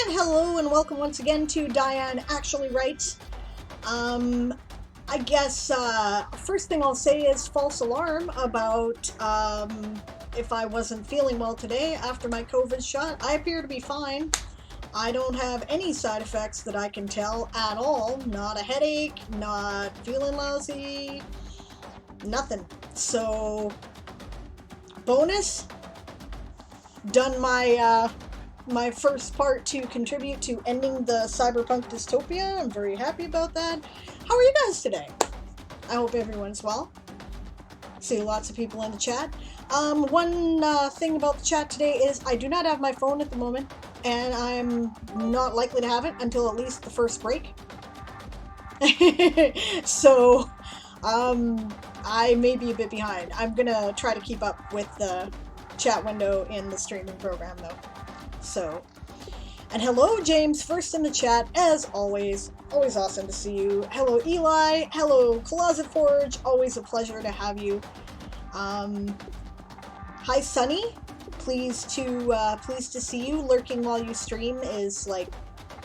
And hello and welcome once again to Diane Actually Writes. I guess first thing I'll say is false alarm about if I wasn't feeling well today after my COVID shot. I appear to be fine. I don't have any side effects that I can tell at all. Not a headache, not feeling lousy, nothing. So, bonus, done my first part to contribute to ending the cyberpunk dystopia. I'm very happy about that. How are you guys today? I hope everyone's well. See lots of people in the chat. One thing about the chat today is I do not have my phone at the moment, and I'm not likely to have it until at least the first break. So, I may be a bit behind. I'm gonna try to keep up with the chat window in the streaming program though. So, and hello James, first in the chat, as always awesome to see you. Hello Eli, hello Closet Forge, always a pleasure to have you. Hi Sunny, pleased to see you. Lurking while you stream is like,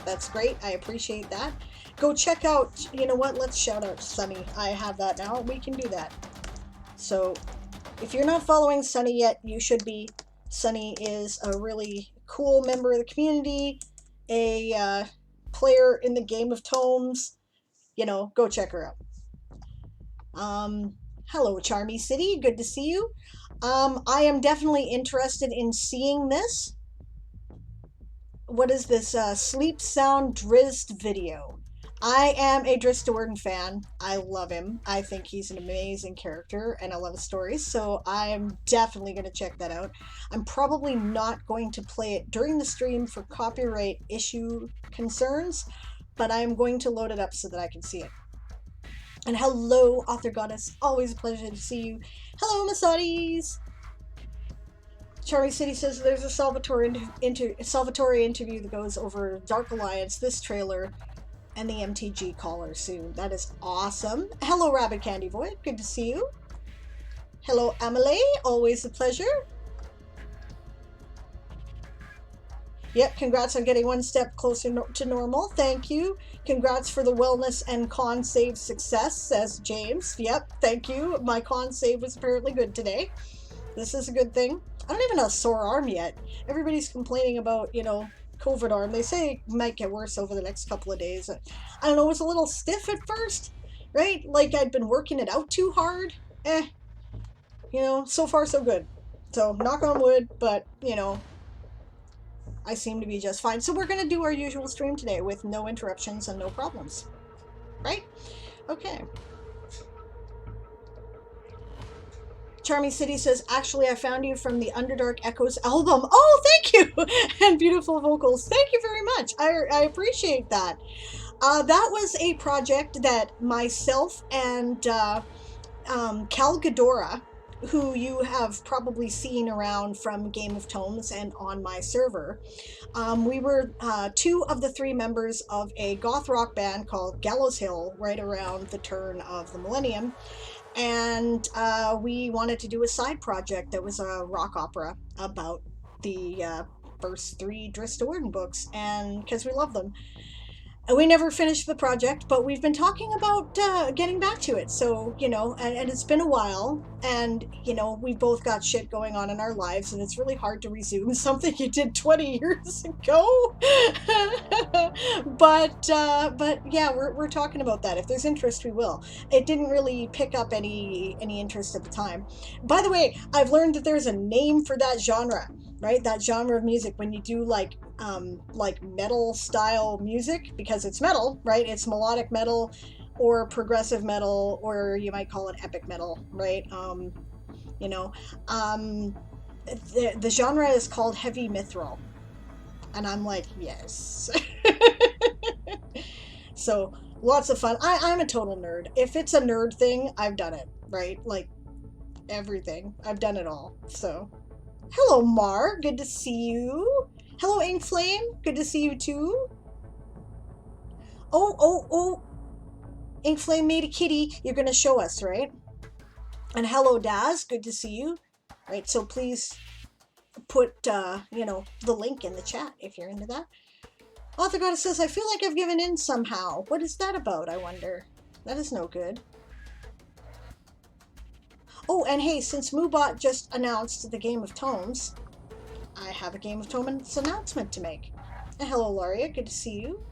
that's great, I appreciate that. Go check out, you know what, let's shout out Sunny. I have that now, we can do that. So, if you're not following Sunny yet, you should be. Sunny is a really cool member of the community, a player in the Game of Tomes. You know, go check her out. Hello, Charmy City. Good to see you. I am definitely interested in seeing this. What is this? Sleep Sound Drizzt video. I am a Drizzt Do'Urden fan. I love him. I think he's an amazing character, and I love his stories, so I'm definitely going to check that out. I'm probably not going to play it during the stream for copyright issue concerns, but I'm going to load it up so that I can see it. And hello, Author Goddess. Always a pleasure to see you. Hello, Masadi's. Charlie City says there's a Salvatore interview that goes over Dark Alliance, this trailer, and the MTG caller soon. That is awesome. Hello, Rabbit Candy Void. Good to see you. Hello, Amelie. Always a pleasure. Yep, congrats on getting one step closer to normal. Thank you. Congrats for the wellness and con save success, says James. Yep, thank you. My con save was apparently good today. This is a good thing. I don't even have a sore arm yet. Everybody's complaining about, you know, COVID arm. They say it might get worse over the next couple of days. I don't know, it was a little stiff at first, right? Like I'd been working it out too hard. You know, so far so good. So knock on wood, but you know, I seem to be just fine. So we're gonna do our usual stream today with no interruptions and no problems. Right? Okay. Charmy City says, actually, I found you from the Underdark Echoes album. Oh, thank you! And beautiful vocals. Thank you very much. I appreciate that. That was a project that myself and Cal Ghidorah, who you have probably seen around from Game of Tomes and on my server, we were two of the three members of a goth rock band called Gallows Hill right around the turn of the millennium. And we wanted to do a side project that was a rock opera about the first three Drizzt Do'Urden books, and because we love them. And we never finished the project, but we've been talking about getting back to it. So, you know, and it's been a while, and, you know, we've both got shit going on in our lives, and it's really hard to resume something you did 20 years ago. But yeah, we're talking about that. If there's interest, we will. It didn't really pick up any interest at the time. By the way, I've learned that there's a name for that genre, right? That genre of music, when you do like metal style music, because it's metal, right? It's melodic metal or progressive metal, or you might call it epic metal, right? You know, the genre is called heavy mithril, and I'm like, yes. So lots of fun. I'm a total nerd. If it's a nerd thing, I've done it, right? Like everything, I've done it all. So hello Mar, good to see you. Hello Inkflame, good to see you too. Oh, Inkflame made a kitty. You're gonna show us, right? And hello Daz, good to see you. Right, so please put you know, the link in the chat if you're into that. Author Goddess says, I feel like I've given in somehow. What is that about, I wonder? That is no good. Oh, and hey, since Moobot just announced the Game of Tomes, I have a Game of Tomes announcement to make. And hello, Laria. Good to see you.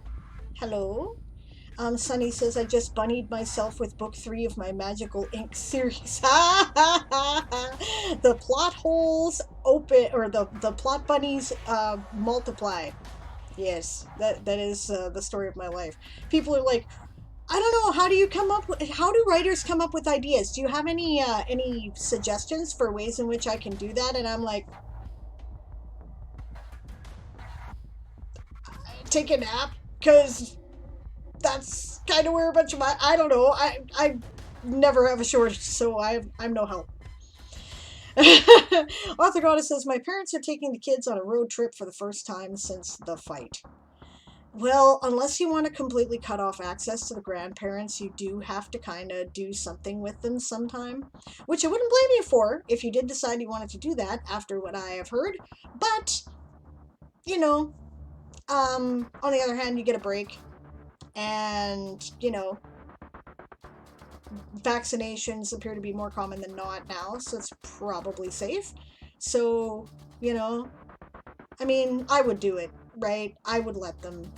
Hello. Sunny says, I just bunnied myself with book 3 of my Magical Ink series. The plot holes open, or the plot bunnies multiply. Yes, that is the story of my life. People are like, I don't know, how do writers come up with ideas? Do you have any suggestions for ways in which I can do that? And I'm like, take a nap, because that's kind of where a bunch of my, I don't know, I never have a shortage, so I'm no help. Author Goddess says, my parents are taking the kids on a road trip for the first time since the fight. Well, unless you want to completely cut off access to the grandparents, you do have to kind of do something with them sometime, which I wouldn't blame you for if you did decide you wanted to do that after what I have heard. But, you know, on the other hand, you get a break, and, you know, vaccinations appear to be more common than not now, so it's probably safe. So, you know, I mean, I would do it, right? I would let them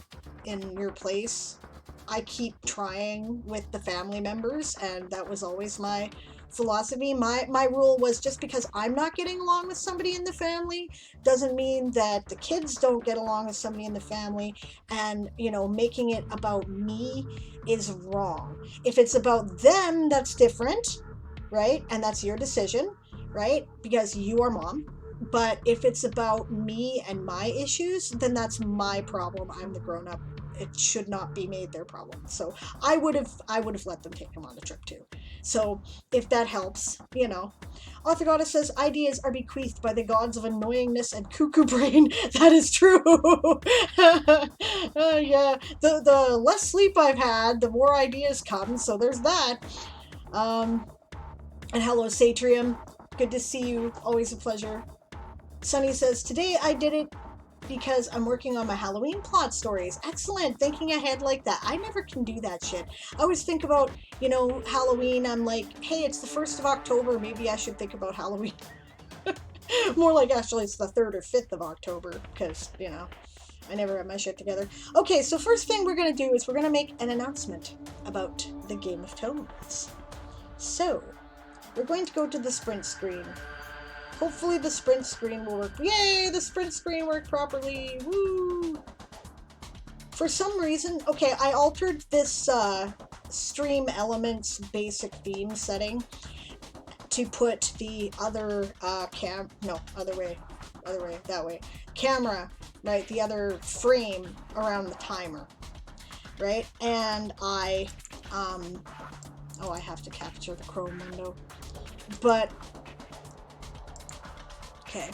in your place. I keep trying with the family members, and that was always my philosophy. My rule was, just because I'm not getting along with somebody in the family doesn't mean that the kids don't get along with somebody in the family, and, you know, making it about me is wrong. If it's about them, that's different, right? And that's your decision, right? Because you are mom. But if it's about me and my issues, then that's my problem. I'm the grown-up. It should not be made their problem. So I would have let them take them on the trip too. So if that helps, you know. Author Goddess says, ideas are bequeathed by the gods of annoyingness and cuckoo brain. That is true. Yeah, the less sleep I've had, the more ideas come. So there's that. And hello, Satrium. Good to see you. Always a pleasure. Sunny says, today I did it because I'm working on my Halloween plot stories. Excellent. Thinking ahead like that. I never can do that shit. I always think about, you know, Halloween. I'm like, hey, it's the 1st of October. Maybe I should think about Halloween. More like, actually, it's the 3rd or 5th of October, because, you know, I never have my shit together. Okay, so first thing we're going to do is we're going to make an announcement about the Game of Tomes. So, we're going to go to the sprint screen. Hopefully the sprint screen will work. Yay! The sprint screen worked properly. Woo! For some reason, okay, I altered this Stream Elements basic theme setting to put the other camera, right, the other frame around the timer, right? And I have to capture the Chrome window, but okay.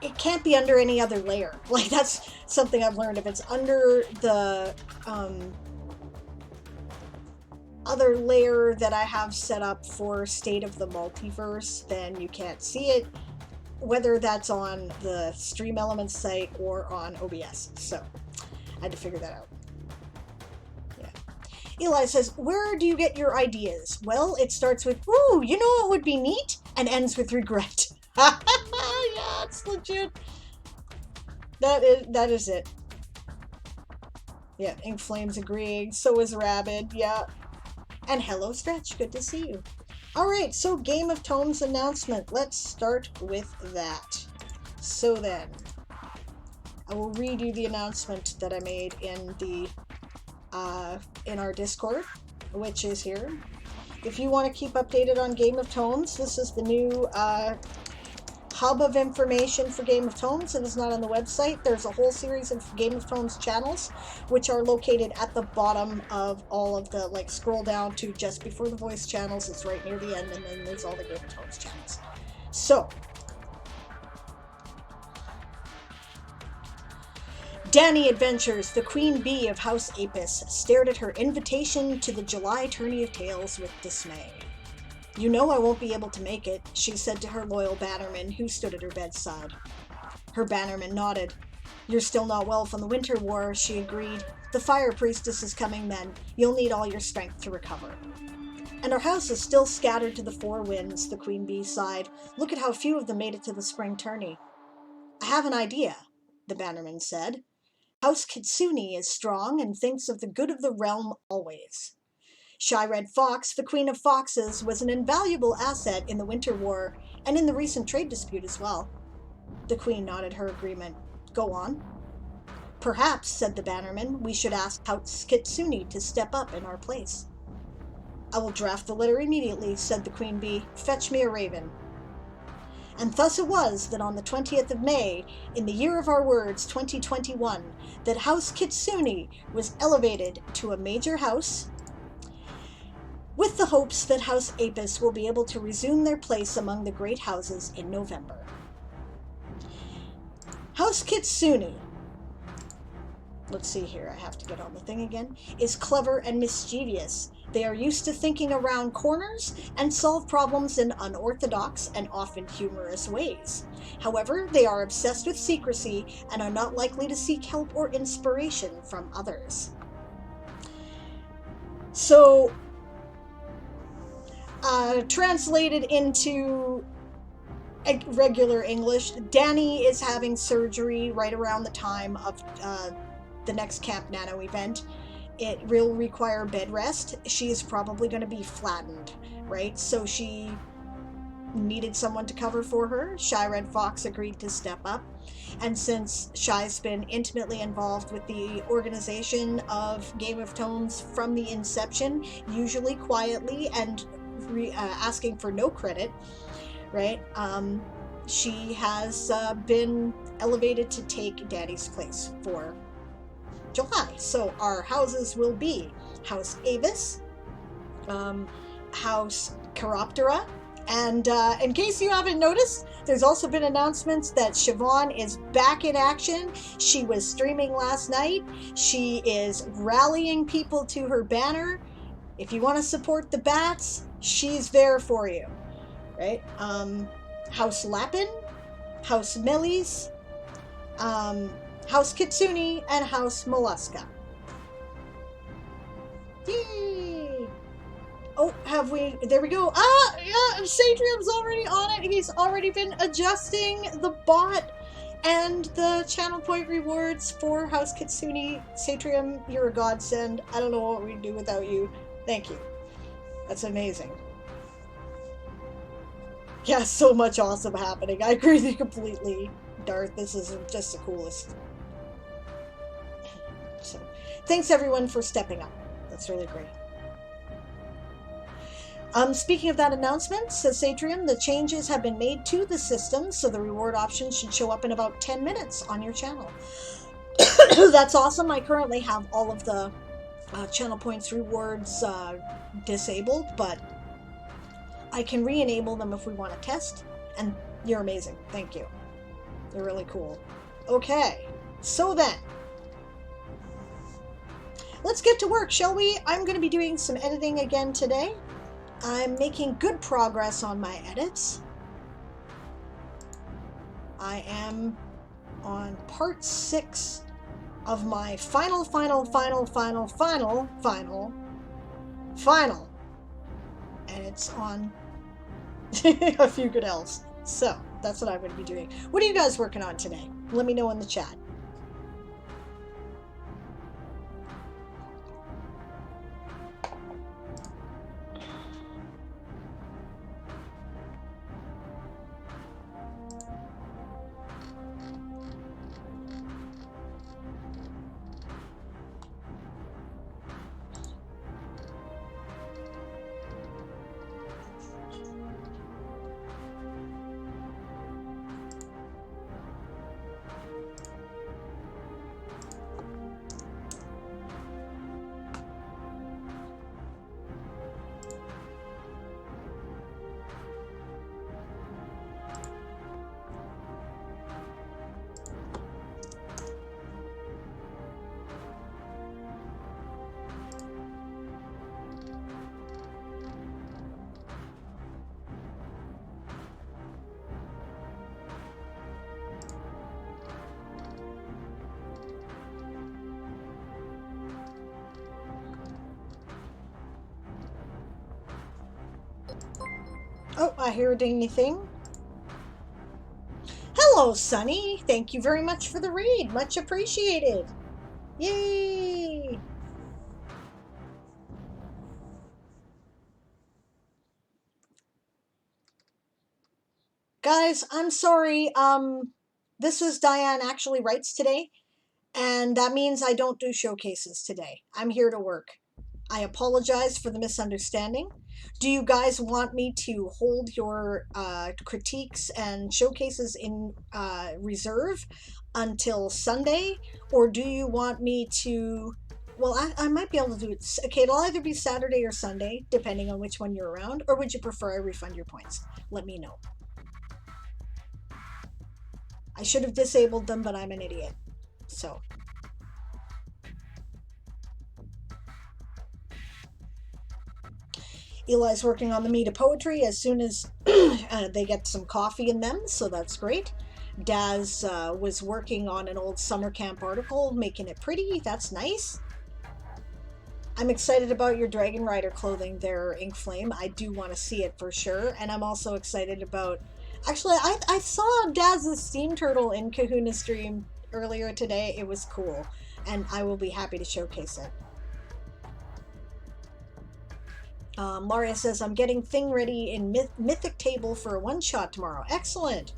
It can't be under any other layer. Like, that's something I've learned. If it's under the other layer that I have set up for State of the Multiverse, then you can't see it, whether that's on the Stream Elements site or on OBS. So I had to figure that out. Eli says, where do you get your ideas? Well, it starts with, ooh, you know what would be neat? And ends with regret. Yeah, it's legit. That is it. Yeah, Ink Flames agreeing. So is Rabid. Yeah. And hello, Stretch. Good to see you. All right, so Game of Tomes announcement. Let's start with that. So then, I will read you the announcement that I made in the in our Discord, which is here. If you want to keep updated on Game of Tomes, this is the new hub of information for Game of Tomes. It is not on the website. There's a whole series of Game of Tomes channels, which are located at the bottom of all of the, like, scroll down to just before the voice channels. It's right near the end, and then there's all the Game of Tomes channels. So, Dani Adventures, the Queen Bee of House Apis, stared at her invitation to the July Tourney of Tales with dismay. You know I won't be able to make it, she said to her loyal batterman, who stood at her bedside. Her bannerman nodded. You're still not well from the Winter War, she agreed. The Fire Priestess is coming then. You'll need all your strength to recover. And our house is still scattered to the four winds, the Queen Bee sighed. Look at how few of them made it to the spring tourney. I have an idea, the bannerman said. House Kitsune is strong and thinks of the good of the realm always. Shy Red Fox, the Queen of Foxes, was an invaluable asset in the Winter War and in the recent trade dispute as well. The Queen nodded her agreement. Go on. Perhaps, said the bannerman, we should ask House Kitsune to step up in our place. I will draft the letter immediately, said the Queen Bee. Fetch me a raven. And thus it was that on the 20th of May, in the year of our words, 2021, that House Kitsune was elevated to a major house, with the hopes that House Apis will be able to resume their place among the great houses in November. House Kitsune, let's see here, I have to get on the thing again, is clever and mischievous. They are used to thinking around corners and solve problems in unorthodox and often humorous ways. However, they are obsessed with secrecy and are not likely to seek help or inspiration from others. So, translated into regular English, Danny is having surgery right around the time of the next Camp Nano event. It will require bed rest. She is probably going to be flattened, right? So she needed someone to cover for her. Shy Red Fox agreed to step up. And since Shy's been intimately involved with the organization of Game of Tones from the inception, usually quietly and asking for no credit, right? She has been elevated to take Daddy's place for July. So our houses will be House Avis, House Chiroptera, and in case you haven't noticed, there's also been announcements that Siobhan is back in action. She was streaming last night. She is rallying people to her banner. If you want to support the bats, she's there for you, right? House Lapin, House Melis, House Kitsune, and House Mollusca. Yay! Oh, have we? There we go. Ah, yeah, Satrium's already on it. He's already been adjusting the bot and the channel point rewards for House Kitsune. Satrium, you're a godsend. I don't know what we'd do without you. Thank you. That's amazing. Yeah, so much awesome happening. I agree with you completely, Darth. This is just the coolest. So, thanks everyone for stepping up. That's really great. Speaking of that announcement, says Satrium, the changes have been made to the system, so the reward options should show up in about 10 minutes on your channel. That's awesome. I currently have all of the channel points rewards disabled, but I can re-enable them if we want to test, and you're amazing. Thank you. You're really cool. Okay, so then, let's get to work, shall we? I'm going to be doing some editing again today. I'm making good progress on my edits. I am on part 6 of my final, and it's on a few good elves. So that's what I'm going to be doing. What are you guys working on today? Let me know in the chat. Oh, I hear a dingy thing. Hello, Sunny. Thank you very much for the read. Much appreciated. Yay! Guys, I'm sorry. This is Diane Actually Writes today, and that means I don't do showcases today. I'm here to work. I apologize for the misunderstanding. Do you guys want me to hold your critiques and showcases in reserve until Sunday? Or do you want me to? Well, I might be able to do it. Okay, it'll either be Saturday or Sunday, depending on which one you're around. Or would you prefer I refund your points? Let me know. I should have disabled them, but I'm an idiot. So. Eli's working on the meat of poetry as soon as they get some coffee in them, so that's great. Daz was working on an old summer camp article, making it pretty. That's nice. I'm excited about your Dragon Rider clothing there, Inkflame. I do want to see it for sure. And I'm also excited about... Actually, I saw Daz's Steam Turtle in Kahuna stream earlier today. It was cool. And I will be happy to showcase it. Maria says, I'm getting thing ready in Mythic Table for a one-shot tomorrow. Excellent.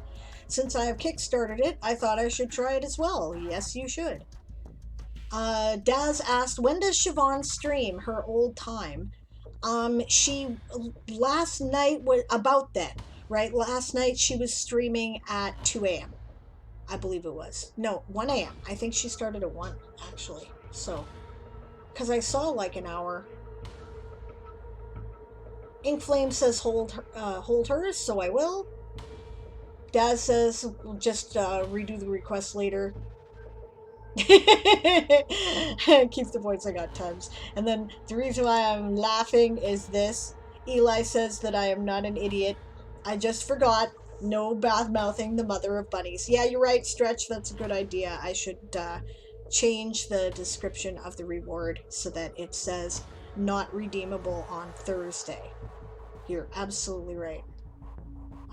Since I have kickstarted it, I thought I should try it as well. Yes, you should. Daz asked, when does Siobhan stream her old time? She, last night was about then, right? Last night she was streaming at 2 a.m. I believe it was. No, 1 a.m. I think she started at 1, actually. So, because I saw like an hour. Inkflame says hold hers, so I will. Daz says we'll just redo the request later. Keep the points, I got tons. And then the reason why I'm laughing is this. Eli says that I am not an idiot. I just forgot. No bad mouthing the mother of bunnies. Yeah, you're right, Stretch. That's a good idea. I should change the description of the reward so that it says not redeemable on Thursday. You're absolutely right.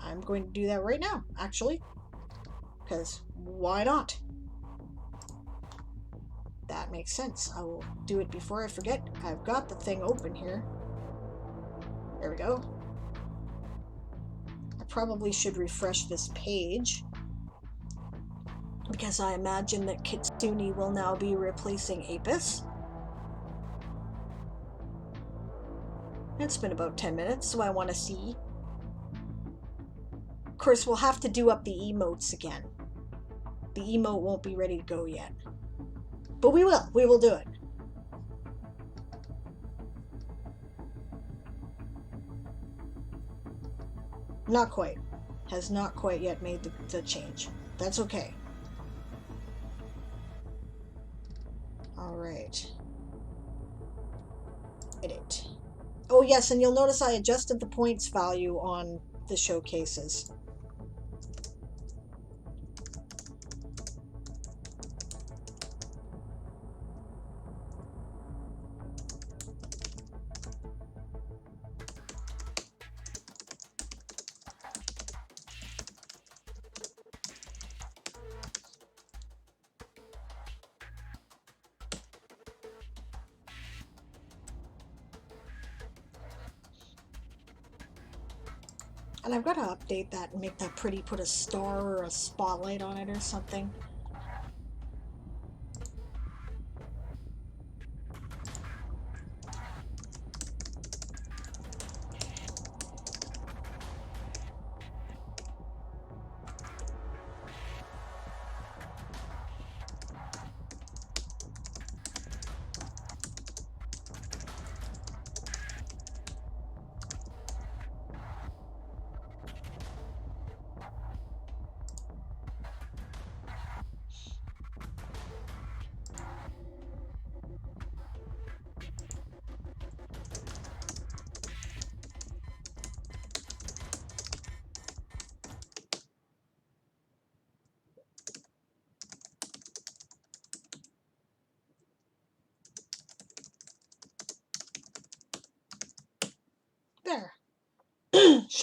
I'm going to do that right now, actually. Because why not? That makes sense. I will do it before I forget. I've got the thing open here. There we go. I probably should refresh this page. Because I imagine that Kitsune will now be replacing Apis. It's been about 10 minutes, so I want to see. Of course, we'll have to do up the emotes again. The emote won't be ready to go yet. But we will. We will do it. Not quite. Has not quite yet made the change. That's okay. Alright. Edit. Oh yes, and you'll notice I adjusted the points value on the showcases. And I've got to update that and make that pretty, put a star or a spotlight on it or something.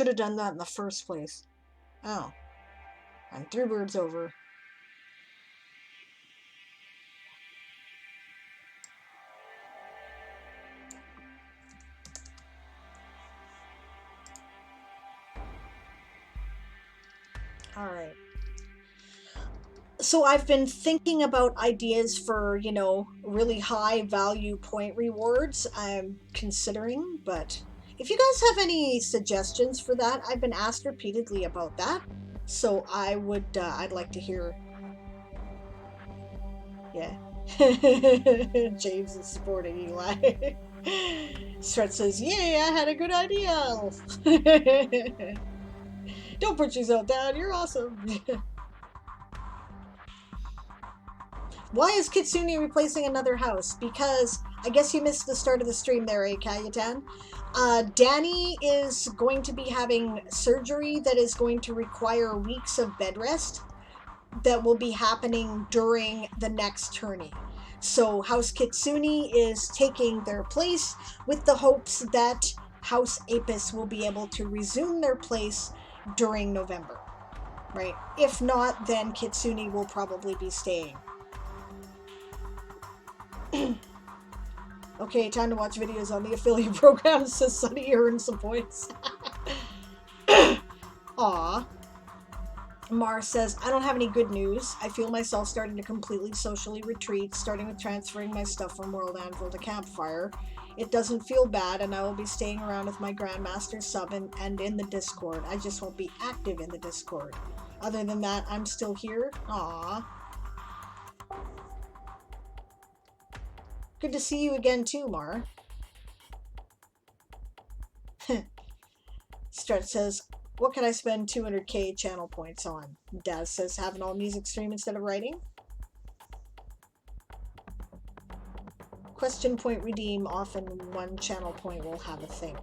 should have done that in the first place. Oh. I'm 3 birds over. Alright. So I've been thinking about ideas for, you know, really high value point rewards I'm considering, but if you guys have any suggestions for that, I've been asked repeatedly about that. So I would, I'd like to hear. Yeah. James is supporting Eli. Stretch says, yay, I had a good idea. Don't put yourself down, you're awesome. Why is Kitsune replacing another house? Because I guess you missed the start of the stream there, Kayatan. Danny is going to be having surgery that is going to require weeks of bed rest that will be happening during the next tourney. So House Kitsune is taking their place with the hopes that House Apis will be able to resume their place during November, right? If not, then Kitsune will probably be staying. Okay, time to watch videos on the affiliate program, says Sunny, earn some points. Aw. Mar says, I don't have any good news. I feel myself starting to completely socially retreat, starting with transferring my stuff from World Anvil to Campfire. It doesn't feel bad, and I will be staying around with my Grandmaster sub and in the Discord. I just won't be active in the Discord. Other than that, I'm still here. Aww. Good to see you again too, Mar. Stretch says, what can I spend 200k channel points on? Daz says, have an all music stream instead of writing. Question point redeem, often 1 channel point will have a think.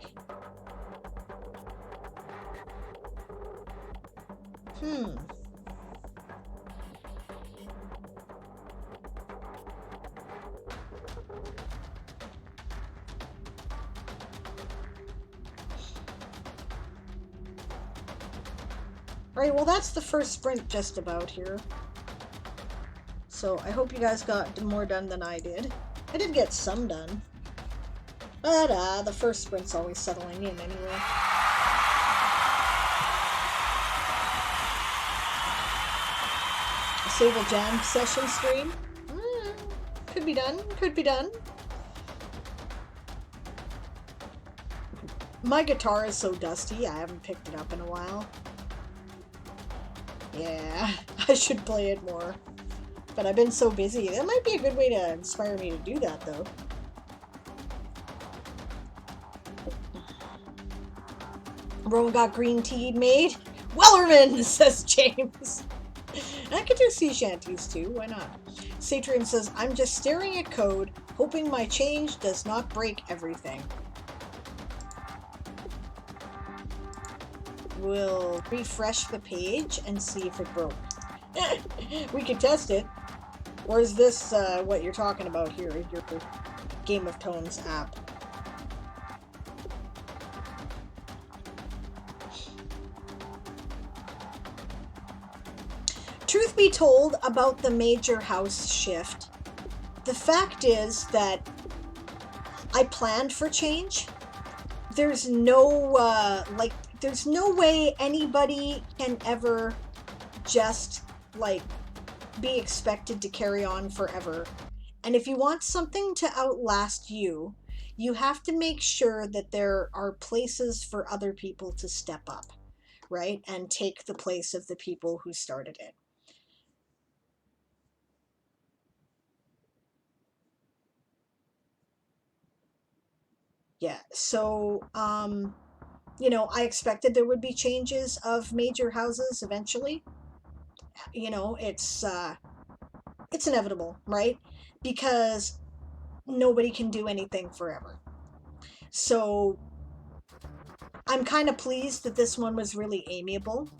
Alright, well that's the first sprint just about here. So I hope you guys got more done than I did. I did get some done. But the first sprint's always settling in anyway. A Sable Jam session stream? Could be done, could be done. My guitar is so dusty, I haven't picked it up in a while. Yeah, I should play it more. But I've been so busy. That might be a good way to inspire me to do that, though. Rowan got green tea made? Wellerman, says James. I could do sea shanties, too. Why not? Satrium says, I'm just staring at code, hoping my change does not break everything. We'll refresh the page and see if it broke. We could test it. Or is this what you're talking about here, your Game of Tones app? Truth be told about the major house shift, the fact is that I planned for change. There's no, there's no way anybody can ever just, be expected to carry on forever. And if you want something to outlast you, you have to make sure that there are places for other people to step up, right? And take the place of the people who started it. Yeah, so, you know, I expected there would be changes of major houses eventually. You know, it's inevitable, right? Because nobody can do anything forever. So I'm kind of pleased that this one was really amiable,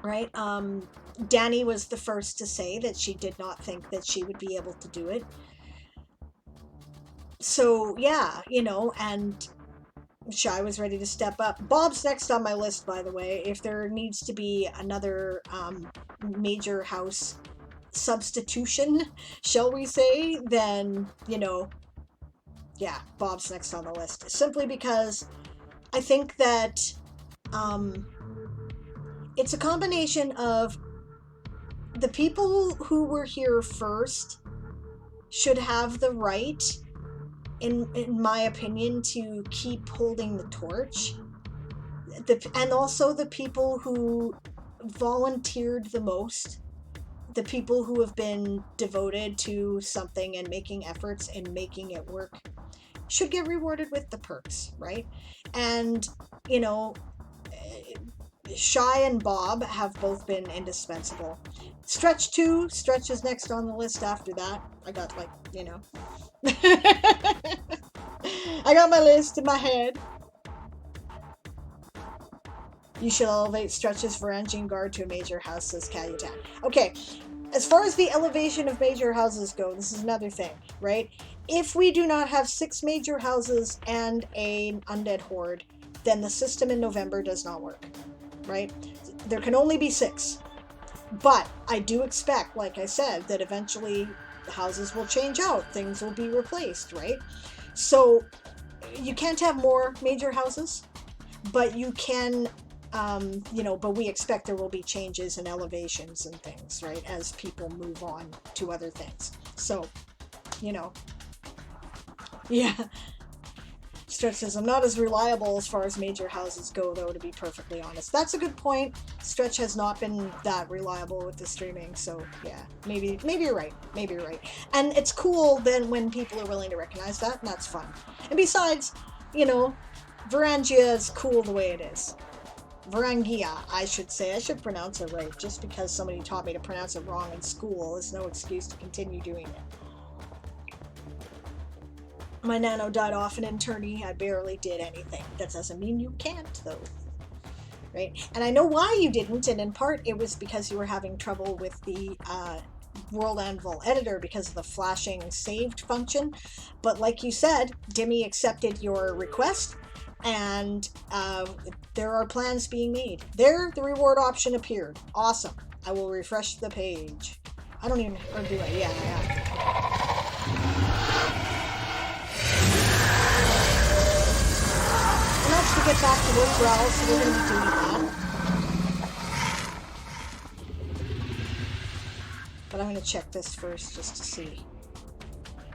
right? Danny was the first to say that she did not think that she would be able to do it. So yeah, you know, and Shy was ready to step up. Bob's next on my list, by the way. If there needs to be another major house substitution, shall we say, then, you know, yeah, Bob's next on the list. Simply because I think that it's a combination of the people who were here first should have the right, in my opinion, to keep holding the torch. And also the people who volunteered the most, the people who have been devoted to something and making efforts and making it work, should get rewarded with the perks, right? And, you know, Shy and Bob have both been indispensable. Stretch too. Stretch is next on the list after that. I got, like, you know. I got my list in my head. You should elevate Stretch's Varangian Guard to a major house, says Calutan. Okay, as far as the elevation of major houses go, this is another thing, right? If we do not have 6 major houses and an undead horde, then the system in November does not work, right? There can only be 6. But I do expect, like I said, that eventually houses will change out, things will be replaced, right? So you can't have more major houses, but you can, you know, but we expect there will be changes and elevations and things, right, as people move on to other things. So, you know, yeah. Stretch says, I'm not as reliable as far as major houses go, though, to be perfectly honest. That's a good point. Stretch has not been that reliable with the streaming, so yeah, maybe you're right. Maybe you're right. And it's cool then when people are willing to recognize that, and that's fun. And besides, you know, Varangia is cool the way it is. Varangia, I should say. I should pronounce it right. Just because somebody taught me to pronounce it wrong in school is no excuse to continue doing it. My nano died off an internee. I barely did anything. That doesn't mean you can't, though. Right? And I know why you didn't, and in part it was because you were having trouble with the World Anvil editor because of the flashing saved function. But like you said, Dimmy accepted your request, and there are plans being made. There, the reward option appeared. Awesome. I will refresh the page. I don't even, or do I? Yeah, I have. To get back to work well, so we're going to be doing that. But I'm going to check this first just to see.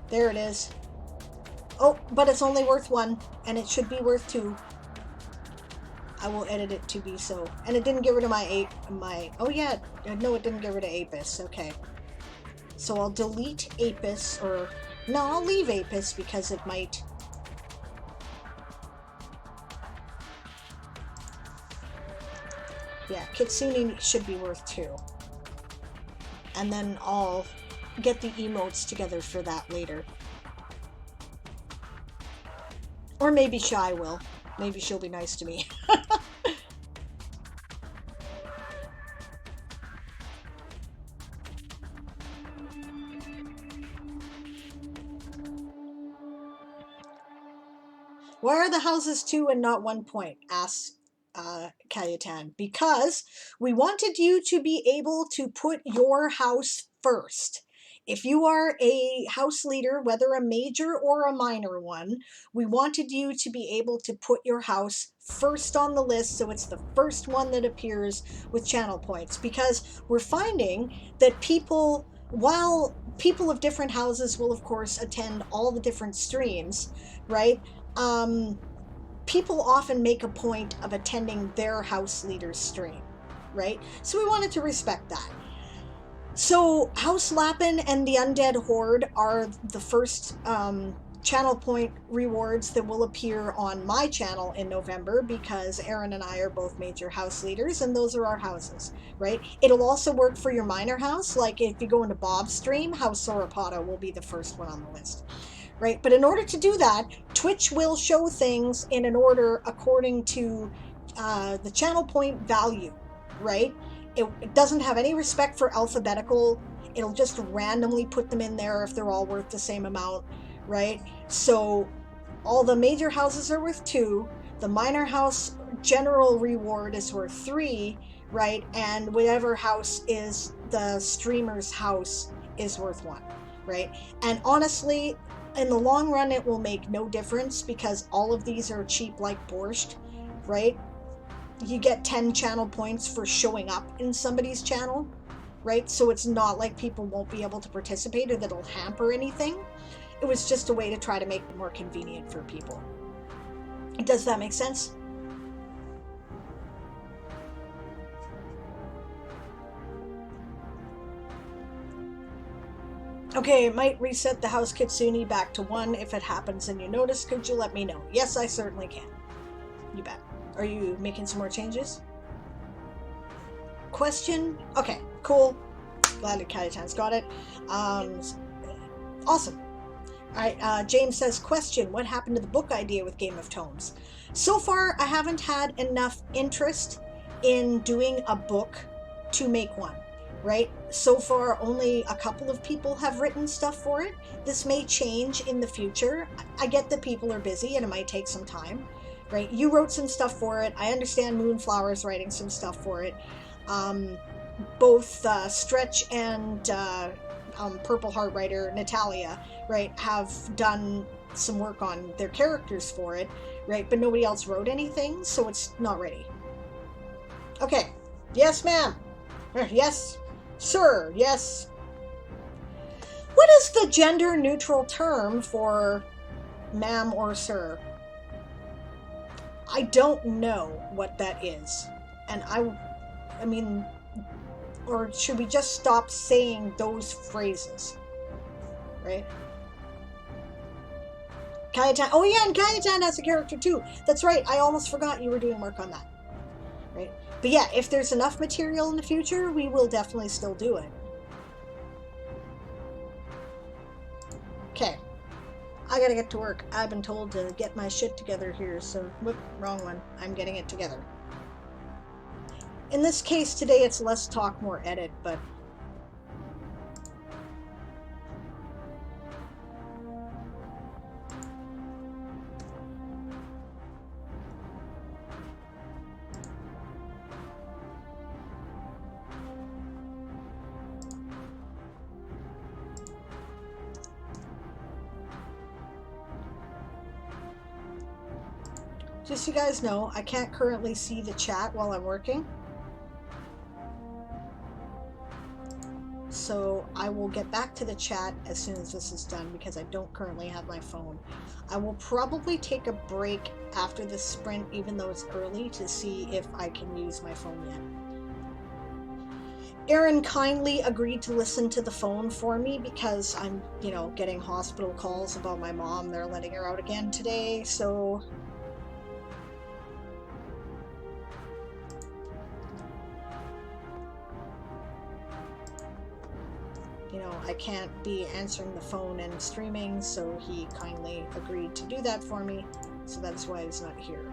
There it is. Oh, but it's only worth 1, and it should be worth 2. I will edit it to be so. And it didn't get rid of oh yeah, no, it didn't get rid of Apis. Okay. So I'll delete Apis, or no, I'll leave Apis because it might. Yeah, Kitsune should be worth 2. And then I'll get the emotes together for that later. Or maybe Shy will. Maybe she'll be nice to me. Why are the houses 2 and not 1 point? Asks Calutan. Because we wanted you to be able to put your house first. If you are a house leader, whether a major or a minor one, we wanted you to be able to put your house first on the list, so it's the first one that appears with channel points. Because we're finding that people, while people of different houses will of course attend all the different streams, right? People often make a point of attending their house leader's stream, right? So we wanted to respect that. So House Lappin and the Undead Horde are the first channel point rewards that will appear on my channel in November, because Aaron and I are both major house leaders, and those are our houses, right? It'll also work for your minor house. Like if you go into Bob's stream, House Sauropoda will be the first one on the list. Right? But in order to do that, Twitch will show things in an order according to the channel point value, right? It doesn't have any respect for alphabetical. It'll just randomly put them in there if they're all worth the same amount, right? So all the major houses are worth 2. The minor house general reward is worth 3, right? And whatever house is the streamer's house is worth 1, right? And honestly, in the long run, it will make no difference because all of these are cheap like borscht, right? You get 10 channel points for showing up in somebody's channel, right? So it's not like people won't be able to participate or that'll hamper anything. It was just a way to try to make it more convenient for people. Does that make sense? Okay, it might reset the house kitsune back to 1 if it happens and you notice. Could you let me know? Yes, I certainly can. You bet. Are you making some more changes? Question? Okay, cool. Glad that Kaitan's got it. Awesome. All right, James says, question, what happened to the book idea with Game of Tomes? So far, I haven't had enough interest in doing a book to make one, right? So far, only a couple of people have written stuff for it. This may change in the future. I get that people are busy and it might take some time, right? You wrote some stuff for it. I understand Moonflower's writing some stuff for it. Both Stretch and Purple Heart writer Natalia, right, have done some work on their characters for it, right, but nobody else wrote anything, so it's not ready. Okay. Yes, ma'am. Yes, sir. Yes. What is the gender neutral term for ma'am or sir? I don't know what that is. And I mean, or should we just stop saying those phrases? Right? Kayatan. Oh yeah, and Kayatan has a character too. That's right. I almost forgot you were doing work on that. Right? But yeah, if there's enough material in the future, we will definitely still do it. Okay. I gotta get to work. I've been told to get my shit together here, so whoop, wrong one. I'm getting it together. In this case today, it's less talk, more edit, but just so you guys know, I can't currently see the chat while I'm working. So I will get back to the chat as soon as this is done because I don't currently have my phone. I will probably take a break after this sprint, even though it's early, to see if I can use my phone yet. Erin kindly agreed to listen to the phone for me because I'm, getting hospital calls about my mom. They're letting her out again today, so I can't be answering the phone and streaming, so he kindly agreed to do that for me, so that's why he's not here.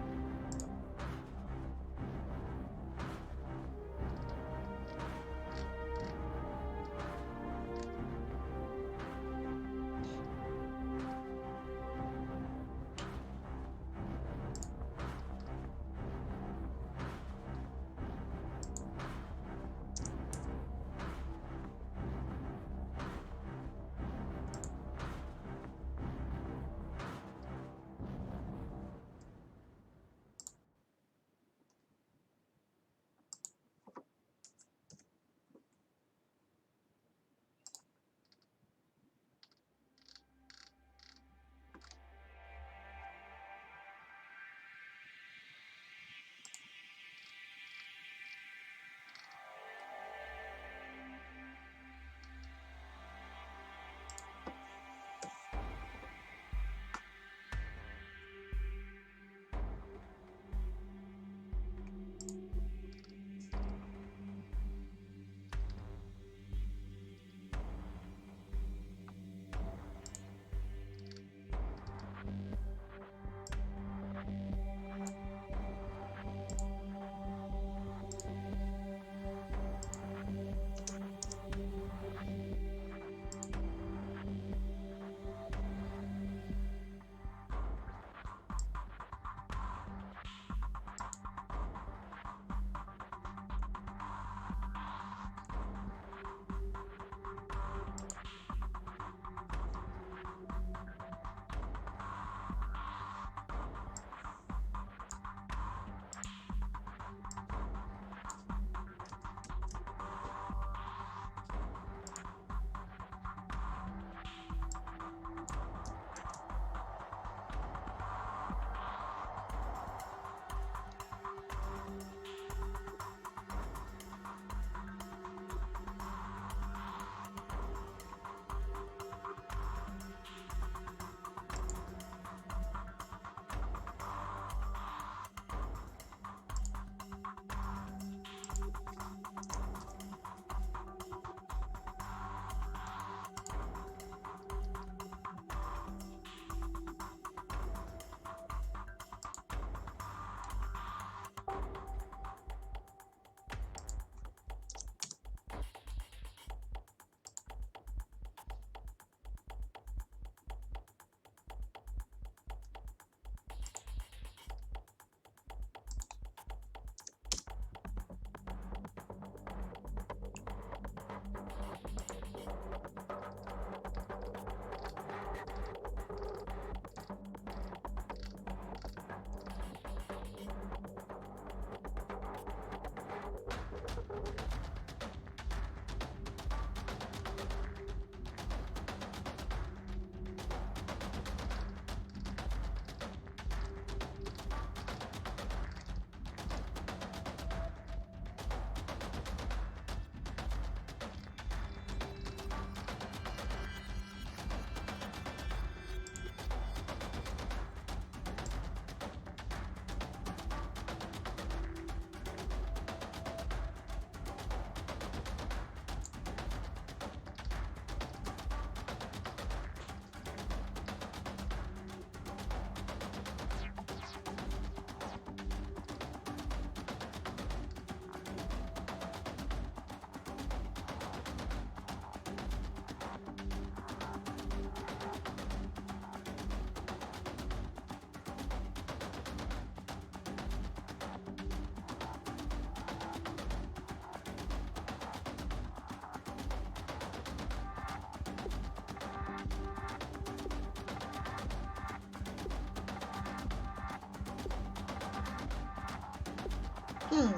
I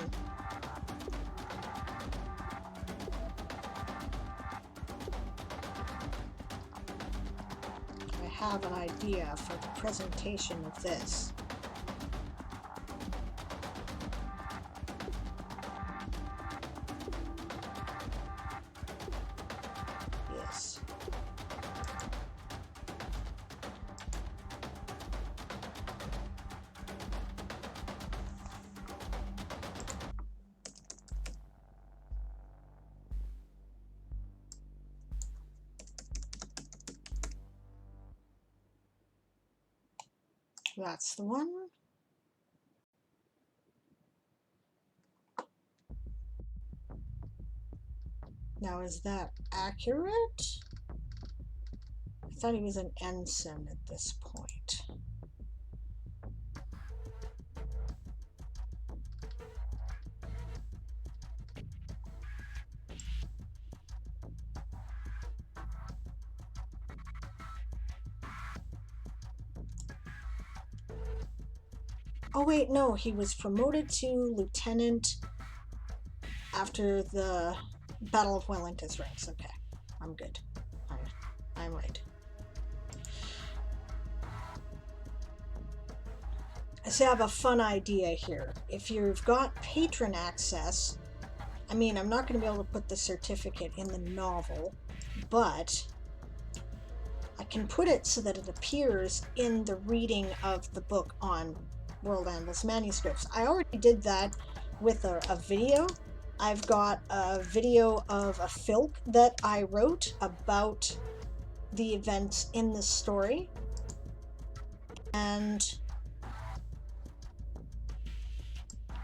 have an idea for the presentation of this. Yes. That's the one. Now, is that accurate? I thought he was an ensign at this point. Oh wait, no, he was promoted to lieutenant after the Battle of Wellington's ranks. Okay, I'm good. I'm right. So I have a fun idea here. If you've got patron access, I mean, I'm not going to be able to put the certificate in the novel, but I can put it so that it appears in the reading of the book on World Anvil's manuscripts. I already did that with a video. I've got a video of a filk that I wrote about the events in the story, and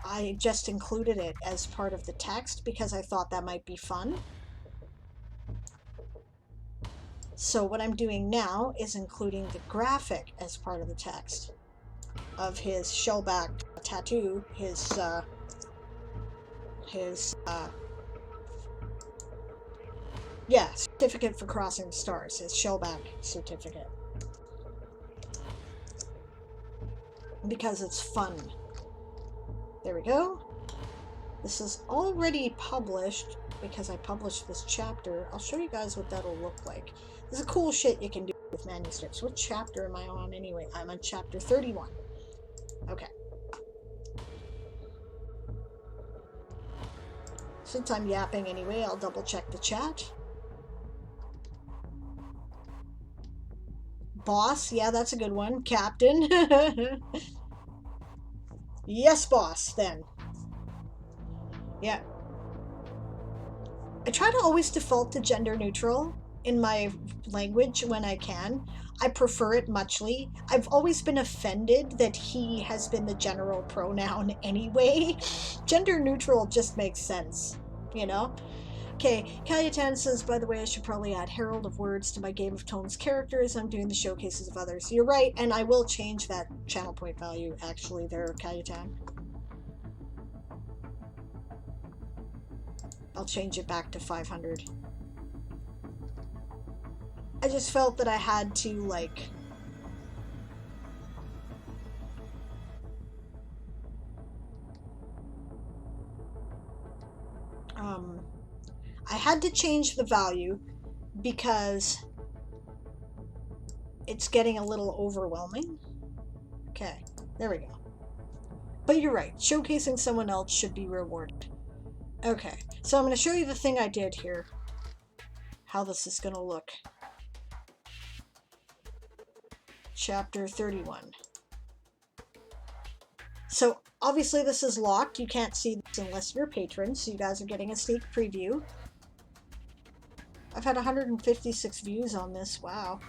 I just included it as part of the text because I thought that might be fun. So what I'm doing now is including the graphic as part of the text of his shellback tattoo, his certificate for crossing the stars, his shellback certificate. Because it's fun. There we go. This is already published because I published this chapter. I'll show you guys what that'll look like. This is cool shit you can do with manuscripts. What chapter am I on anyway? I'm on chapter 31. Okay. Since I'm yapping anyway, I'll double check the chat. Boss, yeah, that's a good one. Captain. Yes, boss, then. Yeah. I try to always default to gender neutral in my language when I can. I prefer it muchly. I've always been offended that he has been the general pronoun anyway. Gender neutral just makes sense, you know? Okay, Cayetan says, by the way, I should probably add Herald of Words to my Game of Thrones characters. I'm doing the showcases of others. You're right, and I will change that channel point value, actually, there, Cayetan. I'll change it back to 500. I just felt that I had to, like... I had to change the value because it's getting a little overwhelming. Okay, there we go. But you're right, showcasing someone else should be rewarded. Okay, so I'm going to show you the thing I did here. How this is going to look. Chapter 31. So, obviously this is locked. You can't see this unless you're a patron, so you guys are getting a sneak preview. I've had 156 views on this. Wow.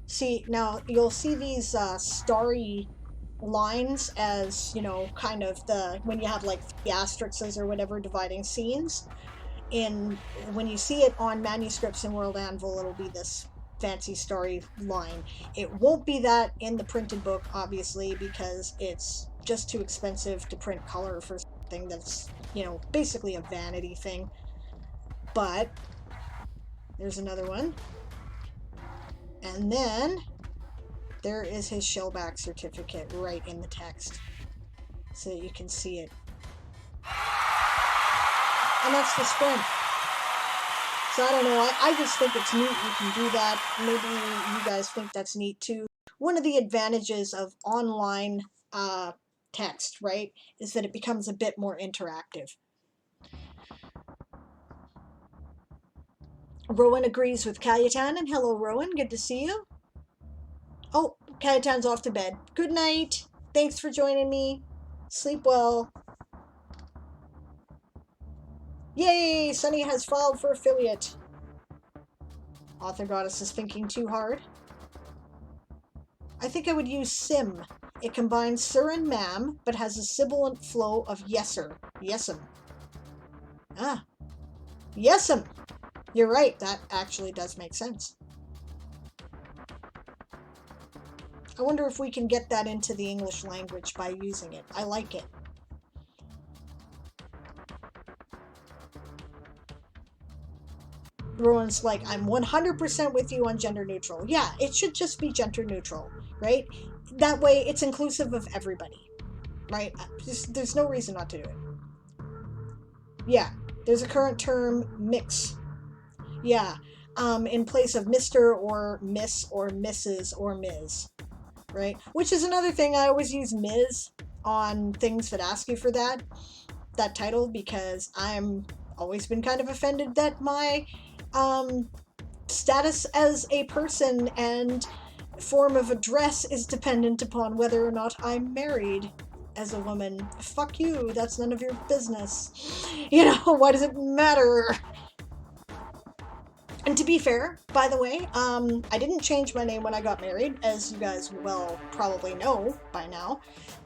See, now you'll see these starry lines as, you know, kind of the, when you have like the asterisks or whatever dividing scenes. When you see it on manuscripts in World Anvil, it'll be this fancy starry line. It won't be that in the printed book, obviously, because it's just too expensive to print color for something that's, you know, basically a vanity thing. But there's another one. And then There is his shellback certificate right in the text so that you can see it. And that's the sprint. So I don't know, I just think it's neat you can do that. Maybe you guys think that's neat too. One of the advantages of online text, right, is that it becomes a bit more interactive. Rowan agrees with Cayetan, and hello Rowan, good to see you. Oh, Cayetan's off to bed. Good night. Thanks for joining me. Sleep well. Yay! Sunny has filed for affiliate. Author Goddess is thinking too hard. I think I would use sim. It combines sir and ma'am, but has a sibilant flow of yeser. Yes'm. Ah. Yes'm. You're right, that actually does make sense. I wonder if we can get that into the English language by using it. I like it. Rowan's like, I'm 100% with you on gender neutral. Yeah, it should just be gender neutral, right? That way it's inclusive of everybody, right? There's no reason not to do it. Yeah, there's a current term, mix. Yeah, in place of Mr. or Miss or Mrs. or Ms, right? Which is another thing, I always use Ms on things that ask you for that title, because I'm always been kind of offended that my status as a person and form of address is dependent upon whether or not I'm married as a woman. Fuck you, that's none of your business. You know, why does it matter? And to be fair, by the way, I didn't change my name when I got married, as you guys well probably know by now.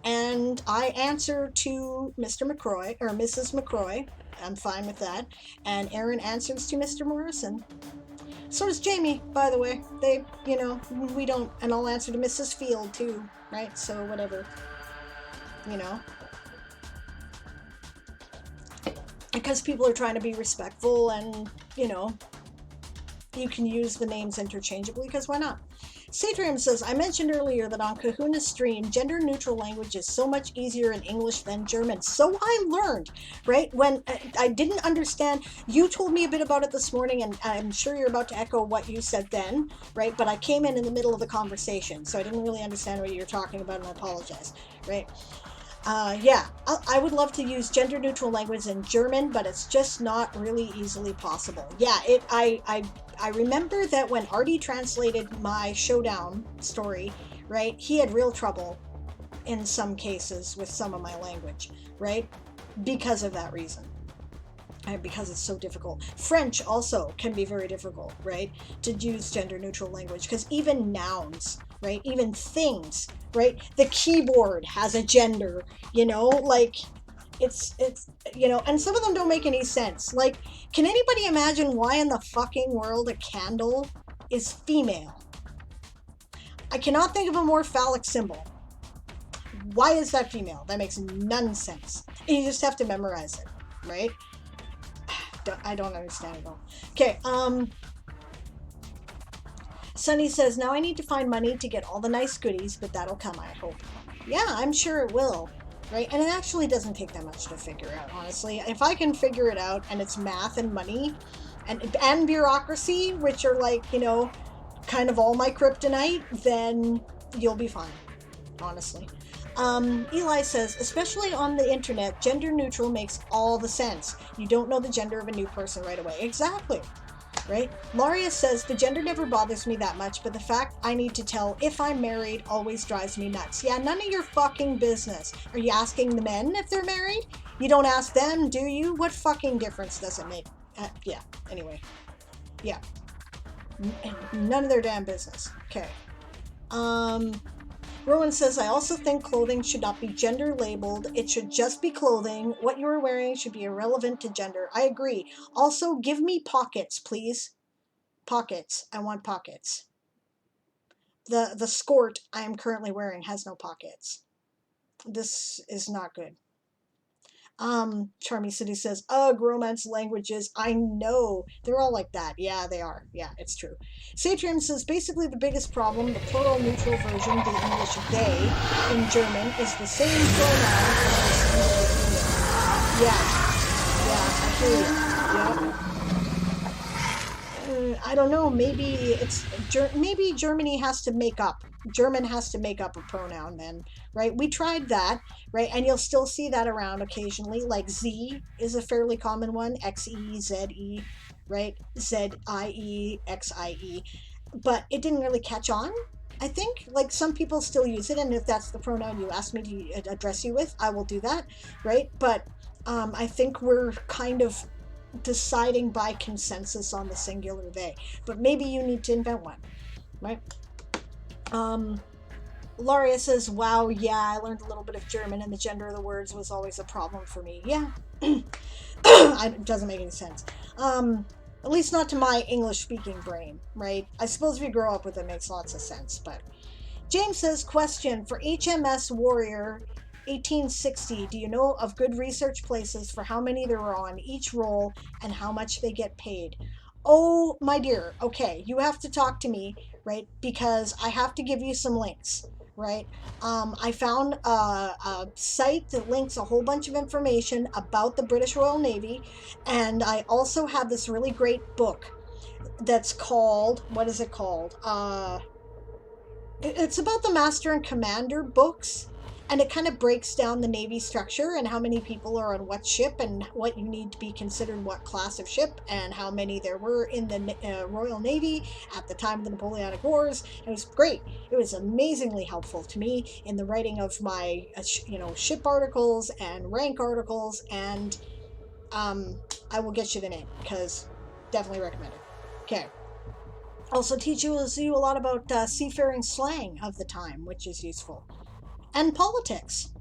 And I answer to Mr. McCroy, or Mrs. McCroy. I'm fine with that. And Aaron answers to Mr. Morrison. So does Jamie, by the way. They, you know, we don't, and I'll answer to Mrs. Field too, right? So whatever, you know. Because people are trying to be respectful, and, you know, you can use the names interchangeably, because why not? Satrium says, I mentioned earlier that on Kahuna's stream, gender-neutral language is so much easier in English than German. So I learned, right? When I didn't understand, you told me a bit about it this morning, and I'm sure you're about to echo what you said then, right? But I came in the middle of the conversation, so I didn't really understand what you were talking about, and I apologize, right? Yeah, I would love to use gender-neutral language in German, but it's just not really easily possible. Yeah, I remember that when Artie translated my Showdown story, right, he had real trouble in some cases with some of my language, right, because of that reason. Because it's so difficult. French also can be very difficult, right, to use gender-neutral language, because even nouns, right, even things, right, the keyboard has a gender, you know, like, it's, you know, and some of them don't make any sense. Like, can anybody imagine why in the fucking world a candle is female? I cannot think of a more phallic symbol. Why is that female? That makes none sense. And you just have to memorize it, right? I don't understand it all. Okay, Sunny says, now I need to find money to get all the nice goodies, but that'll come, I hope. Yeah, I'm sure it will, right? And it actually doesn't take that much to figure out, honestly. If I can figure it out, and it's math and money and bureaucracy, which are like, you know, kind of all my kryptonite, then you'll be fine, honestly. Eli says, especially on the internet, gender neutral makes all the sense. You don't know the gender of a new person right away. Exactly. Right? Laria says, the gender never bothers me that much, but the fact I need to tell if I'm married always drives me nuts. Yeah, none of your fucking business. Are you asking the men if they're married? You don't ask them, do you? What fucking difference does it make? Yeah, anyway. Yeah. None of their damn business. Okay. Rowan says, I also think clothing should not be gender labeled. It should just be clothing. What you are wearing should be irrelevant to gender. I agree. Also, give me pockets, please. Pockets. I want pockets. The skirt I am currently wearing has no pockets. This is not good. Charmy City says, ugh, Romance languages. I know. They're all like that. Yeah, they are. Yeah, it's true. Satrium says, basically the biggest problem, the plural neutral version, the English they, in German, is the same pronoun as the female. Yeah. Yeah, I hear you. Yep. I don't know. Maybe Germany has to make up. German has to make up a pronoun then, right? We tried that, right? And you'll still see that around occasionally. Like Z is a fairly common one. XEZE, right? ZIEXIE, but it didn't really catch on. I think like some people still use it, and if that's the pronoun you asked me to address you with, I will do that, right? But I think we're kind of deciding by consensus on the singular they, but maybe you need to invent one, right? Laria says, wow, yeah, I learned a little bit of German and the gender of the words was always a problem for me. Yeah. It doesn't make any sense. At least not to my English speaking brain, right? I suppose if you grow up with it, makes lots of sense. But James says, question for HMS Warrior 1860, do you know of good research places for how many there are on each roll and how much they get paid? Oh, my dear. Okay, you have to talk to me, right? Because I have to give you some links, right? I found a site that links a whole bunch of information about the British Royal Navy, and I also have this really great book that's called, what is it called? It's about the Master and Commander books, and it kind of breaks down the Navy structure and how many people are on what ship and what you need to be considered what class of ship and how many there were in the Royal Navy at the time of the Napoleonic Wars. It was great. It was amazingly helpful to me in the writing of my ship articles and rank articles, and I will get you the name because definitely recommend it. Okay. Also teaches you a lot about seafaring slang of the time, which is useful. And politics.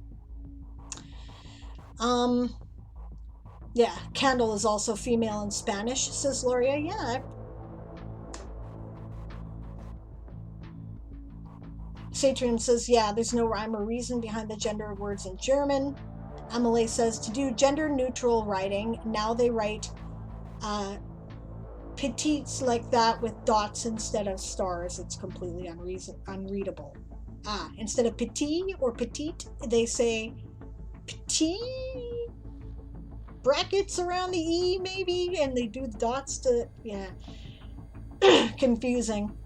Yeah, candle is also female in Spanish, says Loria. Yeah. Satrium says, yeah, there's no rhyme or reason behind the gender of words in German. Amelie says, to do gender neutral writing, now they write petites like that with dots instead of stars. It's completely unreadable. Instead of petit or petite, they say petit brackets around the E maybe, and they do the dots to, yeah. Confusing.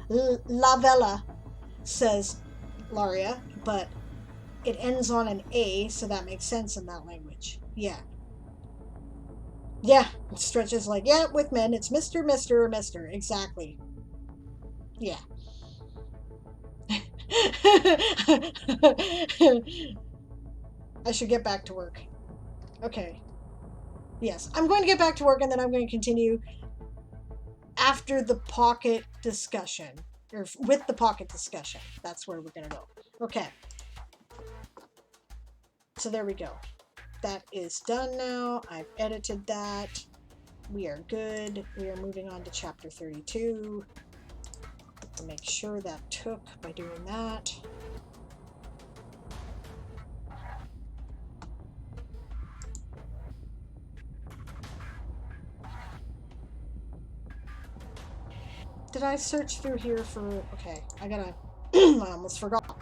La Vela, says Laria, but it ends on an A, so that makes sense in that language. Yeah. Yeah, Stretch is like, yeah, with men, it's Mr., Mr., or Mr. Exactly. Yeah. I should get back to work. Okay. Yes, I'm going to get back to work, and then I'm going to continue after the pocket discussion, or with the pocket discussion. That's where we're going to go. Okay. So there we go. That is done now. I've edited that. We are good. We are moving on to chapter 32. To make sure that took by doing that. Did I search through here for... Okay, I gotta... I almost forgot.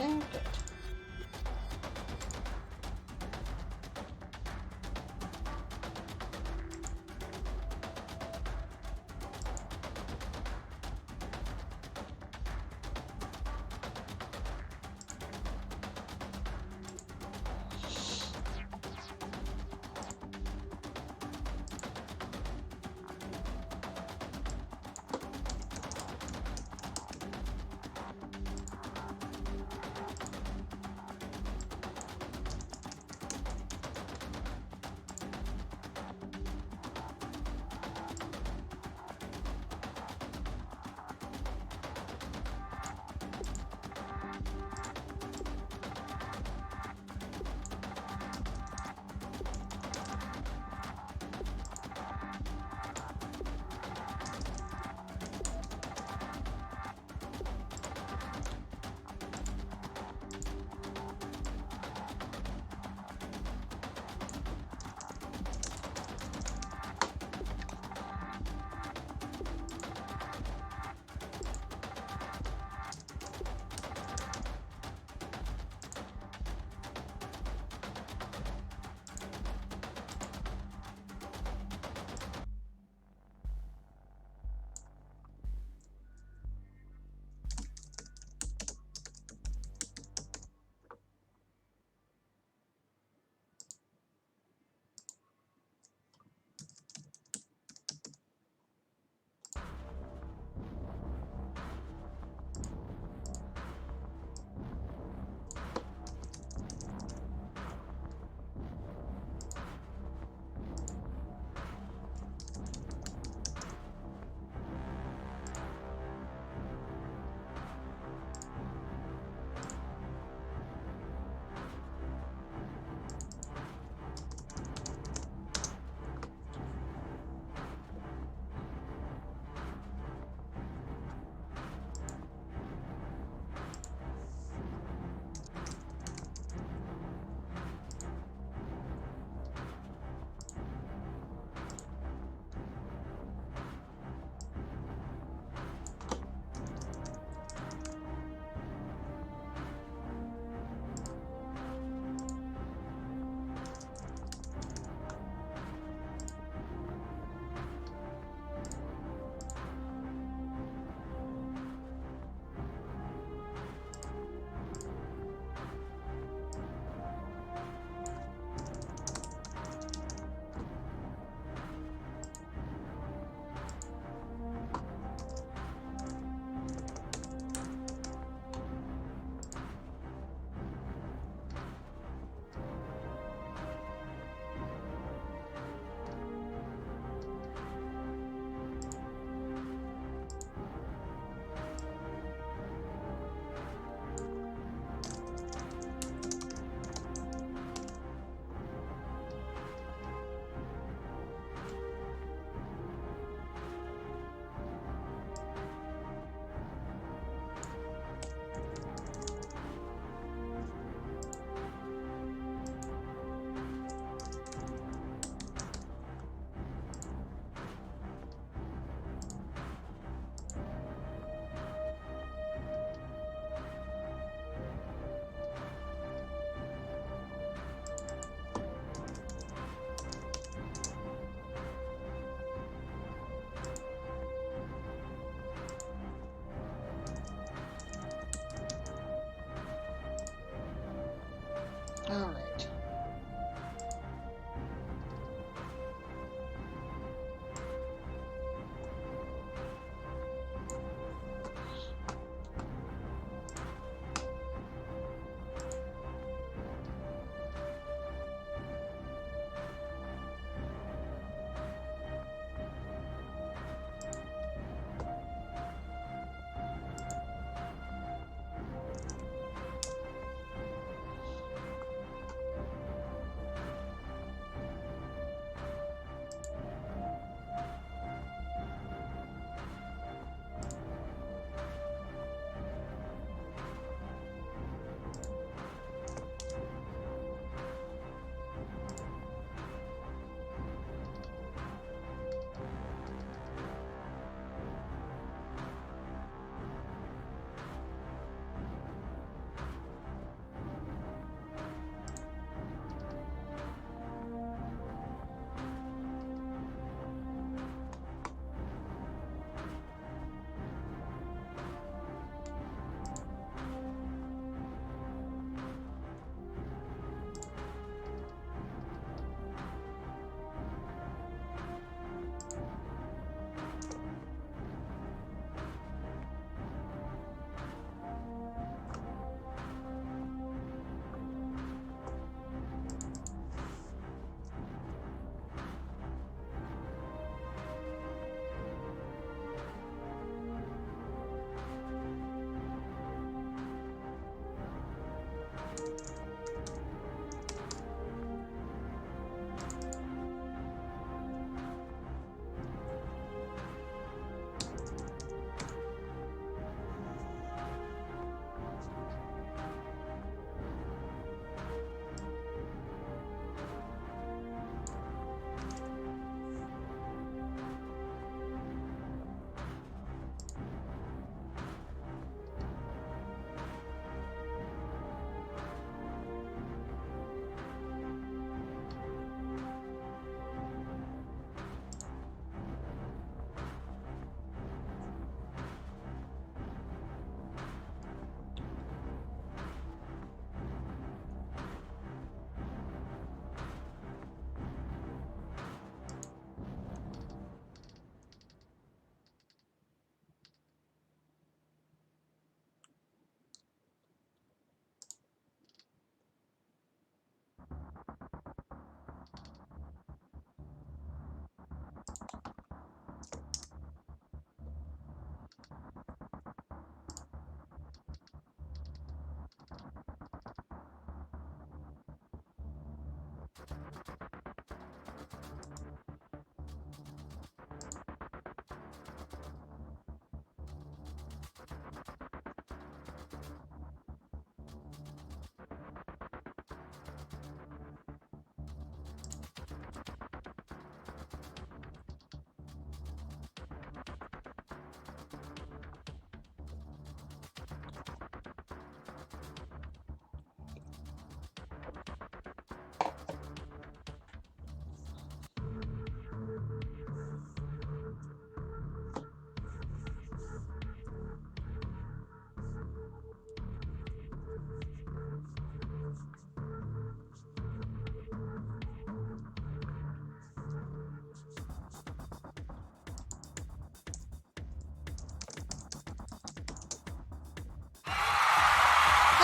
Okay, good. All right.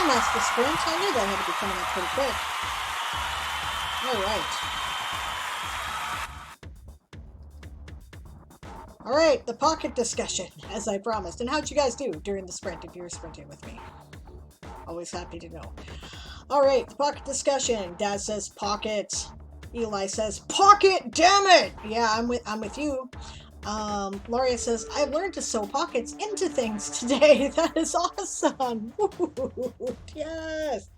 that's the sprint. I knew that had to be coming up pretty quick. All right, the pocket discussion, as I promised. And how'd you guys do during the sprint if you were sprinting with me? Always happy to know. All right, the pocket discussion. Dad says pocket. Eli says pocket. Damn it! Yeah, I'm with you. Laura says, I've learned to sew pockets into things today. That is awesome. Yes.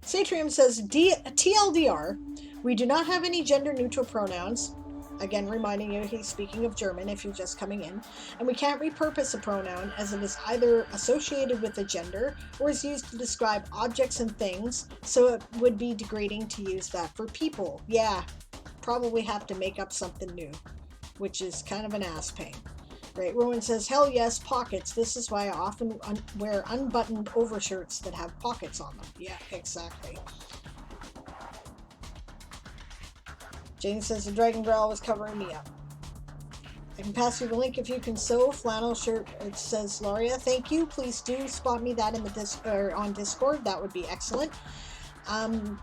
Satrium says, TLDR, we do not have any gender-neutral pronouns. Again, reminding you he's speaking of German if you're just coming in. And we can't repurpose a pronoun as it is either associated with a gender or is used to describe objects and things, so it would be degrading to use that for people. Yeah, probably have to make up something new, which is kind of an ass pain. Right, Rowan says, hell yes, pockets. This is why I often wear unbuttoned overshirts that have pockets on them. Yeah, exactly. Jane says the dragon growl was covering me up. I can pass you the link if you can sew flannel shirt. It says Loria. Thank you. Please do spot me that in the on Discord. That would be excellent. I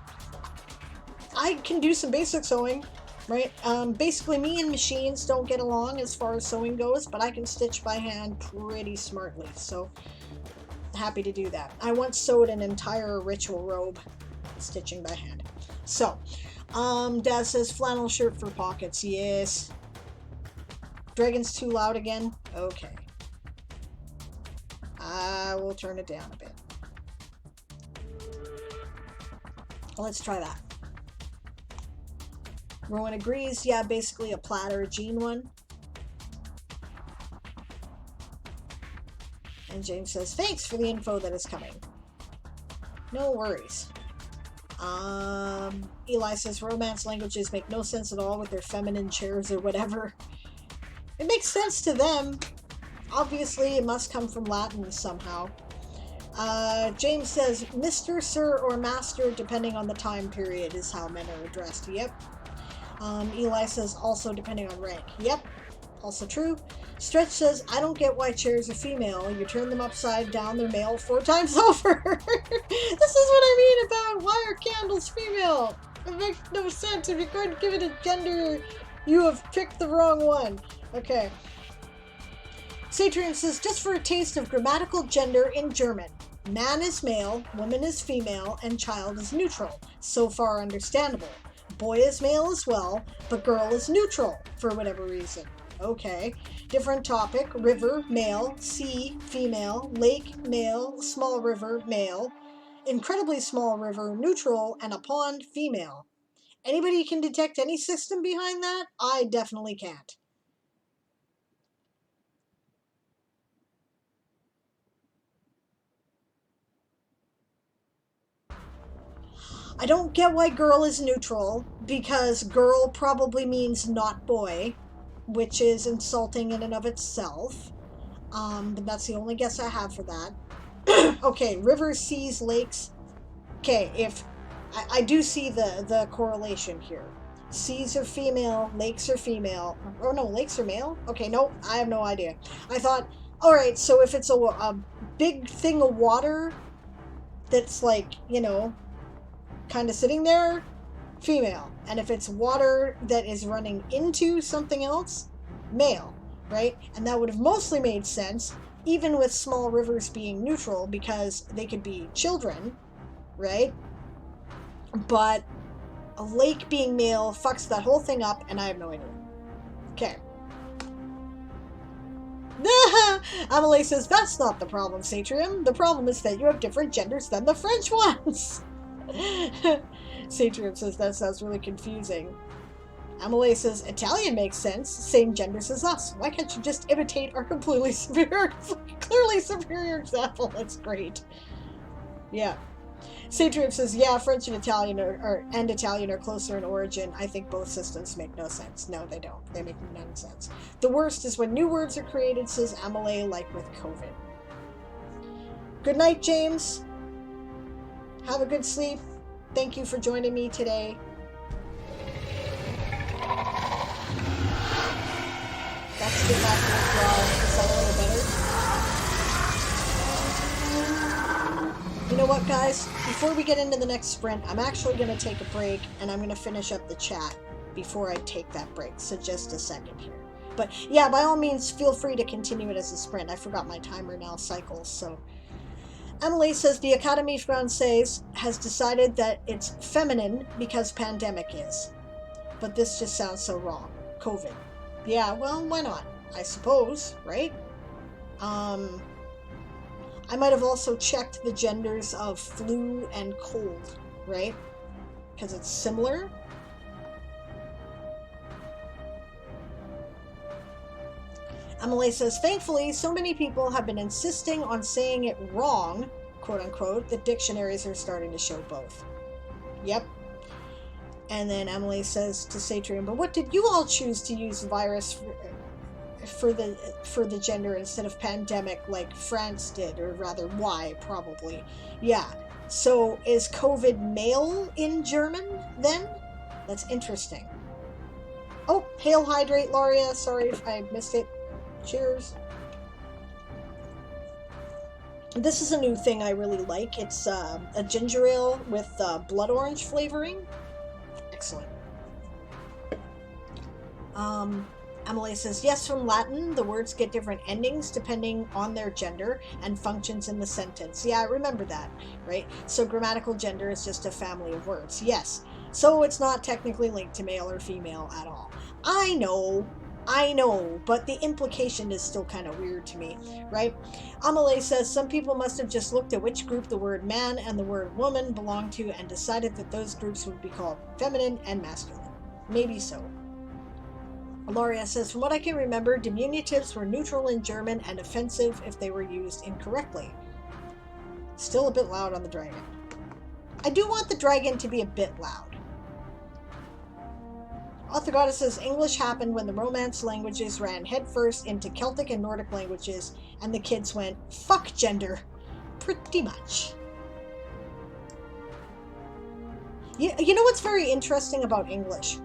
can do some basic sewing, right? Basically, me and machines don't get along as far as sewing goes, but I can stitch by hand pretty smartly. So happy to do that. I once sewed an entire ritual robe stitching by hand. So. Dad says flannel shirt for pockets. Yes. Dragon's too loud again? Okay. I will turn it down a bit. Let's try that. Rowan agrees. Yeah, basically a plaid or a jean one. And James says, thanks for the info that is coming. No worries. Eli says romance languages make no sense at all with their feminine chairs or whatever. It makes sense to them. Obviously, it must come from Latin somehow. James says Mr., Sir, or Master, depending on the time period, is how men are addressed. Yep. Eli says also depending on rank. Yep. Also true. Stretch says, I don't get why chairs are female. You turn them upside down, they're male 4 times over. This is what I mean about why are candles female? It makes no sense. If you're going to give it a gender, you have picked the wrong one. Okay. Satrium says, just for a taste of grammatical gender in German. Man is male, woman is female, and child is neutral. So far understandable. Boy is male as well, but girl is neutral for whatever reason. Okay. Different topic. River, male. Sea, female. Lake, male. Small river, male. Incredibly small river, neutral. And a pond, female. Anybody can detect any system behind that? I definitely can't. I don't get why girl is neutral, because girl probably means not boy, which is insulting in and of itself. But that's the only guess I have for that. Okay, rivers, seas, lakes. Okay, if I do see the correlation here. Seas are female, lakes are female. Oh no, lakes are male? Okay, no, I have no idea. I thought, alright, so if it's a big thing of water that's like, you know, kind of sitting there, female. And if it's water that is running into something else, male, right? And that would have mostly made sense, even with small rivers being neutral, because they could be children, right? But a lake being male fucks that whole thing up, and I have no idea. Okay. Amelie says, that's not the problem, Satrium. The problem is that you have different genders than the French ones. Satrium says, that sounds really confusing. Amelie says, Italian makes sense. Same genders as us. Why can't you just imitate our clearly superior example? That's great. Yeah. Satrium says, yeah, French and Italian are closer in origin. I think both systems make no sense. No, they don't. They make none sense. The worst is when new words are created, says Amelie, like with COVID. Good night, James. Have a good sleep. Thank you for joining me today. That's the back withdrawal. Is that a little better? know what, guys? Before we get into the next sprint, I'm actually going to take a break, and I'm going to finish up the chat before I take that break. So just a second here. But yeah, by all means, feel free to continue it as a sprint. I forgot my timer now cycles, so... Emily says the Académie Française has decided that it's feminine because pandemic is. But this just sounds so wrong. COVID. Yeah, well, why not? I suppose, right? I might have also checked the genders of flu and cold, right? Because it's similar. Emily says, thankfully, so many people have been insisting on saying it wrong, quote unquote, that dictionaries are starting to show both. Yep. And then Emily says to Satrium, but what did you all choose to use virus for the gender instead of pandemic like France did, or rather why, probably. Yeah. So is COVID male in German then? That's interesting. Oh, hail hydrate, Laria. Sorry if I missed it. Cheers. This is a new thing I really like. It's a ginger ale with blood orange flavoring. Excellent. Emily says, yes, from Latin, the words get different endings depending on their gender and functions in the sentence. Yeah, I remember that, right? So grammatical gender is just a family of words. Yes. So it's not technically linked to male or female at all. I know, but the implication is still kind of weird to me, right? Amelie says, some people must have just looked at which group the word man and the word woman belong to and decided that those groups would be called feminine and masculine. Maybe so. Laria says, from what I can remember, diminutives were neutral in German and offensive if they were used incorrectly. Still a bit loud on the dragon. I do want the dragon to be a bit loud. Author Goddess says, English happened when the Romance languages ran headfirst into Celtic and Nordic languages, and the kids went, fuck gender. Pretty much. You know what's very interesting about English?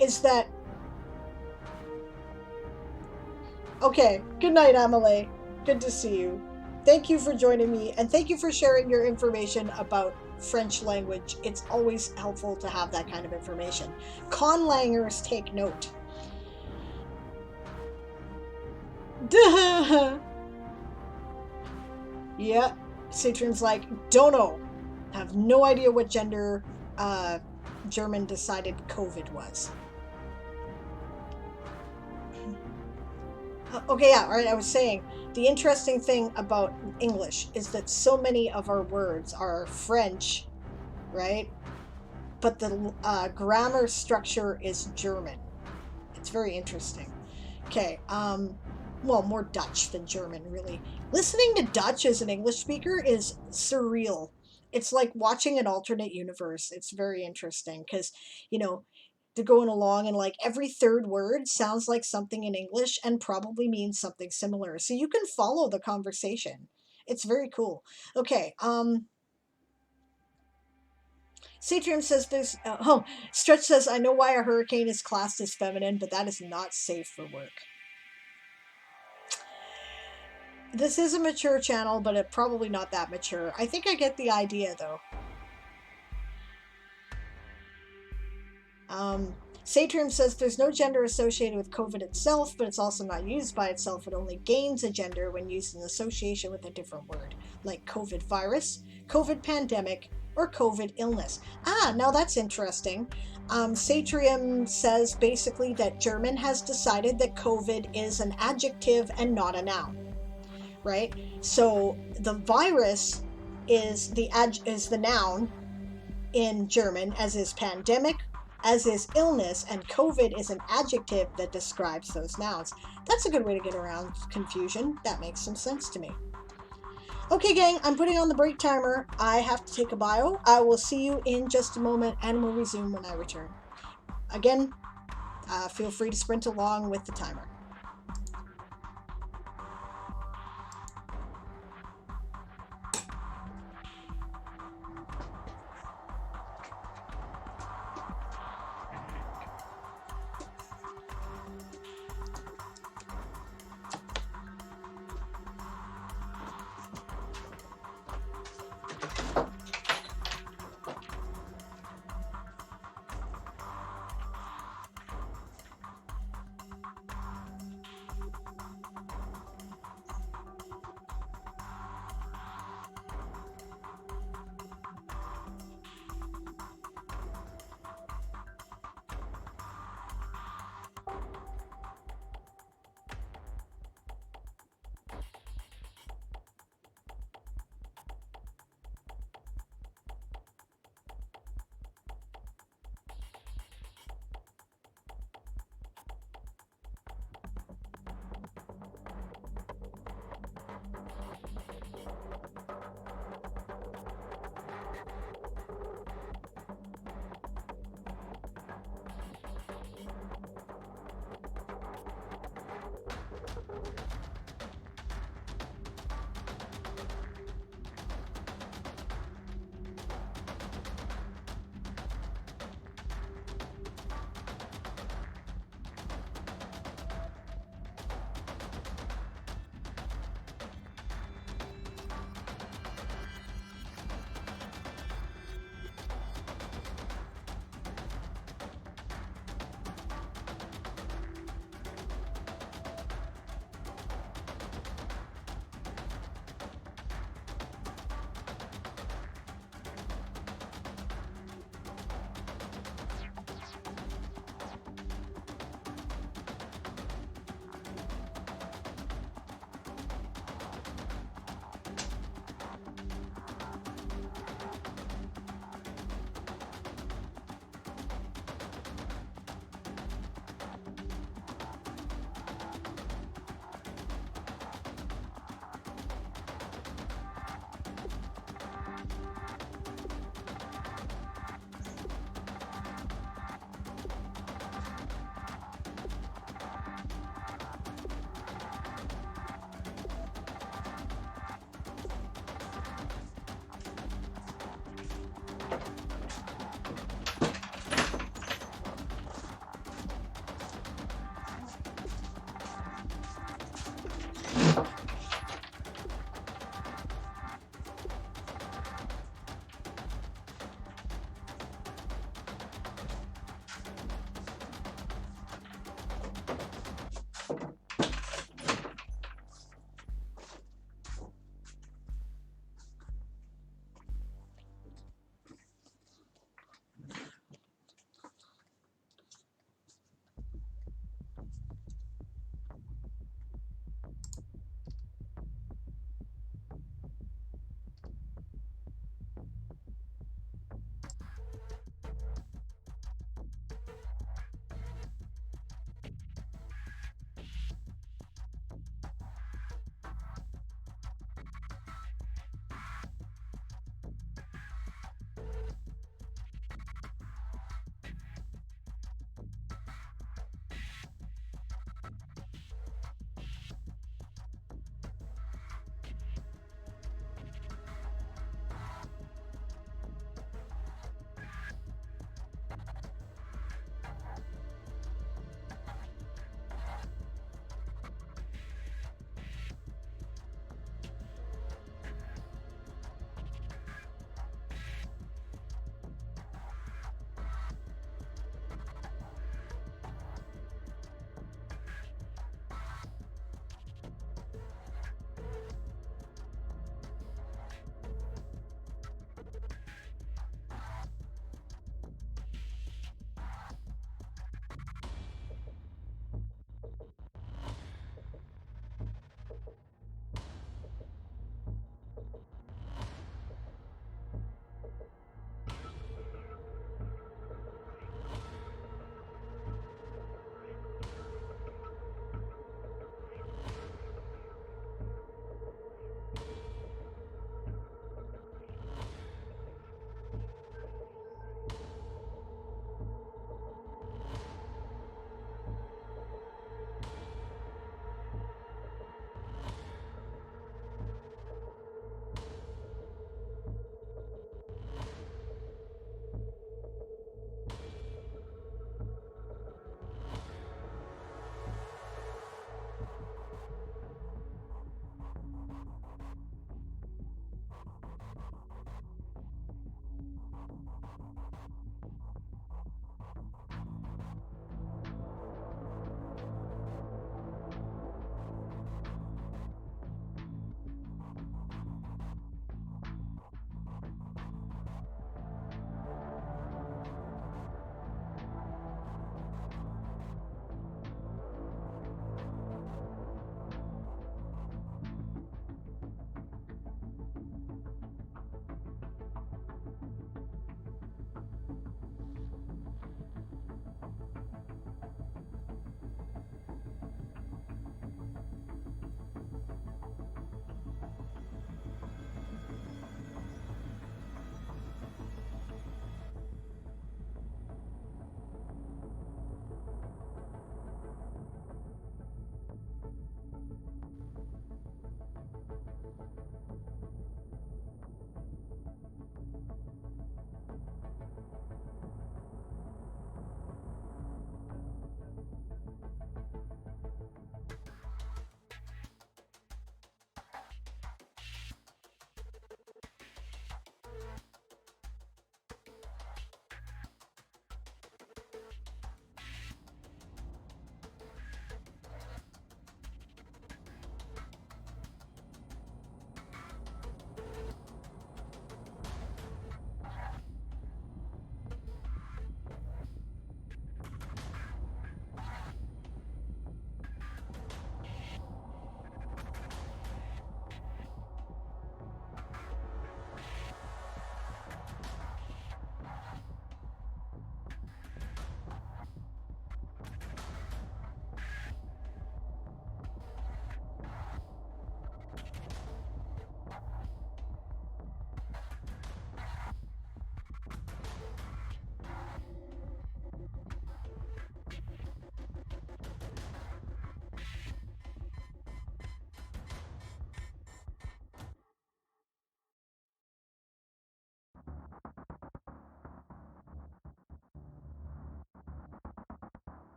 Is that... Okay, good night, Amelie. Good to see you. Thank you for joining me, and thank you for sharing your information about French language. It's always helpful to have that kind of information. Conlangers take note. Duh. Yeah, Citron's like, don't know. Have no idea what gender German decided COVID was. Okay, yeah, all right, I was saying, the interesting thing about English is that so many of our words are French, right? But the grammar structure is German. It's very interesting. Okay, well, more Dutch than German, really. Listening to Dutch as an English speaker is surreal. It's like watching an alternate universe. It's very interesting because, you know, they're going along and like every third word sounds like something in English and probably means something similar. So you can follow the conversation. It's very cool. Okay. Satrium says there's, Stretch says, I know why a hurricane is classed as feminine, but that is not safe for work. This is a mature channel, but it probably not that mature. I think I get the idea though. Satrium says there's no gender associated with COVID itself, but it's also not used by itself. It only gains a gender when used in association with a different word, like COVID virus, COVID pandemic, or COVID illness. Ah, now that's interesting. Satrium says basically that German has decided that COVID is an adjective and not a noun, right? So the virus is the noun in German, as is pandemic, as is illness, and COVID is an adjective that describes those nouns. That's a good way to get around confusion. That makes some sense to me. Okay, gang, I'm putting on the break timer. I have to take a bio. I will see you in just a moment, and we'll resume when I return. Again, feel free to sprint along with the timer.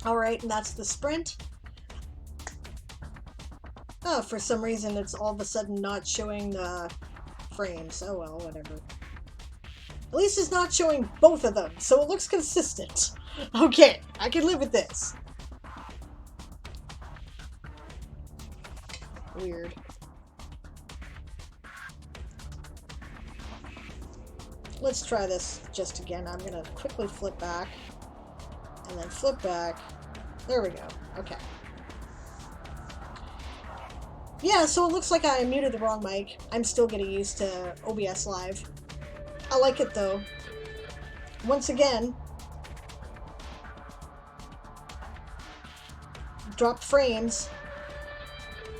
All right, and that's the sprint. Oh, for some reason it's all of a sudden not showing the frames. Oh well, whatever. At least it's not showing both of them, so it looks consistent. Okay, I can live with this. Weird. Let's try this just again. I'm gonna quickly flip back and then flip back. There we go. Okay. Yeah, so it looks like I muted the wrong mic. I'm still getting used to OBS Live. I like it though. Once again, dropped frames,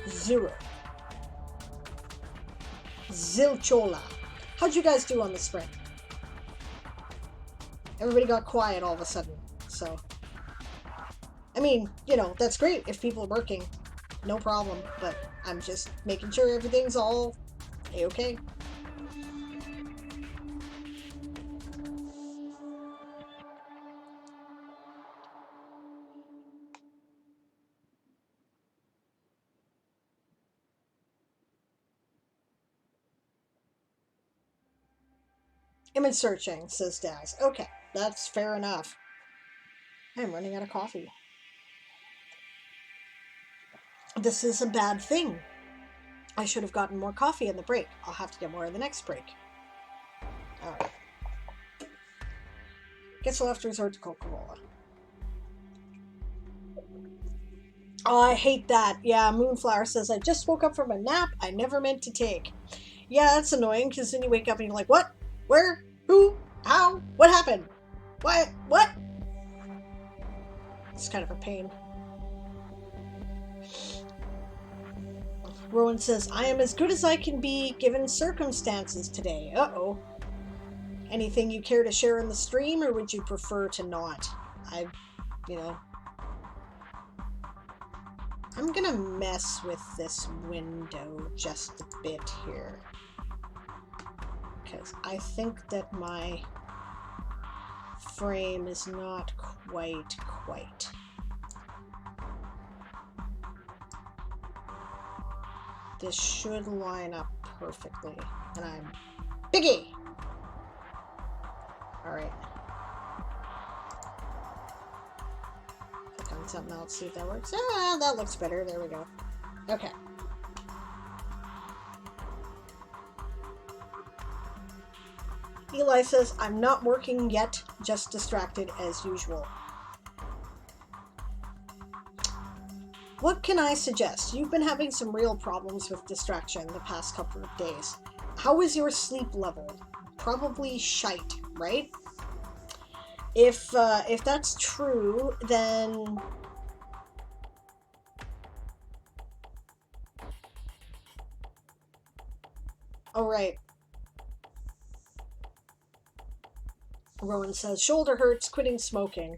0. Zilchola. How'd you guys do on the sprint? Everybody got quiet all of a sudden, so. I mean, you know, that's great if people are working. No problem, but I'm just making sure everything's all a-okay. Image searching, says Daz. Okay, that's fair enough. I'm running out of coffee. This is a bad thing. I should have gotten more coffee in the break. I'll have to get more in the next break. Alright. Guess we'll have to resort to Coca-Cola. Oh, I hate that. Yeah, Moonflower says, I just woke up from a nap I never meant to take. Yeah, that's annoying, because then you wake up and you're like, what? Where? Who? How? What happened? What? What? It's kind of a pain. Rowan says, I am as good as I can be given circumstances today. Uh-oh. Anything you care to share in the stream, or would you prefer to not? You know, I'm gonna mess with this window just a bit here, because I think that my frame is not quite. This should line up perfectly, and I'm piggy. All right. Click on something else, see if that works. Ah, that looks better. There we go. Okay. Eli says, I'm not working yet, just distracted as usual. What can I suggest? You've been having some real problems with distraction the past couple of days. How is your sleep level? Probably shite, right? If that's true, then all right. Rowan says, shoulder hurts, quitting smoking.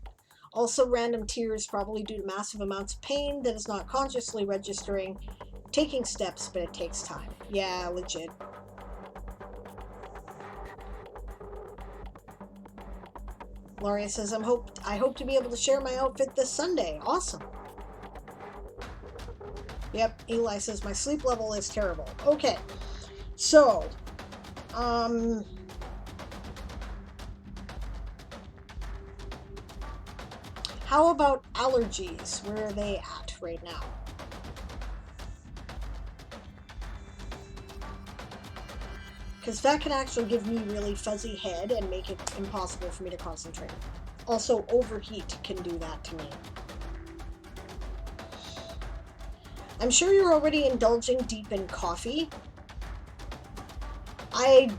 Also random tears, probably due to massive amounts of pain that is not consciously registering. Taking steps, but it takes time. Yeah, legit. Lauria says, I hope to be able to share my outfit this Sunday. Awesome. Yep, Eli says, my sleep level is terrible. Okay, so, how about allergies? Where are they at right now? Because that can actually give me really fuzzy head and make it impossible for me to concentrate. Also, overheat can do that to me. I'm sure you're already indulging deep in coffee. I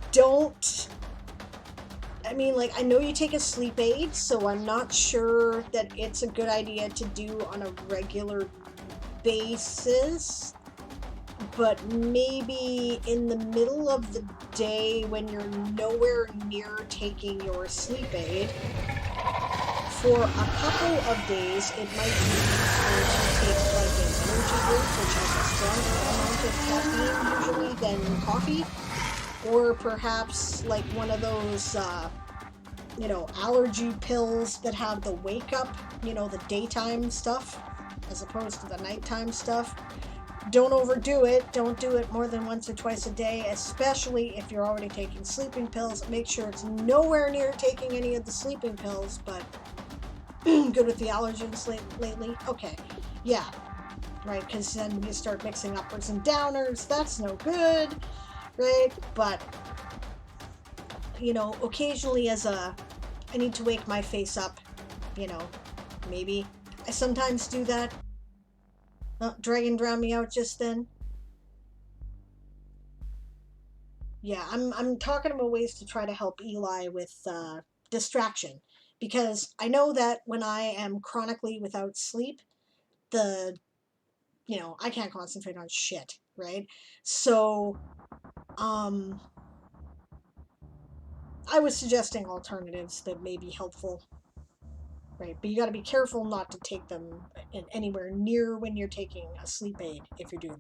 mean, like, I know you take a sleep aid, so I'm not sure that it's a good idea to do on a regular basis. But maybe in the middle of the day when you're nowhere near taking your sleep aid, for a couple of days, it might be useful to take like an energy drink, which has a stronger amount of caffeine usually than coffee, or perhaps like one of those, allergy pills that have the wake up, the daytime stuff, as opposed to the nighttime stuff. Don't overdo it. Don't do it more than once or twice a day, especially if you're already taking sleeping pills. Make sure it's nowhere near taking any of the sleeping pills, but good with the allergens lately. Okay, yeah, right, because then you start mixing uppers and downers. That's no good, right? But, occasionally I need to wake my face up, maybe. I sometimes do that. Dragon drowned me out just then. Yeah, I'm talking about ways to try to help Eli with distraction, because I know that when I am chronically without sleep, I can't concentrate on shit, right? So, I was suggesting alternatives that may be helpful. Right, but you got to be careful not to take them anywhere near when you're taking a sleep aid if you're doing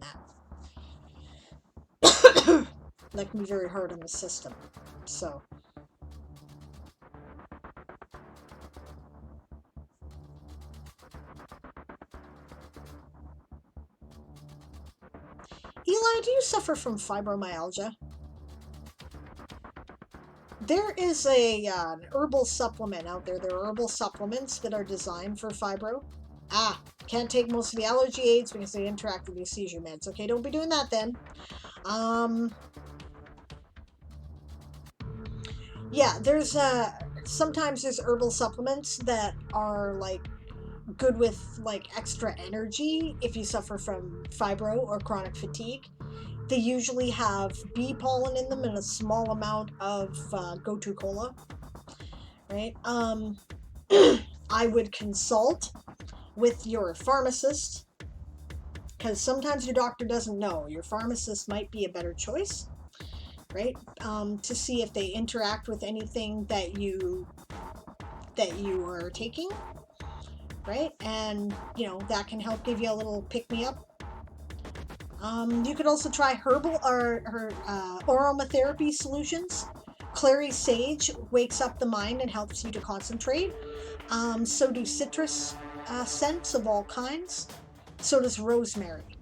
that. That can be very hard on the system. So, Eli, do you suffer from fibromyalgia? There is an herbal supplement out there. There are herbal supplements that are designed for fibro. Can't take most of the allergy aids because they interact with your seizure meds. Okay, don't be doing that then. Yeah, there's sometimes there's herbal supplements that are like good with like extra energy if you suffer from fibro or chronic fatigue. They usually have bee pollen in them and a small amount of gotu kola, right? I would consult with your pharmacist, because sometimes your doctor doesn't know. Your pharmacist might be a better choice, right? To see if they interact with anything that you are taking, right? And, that can help give you a little pick-me-up. You could also try herbal or aromatherapy solutions. Clary sage wakes up the mind and helps you to concentrate. So do citrus scents of all kinds. So does rosemary,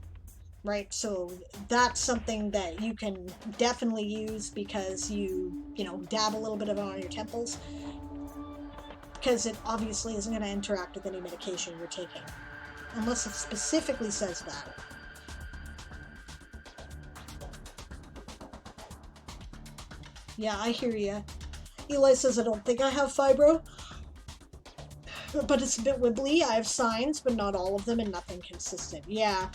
right? So that's something that you can definitely use because you dab a little bit of it on your temples, because it obviously isn't going to interact with any medication you're taking, unless it specifically says that. Yeah, I hear you. Eli says, I don't think I have fibro, but it's a bit wibbly. I have signs, but not all of them, and nothing consistent. Yeah.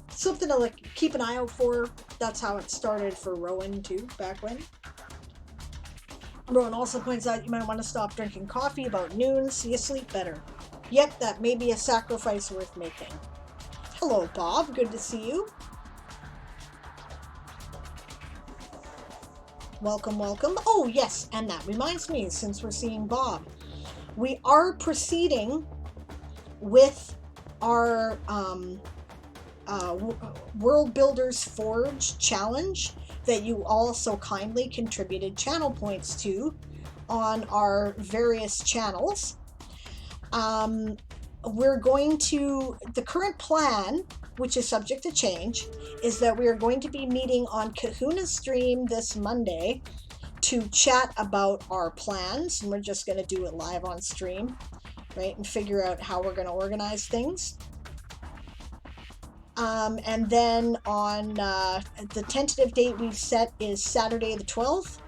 Something to keep an eye out for. That's how it started for Rowan too, back when. Rowan also points out you might want to stop drinking coffee about noon so you sleep better. Yep, that may be a sacrifice worth making. Hello, Bob. Good to see you. Welcome, welcome. Oh, yes, and that reminds me, since we're seeing Bob, we are proceeding with our World Builders Forge challenge that you all so kindly contributed channel points to on our various channels. We're going to, the current plan, which is subject to change, is that we are going to be meeting on Kahuna's stream this Monday to chat about our plans, and we're just going to do it live on stream, right, and figure out how we're going to organize things. And then on the tentative date we've set is Saturday the 12th,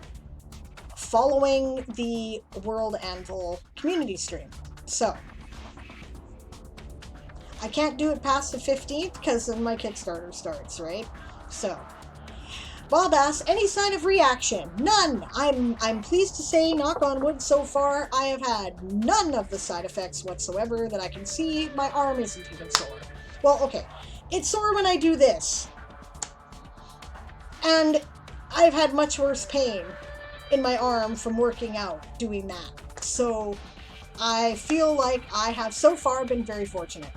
following the World Anvil community stream. So I can't do it past the 15th because then my Kickstarter starts, right? So Bob asks, any sign of reaction? None. I'm pleased to say, knock on wood, so far I have had none of the side effects whatsoever that I can see. My arm isn't even sore. Well, okay. It's sore when I do this. And I've had much worse pain in my arm from working out doing that. So I feel like I have so far been very fortunate.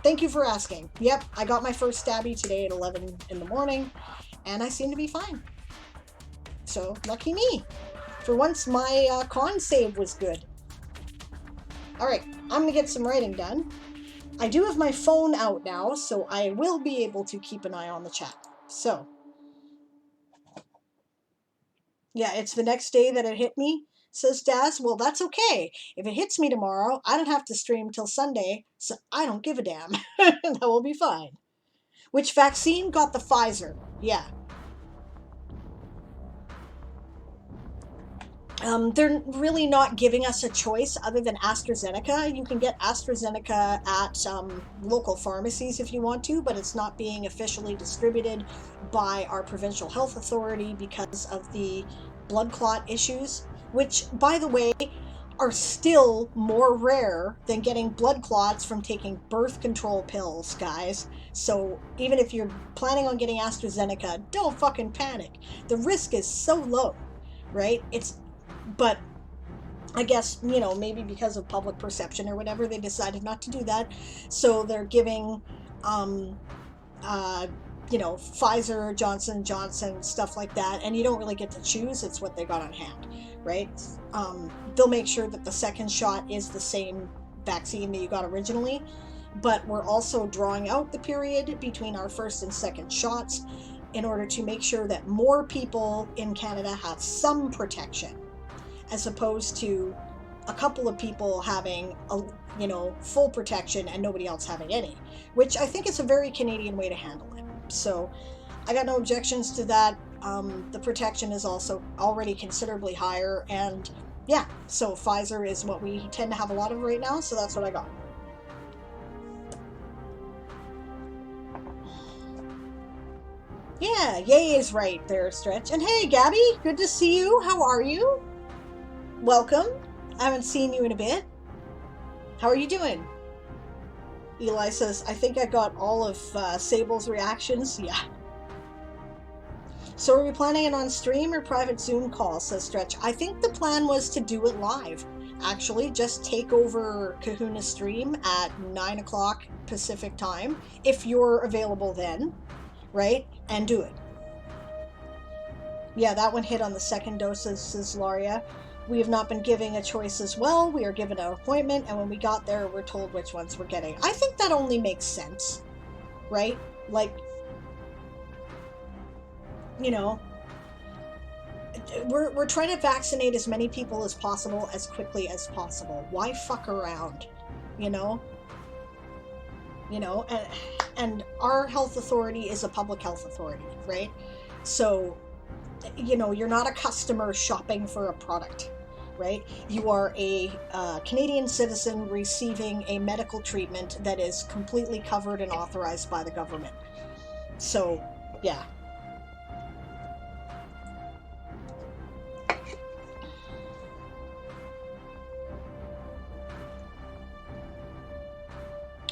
Thank you for asking. Yep, I got my first stabby today at 11 in the morning, and I seem to be fine. So, lucky me. For once, my con save was good. Alright, I'm gonna get some writing done. I do have my phone out now, so I will be able to keep an eye on the chat. So, yeah, it's the next day that it hit me, says Daz. Well, that's okay. If it hits me tomorrow, I don't have to stream till Sunday, so I don't give a damn. That will be fine. Which vaccine? Got the Pfizer. Yeah. They're really not giving us a choice other than AstraZeneca. You can get AstraZeneca at local pharmacies if you want to, but it's not being officially distributed by our provincial health authority because of the blood clot issues, which, by the way, are still more rare than getting blood clots from taking birth control pills, guys. So even if you're planning on getting AstraZeneca, don't fucking panic. The risk is so low, right? But I guess, maybe because of public perception or whatever, they decided not to do that. So they're giving, Pfizer, Johnson & Johnson, stuff like that. And you don't really get to choose. It's what they got on hand, right? They'll make sure that the second shot is the same vaccine that you got originally. But we're also drawing out the period between our first and second shots in order to make sure that more people in Canada have some protection, as opposed to a couple of people having full protection and nobody else having any, which I think is a very Canadian way to handle it. So I got no objections to that. The protection is also already considerably higher, and yeah, so Pfizer is what we tend to have a lot of right now, so that's what I got. Yeah, yay is right there, Stretch. And hey, Gabby, good to see you. How are you? Welcome. I haven't seen you in a bit. How are you doing? Eli says, I think I got all of Sable's reactions. Yeah. So are we planning it on stream or private Zoom call, says Stretch. I think the plan was to do it live. actually just take over Kahuna's stream at 9 o'clock Pacific time, if you're available then, right? And do it. Yeah, that one hit on the second dose, says Laria. We have not been giving a choice as well. We are given an appointment, and when we got there, we're told which ones we're getting. I think that only makes sense, right? Like, you know, we're trying to vaccinate as many people as possible as quickly as possible. Why fuck around, you know? And our health authority is a public health authority, right? So, you're not a customer shopping for a product, right? You are a Canadian citizen receiving a medical treatment that is completely covered and authorized by the government. So, yeah.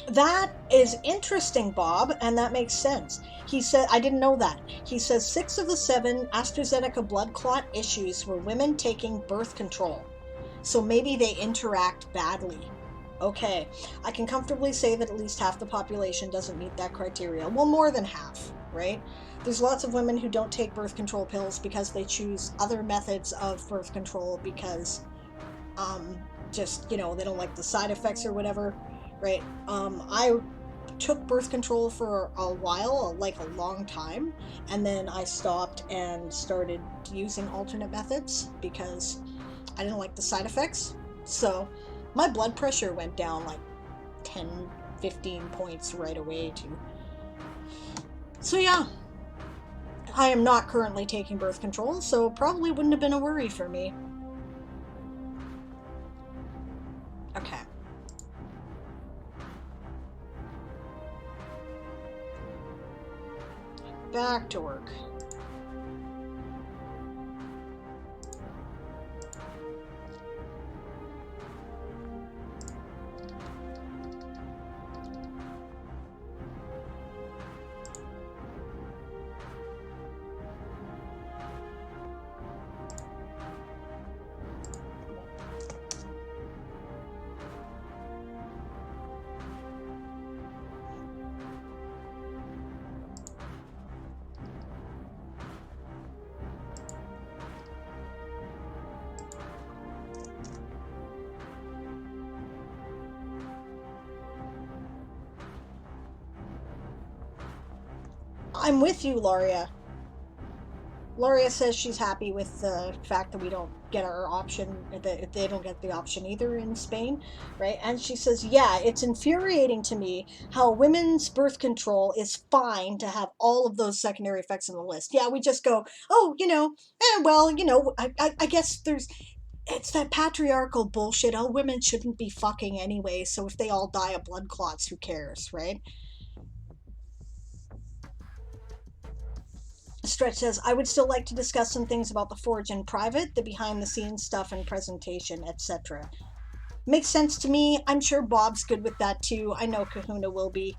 That is interesting, Bob, and that makes sense. He said, I didn't know that. He says 6 of the 7 AstraZeneca blood clot issues were women taking birth control. So maybe they interact badly. Okay, I can comfortably say that at least half the population doesn't meet that criteria. Well, more than half, right? There's lots of women who don't take birth control pills because they choose other methods of birth control because, they don't like the side effects or whatever. Right. I took birth control for a while, like a long time, and then I stopped and started using alternate methods because I didn't like the side effects. So my blood pressure went down like 10, 15 points right away too. So yeah, I am not currently taking birth control, so probably wouldn't have been a worry for me. Okay. Back to work. I'm with you, Laria. Laria says she's happy with the fact that we don't get our option, that they don't get the option either in Spain, right? And she says, yeah, it's infuriating to me how women's birth control is fine to have all of those secondary effects on the list. Yeah, we just go, oh, I guess it's that patriarchal bullshit. Oh, women shouldn't be fucking anyway, so if they all die of blood clots, who cares, right? Stretch says, I would still like to discuss some things about the Forge in private, the behind the scenes stuff and presentation, etc. Makes sense to me. I'm sure Bob's good with that too. I know Kahuna will be.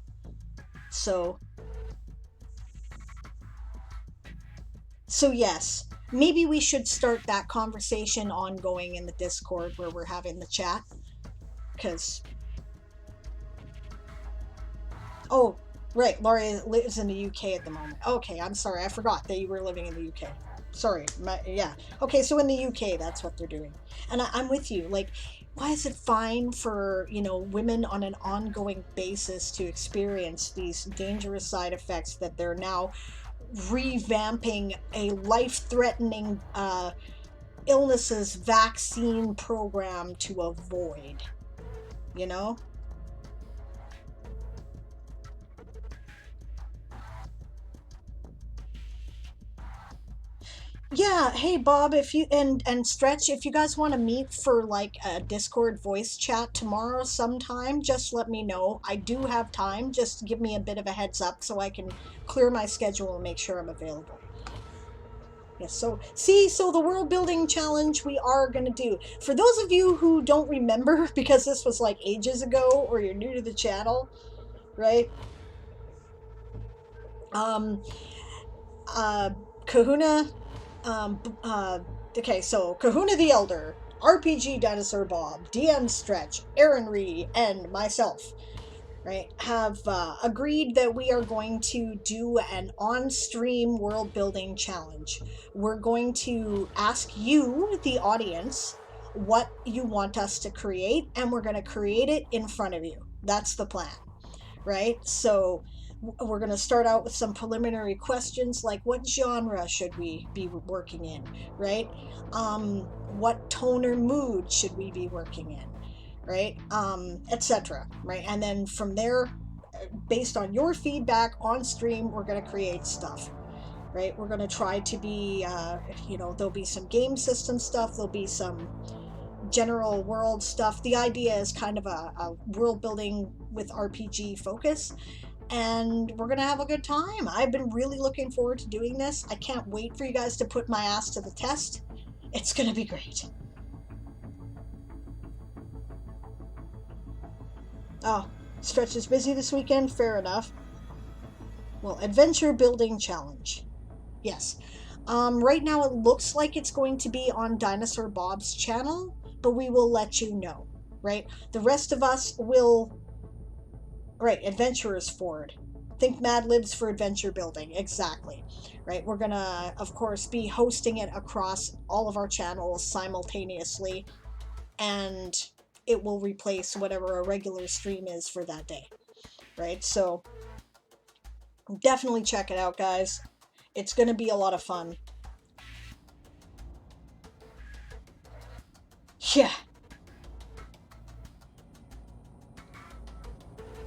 So yes, maybe we should start that conversation ongoing in the Discord where we're having the chat. Because... Oh, right, Laurie lives in the UK at the moment. Okay, I'm sorry, I forgot that you were living in the UK. Sorry, yeah. Okay, so in the UK, that's what they're doing. And I'm with you. Like, why is it fine for, women on an ongoing basis to experience these dangerous side effects that they're now revamping a life-threatening illnesses vaccine program to avoid? Yeah, hey Bob, if you and Stretch, if you guys want to meet for like a Discord voice chat tomorrow sometime, just let me know. I do have time, just give me a bit of a heads up so I can clear my schedule and make sure I'm available. Yes, so the world building challenge we are going to do. For those of you who don't remember, because this was like ages ago, or you're new to the channel, right? Kahuna, okay, so Kahuna the Elder RPG Dinosaur Bob, DM Stretch, Aaron Ree, and myself, right, have agreed that we are going to do an on-stream world building challenge. We're going to ask you, the audience, what you want us to create, and we're going to create it in front of you. That's the plan, right? So we're going to start out with some preliminary questions like what genre should we be working in, right? What tone or mood should we be working in, right? Etc. Right? And then from there, based on your feedback on stream, we're going to create stuff. Right? We're going to try to be, there'll be some game system stuff, there'll be some general world stuff. The idea is kind of a world building with RPG focus, and we're gonna have a good time. I've been really looking forward to doing this. I can't wait for you guys to put my ass to the test. It's gonna be great. Oh, Stretch is busy this weekend? Fair enough. Well, Adventure Building Challenge. Yes. Right now it looks like it's going to be on Dinosaur Bob's channel, but we will let you know, right? The rest of us will... Right, Adventurers Ford. Think Mad Libs for adventure building. Exactly. Right, we're gonna, of course, be hosting it across all of our channels simultaneously, and it will replace whatever a regular stream is for that day. Right, so definitely check it out, guys. It's gonna be a lot of fun. Yeah.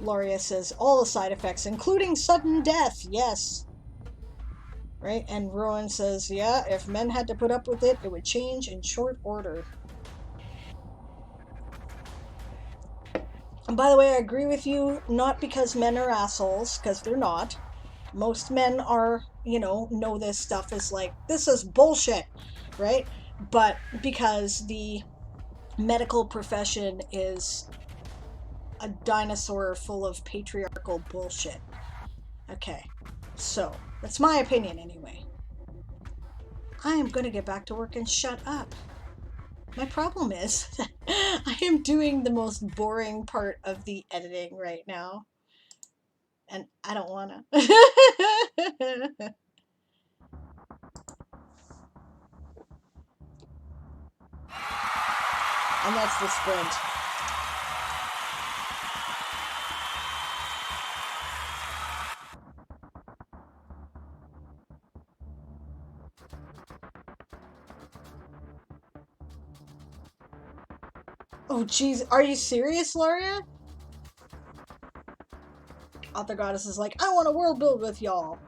Loria says, all the side effects, including sudden death. Yes. Right? And Rowan says, yeah, if men had to put up with it, it would change in short order. And by the way, I agree with you, not because men are assholes, because they're not. Most men are, know this stuff is like, this is bullshit, right? But because the medical profession is a dinosaur full of patriarchal bullshit. Okay, so that's my opinion anyway. I am going to get back to work and shut up. My problem is that I am doing the most boring part of the editing right now. And I don't want to. And that's the sprint. Oh, jeez. Are you serious, Loria? Author Goddess is like, I want to world build with y'all.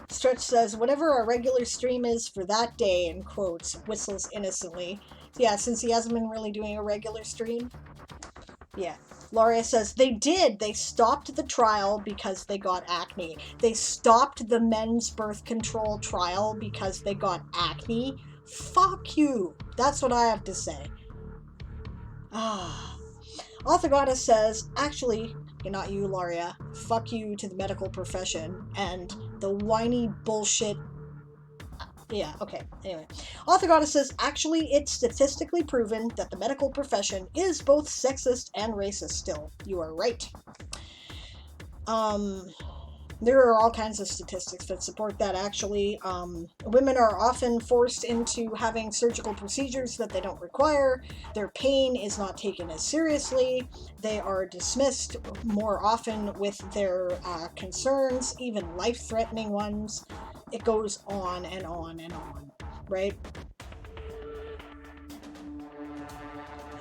Stretch says, whatever our regular stream is for that day, in quotes, whistles innocently. Yeah, since he hasn't been really doing a regular stream. Yeah. Loria says, they did. They stopped the trial because they got acne. They stopped the men's birth control trial because they got acne. Fuck you. That's what I have to say. Ah. Author Goddess says, actually, not you, Loria. Fuck you to the medical profession and the whiny bullshit. Yeah, okay, anyway. Author Goddess says, actually, it's statistically proven that the medical profession is both sexist and racist still. You are right. There are all kinds of statistics that support that, actually. Women are often forced into having surgical procedures that they don't require. Their pain is not taken as seriously. They are dismissed more often with their concerns, even life-threatening ones. It goes on and on and on, right?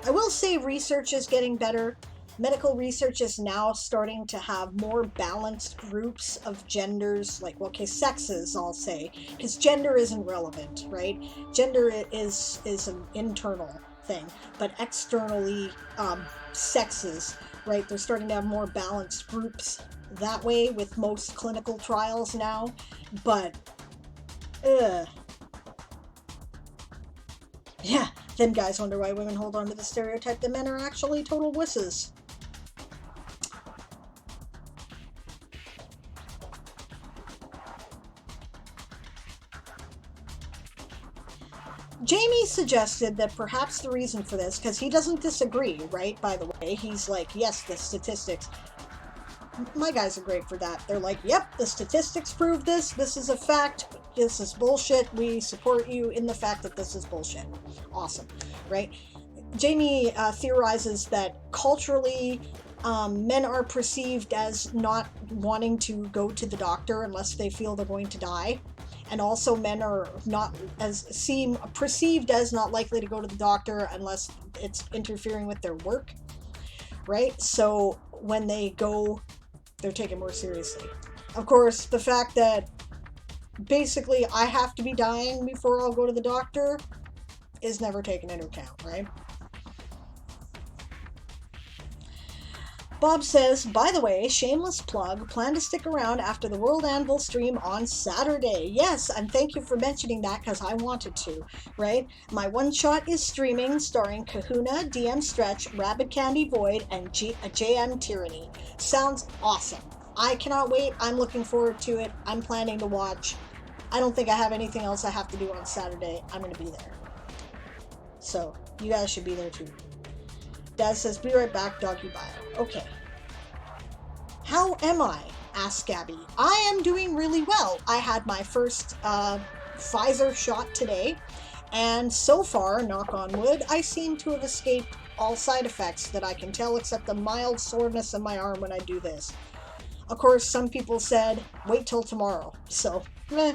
I will say research is getting better. Medical research is now starting to have more balanced groups of genders, like, well, okay, sexes, I'll say, because gender isn't relevant, right? Gender is an internal thing, but externally, sexes, right? They're starting to have more balanced groups that way with most clinical trials now, but, yeah, then guys wonder why women hold on to the stereotype that men are actually total wusses. Jamie suggested that perhaps the reason for this, because he doesn't disagree, right? By the way, he's like, yes, the statistics. My guys are great for that. They're like, yep, the statistics prove this. This is a fact. This is bullshit. We support you in the fact that this is bullshit. Awesome, right? Jamie theorizes that culturally, men are perceived as not wanting to go to the doctor unless they feel they're going to die. And also men are not perceived as not likely to go to the doctor unless it's interfering with their work, right? So when they go, they're taken more seriously. Of course, the fact that basically I have to be dying before I'll go to the doctor is never taken into account, right? Bob says, by the way, shameless plug, plan to stick around after the World Anvil stream on Saturday. Yes, and thank you for mentioning that because I wanted to, right? My one shot is streaming, starring Kahuna, DM Stretch, Rabbit Candy Void, and JM Tyranny. Sounds awesome. I cannot wait. I'm looking forward to it. I'm planning to watch. I don't think I have anything else I have to do on Saturday. I'm going to be there. So, you guys should be there too. Dad says, be right back, doggy bio. Okay. How am I? Asked Gabby. I am doing really well. I had my first Pfizer shot today, and so far, knock on wood, I seem to have escaped all side effects that I can tell except the mild soreness in my arm when I do this. Of course, some people said, wait till tomorrow. So, meh.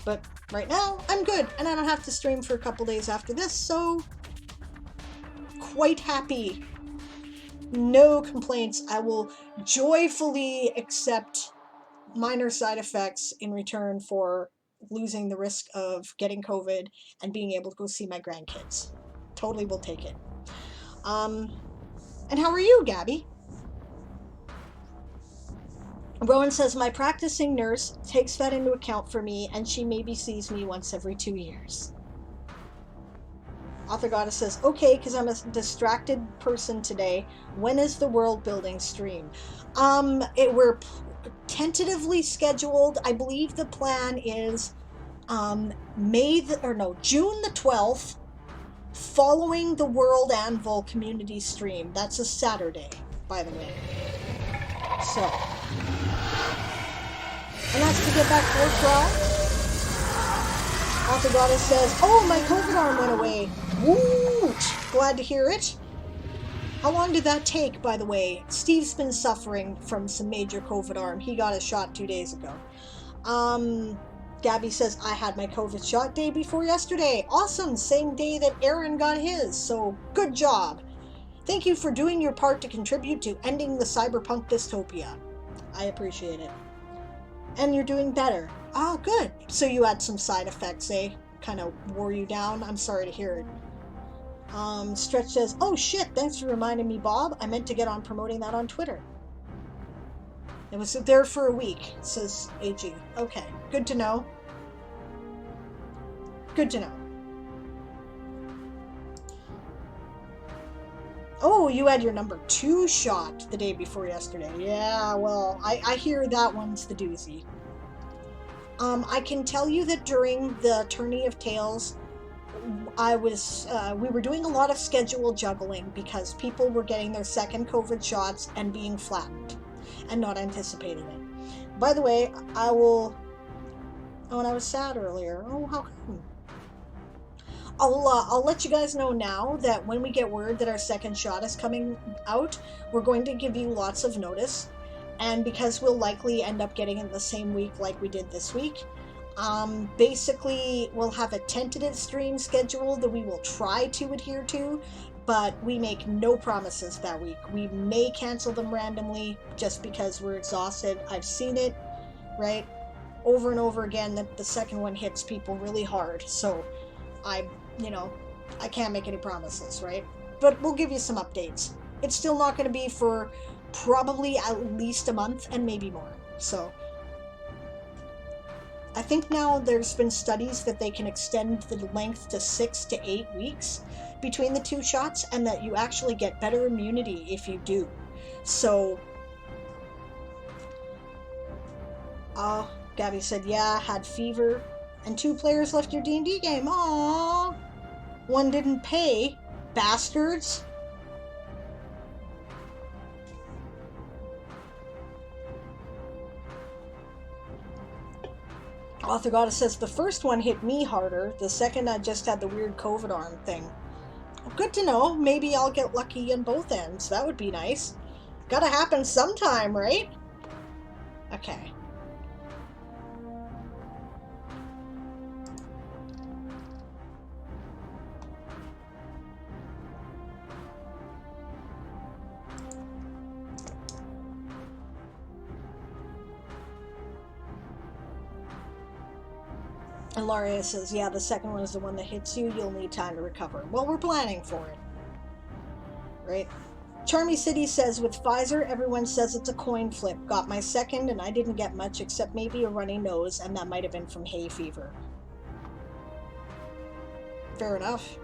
But right now, I'm good, and I don't have to stream for a couple days after this, so quite happy. No complaints. I will joyfully accept minor side effects in return for losing the risk of getting COVID and being able to go see my grandkids. Totally will take it. And how are you, Gabby? Rowan says, my practicing nurse takes that into account for me, and she maybe sees me once every 2 years. Author Goddess says, okay, because I'm a distracted person today. When is the world building stream? We're tentatively scheduled. I believe the plan is June the 12th, following the World Anvil community stream. That's a Saturday, by the way. So, and that's to get back to work dry. Author Goddess says, oh, my COVID arm went away. Woo! Glad to hear it. How long did that take, by the way? Steve's been suffering from some major COVID arm. He got a shot 2 days ago. Gabby says, I had my COVID shot day before yesterday. Awesome! Same day that Aaron got his. So, good job. Thank you for doing your part to contribute to ending the cyberpunk dystopia. I appreciate it. And you're doing better. Oh, good. So you had some side effects, eh? Kind of wore you down. I'm sorry to hear it. Stretch says, oh shit, thanks for reminding me, Bob. I meant to get on promoting that on Twitter. It was there for a week, says AG. Okay, good to know. Good to know. Oh, you had your number 2 shot the day before yesterday. Yeah, well, I hear that one's the doozy. I can tell you that during the Tourney of Tales, we were doing a lot of schedule juggling because people were getting their second COVID shots and being flattened and not anticipating it. By the way, and I was sad earlier. Oh, how come? I'll let you guys know now that when we get word that our second shot is coming out, we're going to give you lots of notice. And because we'll likely end up getting it the same week like we did this week, basically we'll have a tentative stream schedule that we will try to adhere to, but we make no promises that week. We may cancel them randomly just because we're exhausted. I've seen it, right, over and over again, that the second one hits people really hard. So I can't make any promises, right? But we'll give you some updates. It's still not going to be for probably at least a month and maybe more. So I think now there's been studies that they can extend the length to 6 to 8 weeks between the 2 shots, and that you actually get better immunity if you do. So, Gabby said, yeah, had fever, and 2 players left your D&D game. Aww. One didn't pay. Bastards. Author Goddess says the first one hit me harder. The second, I just had the weird COVID arm thing. Good to know. Maybe I'll get lucky on both ends. That would be nice. Gotta happen sometime, right? Okay. And Laria says, yeah, the second one is the one that hits you. You'll need time to recover. Well, we're planning for it. Right? Charmy City says, with Pfizer, everyone says it's a coin flip. Got my second, and I didn't get much except maybe a runny nose, and that might have been from hay fever. Fair enough.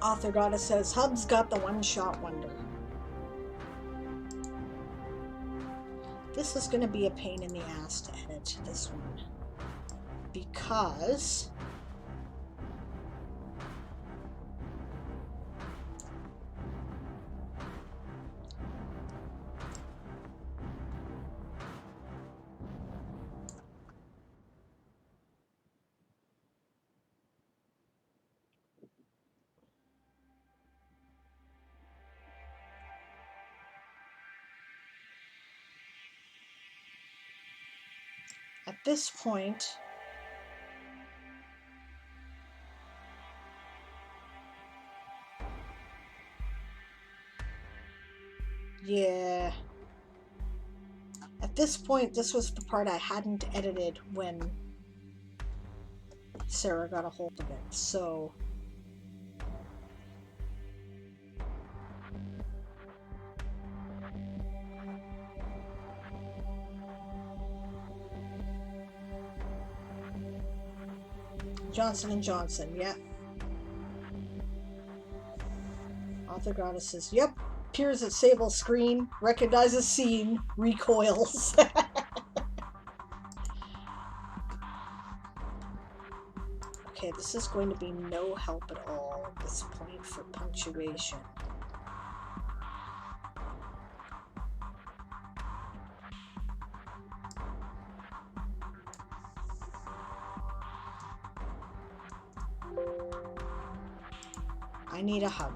Author Goddess says, Hub's got the one-shot wonder. This is going to be a pain in the ass to edit, this one. Because... at this point, yeah, at this point, this was the part I hadn't edited when Sarah got a hold of it, so... Johnson & Johnson, yep. Author Goddess says, yep. Peers at Sable's screen, recognizes scene, recoils. Okay, this is going to be no help at all at this point for punctuation. I need a hug.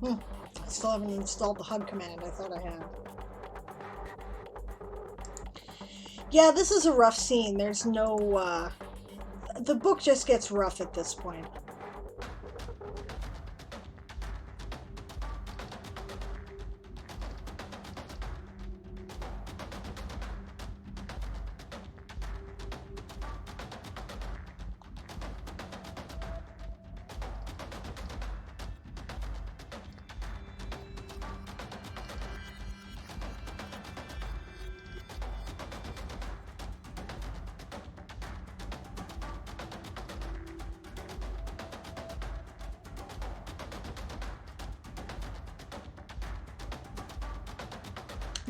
I still haven't installed the hug command. I thought I had. Yeah, this is a rough scene. There's no, the book just gets rough at this point.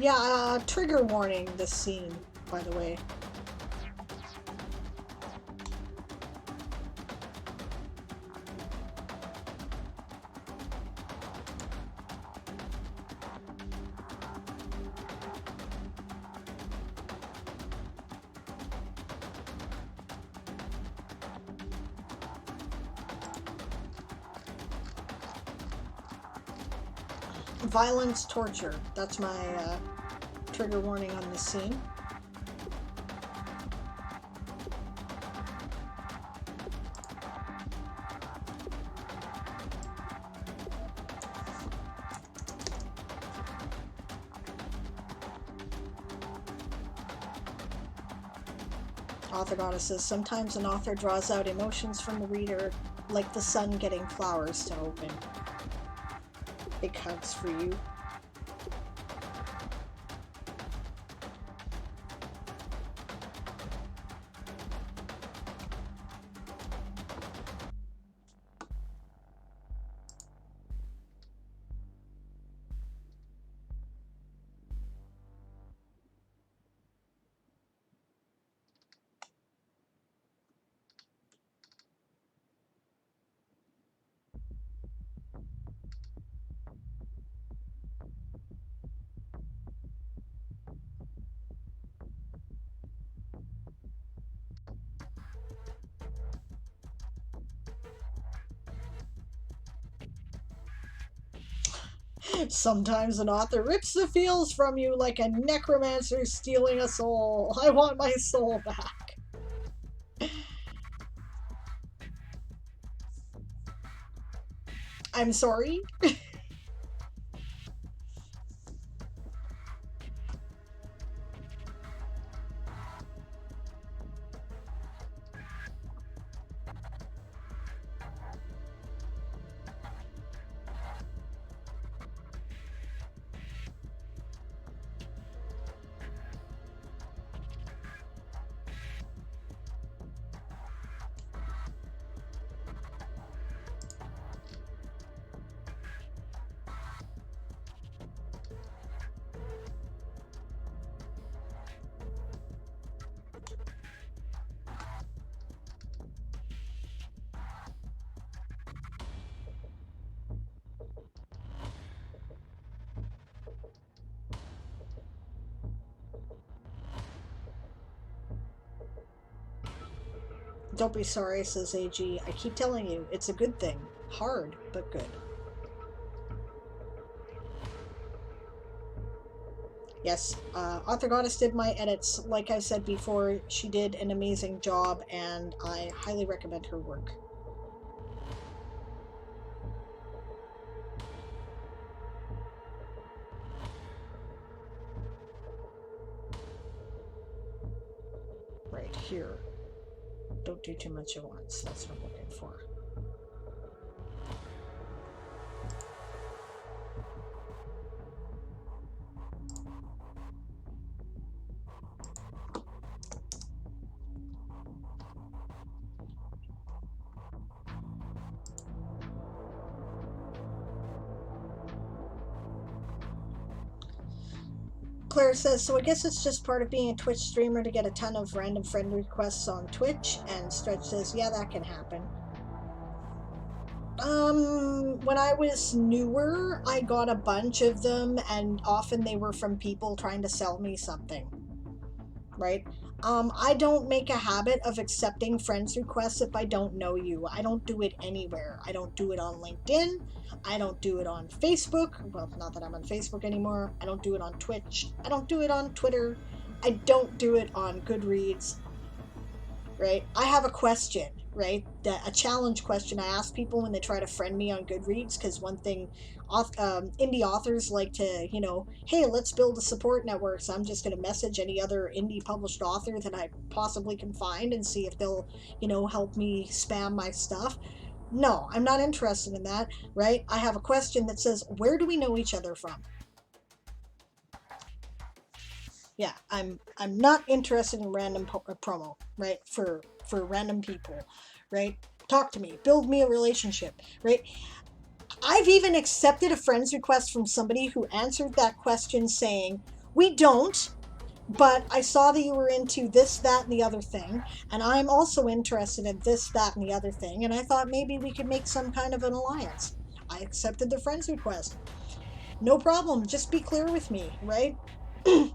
Yeah, trigger warning this scene, by the way. Violence, torture. That's my trigger warning on this scene. Author Goddess says, sometimes an author draws out emotions from the reader, like the sun getting flowers to open. Big hugs for you. Sometimes an author rips the feels from you like a necromancer stealing a soul. I want my soul back. I'm sorry. Don't be sorry, says AG. I keep telling you, it's a good thing. Hard, but good. Yes, Author Goddess did my edits. Like I said before, she did an amazing job, and I highly recommend her work. Right here. Don't do too much at once. That's what I'm looking for. Claire says, so I guess it's just part of being a Twitch streamer to get a ton of random friend requests on Twitch. And Stretch says, yeah, that can happen. When I was newer, I got a bunch of them, and often they were from people trying to sell me something, right? I don't make a habit of accepting friends requests if I don't know you. I don't do it anywhere. I don't do it on LinkedIn. I don't do it on Facebook. Well, not that I'm on Facebook anymore. I don't do it on Twitch. I don't do it on Twitter. I don't do it on Goodreads, right? I have a question, right? A challenge question I ask people when they try to friend me on Goodreads, because one thing indie authors like to, hey, let's build a support network. So I'm just going to message any other indie published author that I possibly can find and see if they'll, help me spam my stuff. No, I'm not interested in that, right? I have a question that says, where do we know each other from? Yeah, I'm not interested in random promo, right? For random people, right? Talk to me, build me a relationship, right? I've even accepted a friend's request from somebody who answered that question saying, We don't, but I saw that you were into this, that, and the other thing, and I'm also interested in this, that, and the other thing, and I thought maybe we could make some kind of an alliance. I accepted the friends request. No problem, just be clear with me, right?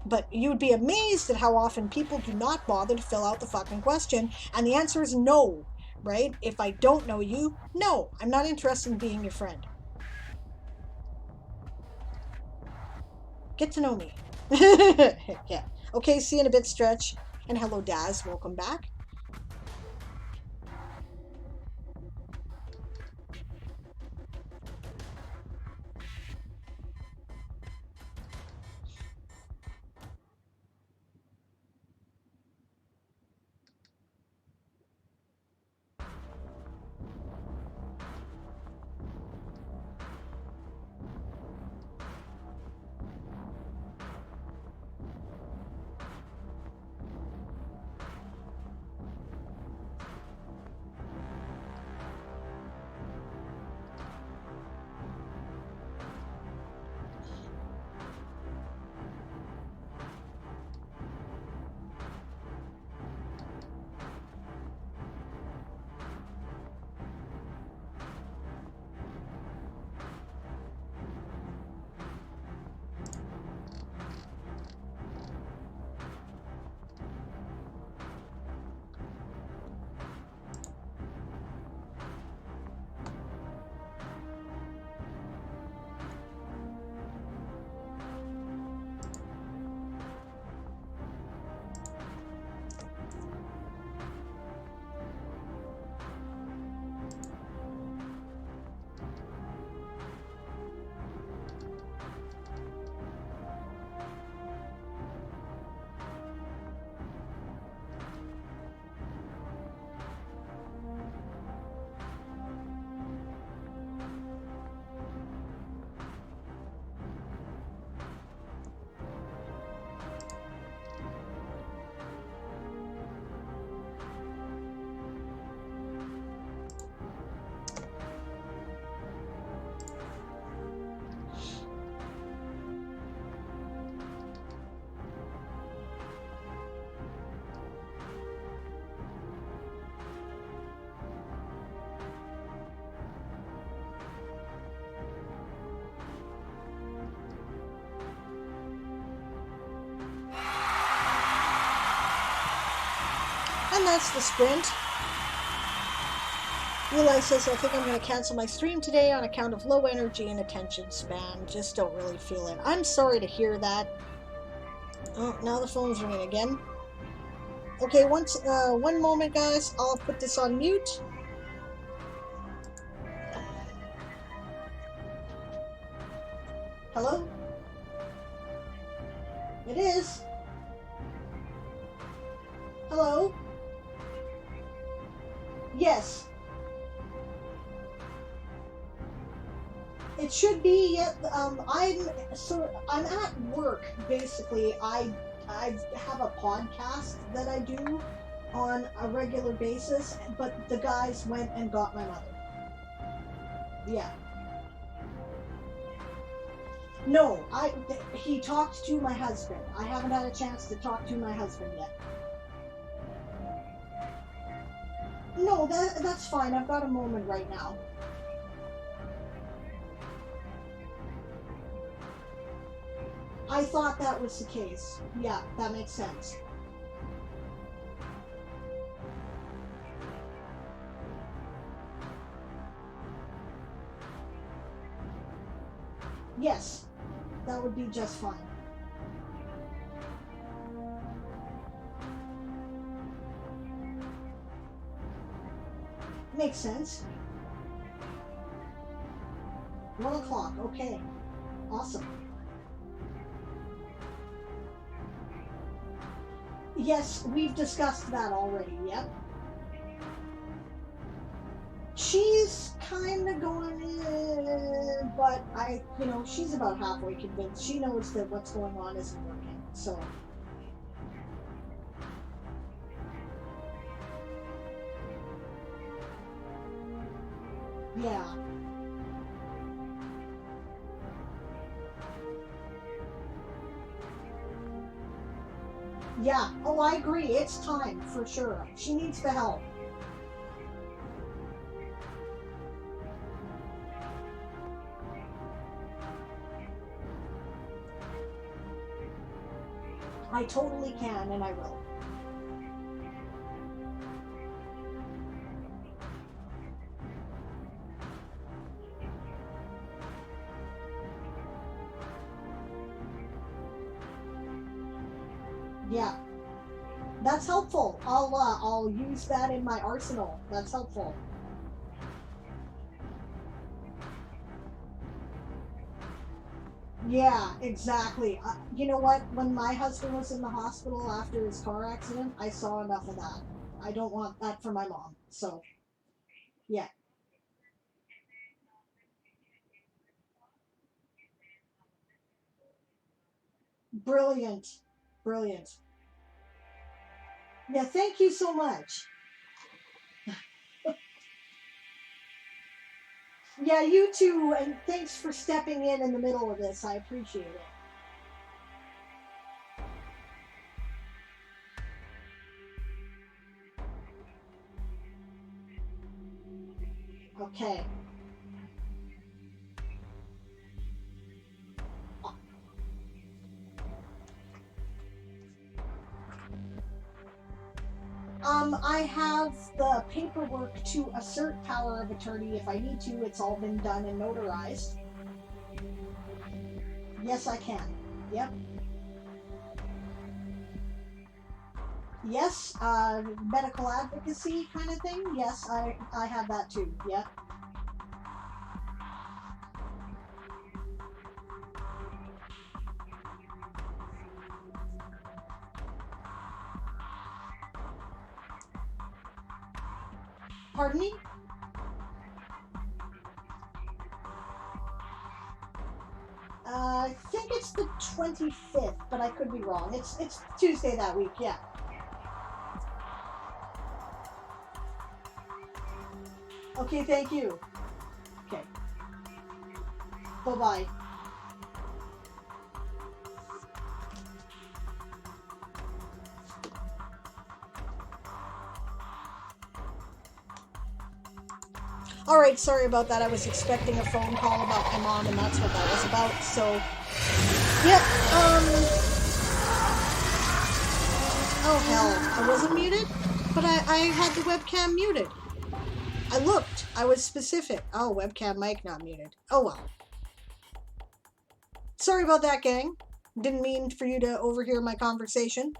But you'd be amazed at how often people do not bother to fill out the fucking question, and the answer is no, right? If I don't know you, no, I'm not interested in being your friend. Get to know me. Yeah. Okay, see you in a bit, Stretch. And hello, Daz. Welcome back. And that's the sprint. Eli says, I think I'm going to cancel my stream today on account of low energy and attention span. Just don't really feel it. I'm sorry to hear that. Oh, now the phone's ringing again. Okay, one moment, guys. I'll put this on mute. Hello? It is. Hello? Yes. It should be. I'm at work basically. I have a podcast that I do on a regular basis, but the guys went and got my mother. Yeah. No, he talked to my husband. I haven't had a chance to talk to my husband yet. No, that's fine. I've got a moment right now. I thought that was the case. Yeah, that makes sense. Yes, that would be just fine. Makes sense. 1 o'clock, okay. Awesome. Yes, we've discussed that already, yep. She's kind of going in, but she's about halfway convinced. She knows that what's going on isn't working, so. Yeah. Yeah. Oh, I agree. It's time for sure. She needs the help. I totally can, and I will. Yeah, that's helpful. I'll use that in my arsenal. That's helpful. Yeah, exactly. You know what? When my husband was in the hospital after his car accident, I saw enough of that. I don't want that for my mom. So, yeah. Brilliant. Brilliant. Yeah, thank you so much. Yeah, you too, and thanks for stepping in the middle of this. I appreciate it. Okay. I have the paperwork to assert power of attorney if I need to. It's all been done and notarized. Yes, I can. Yep. Yes, medical advocacy kind of thing. Yes, I have that too. Yep. Pardon me? I think it's the 25th, but I could be wrong. It's Tuesday that week. Yeah. Okay. Thank you. Okay. Bye bye. All right. Sorry about that. I was expecting a phone call about my mom, and that's what that was about. So, yep. Oh hell! I wasn't muted, but I had the webcam muted. I looked. I was specific. Oh, webcam mic not muted. Oh well. Sorry about that, gang. Didn't mean for you to overhear my conversation.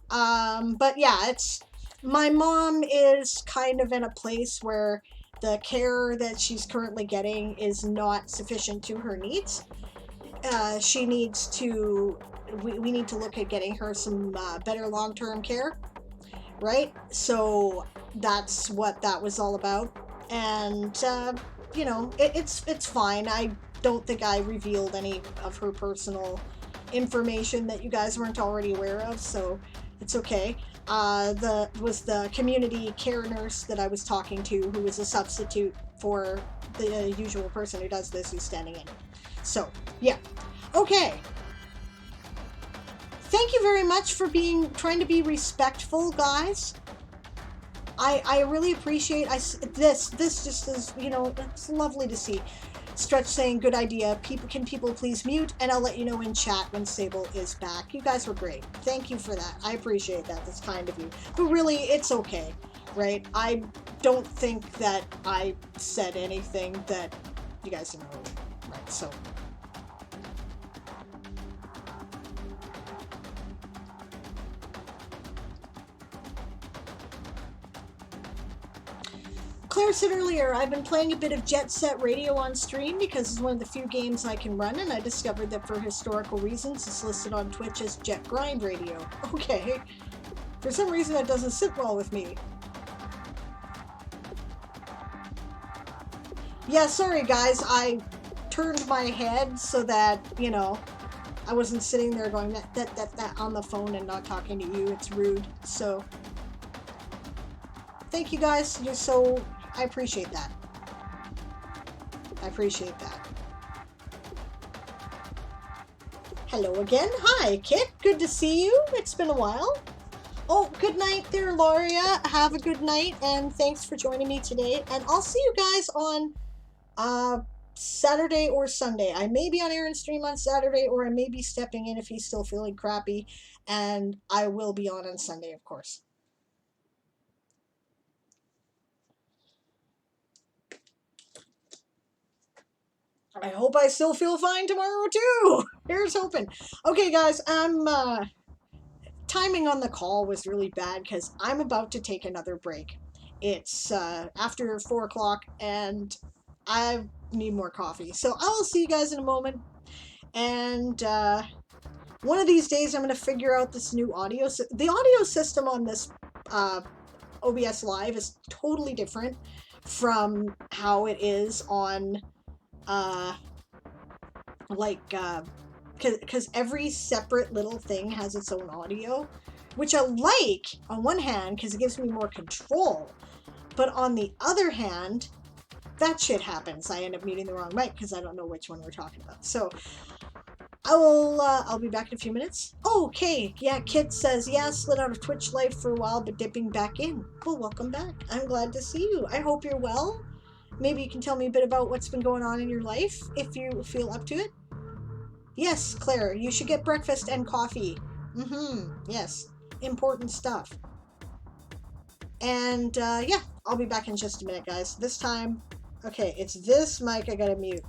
But yeah, it's my mom is kind of in a place where the care that she's currently getting is not sufficient to her needs. She needs to. We need to look at getting her some better long-term care, right? So that's what that was all about. And it's fine. I don't think I revealed any of her personal information that you guys weren't already aware of, so it's okay. The community care nurse that I was talking to, who was a substitute for the usual person who does this, who's standing in. So yeah, okay. Thank you very much for trying to be respectful, guys. I really appreciate this just is, it's lovely to see. Stretch saying good idea. People please mute, and I'll let you know in chat when Sable is back. You guys were great. Thank you for that. I appreciate that. That's kind of you. But really, it's okay, right? I don't think that I said anything that you guys didn't know, right? So. Claire said earlier, I've been playing a bit of Jet Set Radio on stream because it's one of the few games I can run, and I discovered that for historical reasons it's listed on Twitch as Jet Grind Radio. Okay. For some reason that doesn't sit well with me. Yeah, sorry guys, I turned my head so that, I wasn't sitting there going that on the phone and not talking to you. It's rude. So, thank you guys. I appreciate that. I appreciate that. Hello again. Hi, Kit. Good to see you. It's been a while. Oh, good night there, Lauria. Have a good night, and thanks for joining me today. And I'll see you guys on Saturday or Sunday. I may be on Aaron's stream on Saturday, or I may be stepping in if he's still feeling crappy, and I will be on Sunday, of course. I hope I still feel fine tomorrow too. Here's hoping. Okay, guys, timing on the call was really bad because I'm about to take another break. It's after 4 o'clock and I need more coffee. So I will see you guys in a moment. And one of these days I'm going to figure out this new audio. The audio system on this OBS Live is totally different from how it is on because every separate little thing has its own audio, which I like on one hand because it gives me more control, but on the other hand, that shit happens. I end up muting the wrong mic because I don't know which one we're talking about. So I'll be back in a few minutes. Okay, yeah, Kit says, yeah, slid out of Twitch Live for a while, but dipping back in. Well, welcome back. I'm glad to see you. I hope you're well. Maybe you can tell me a bit about what's been going on in your life, if you feel up to it. Yes, Claire, you should get breakfast and coffee. Yes, important stuff. And, yeah, I'll be back in just a minute, guys. This time, okay, it's this mic I gotta mute.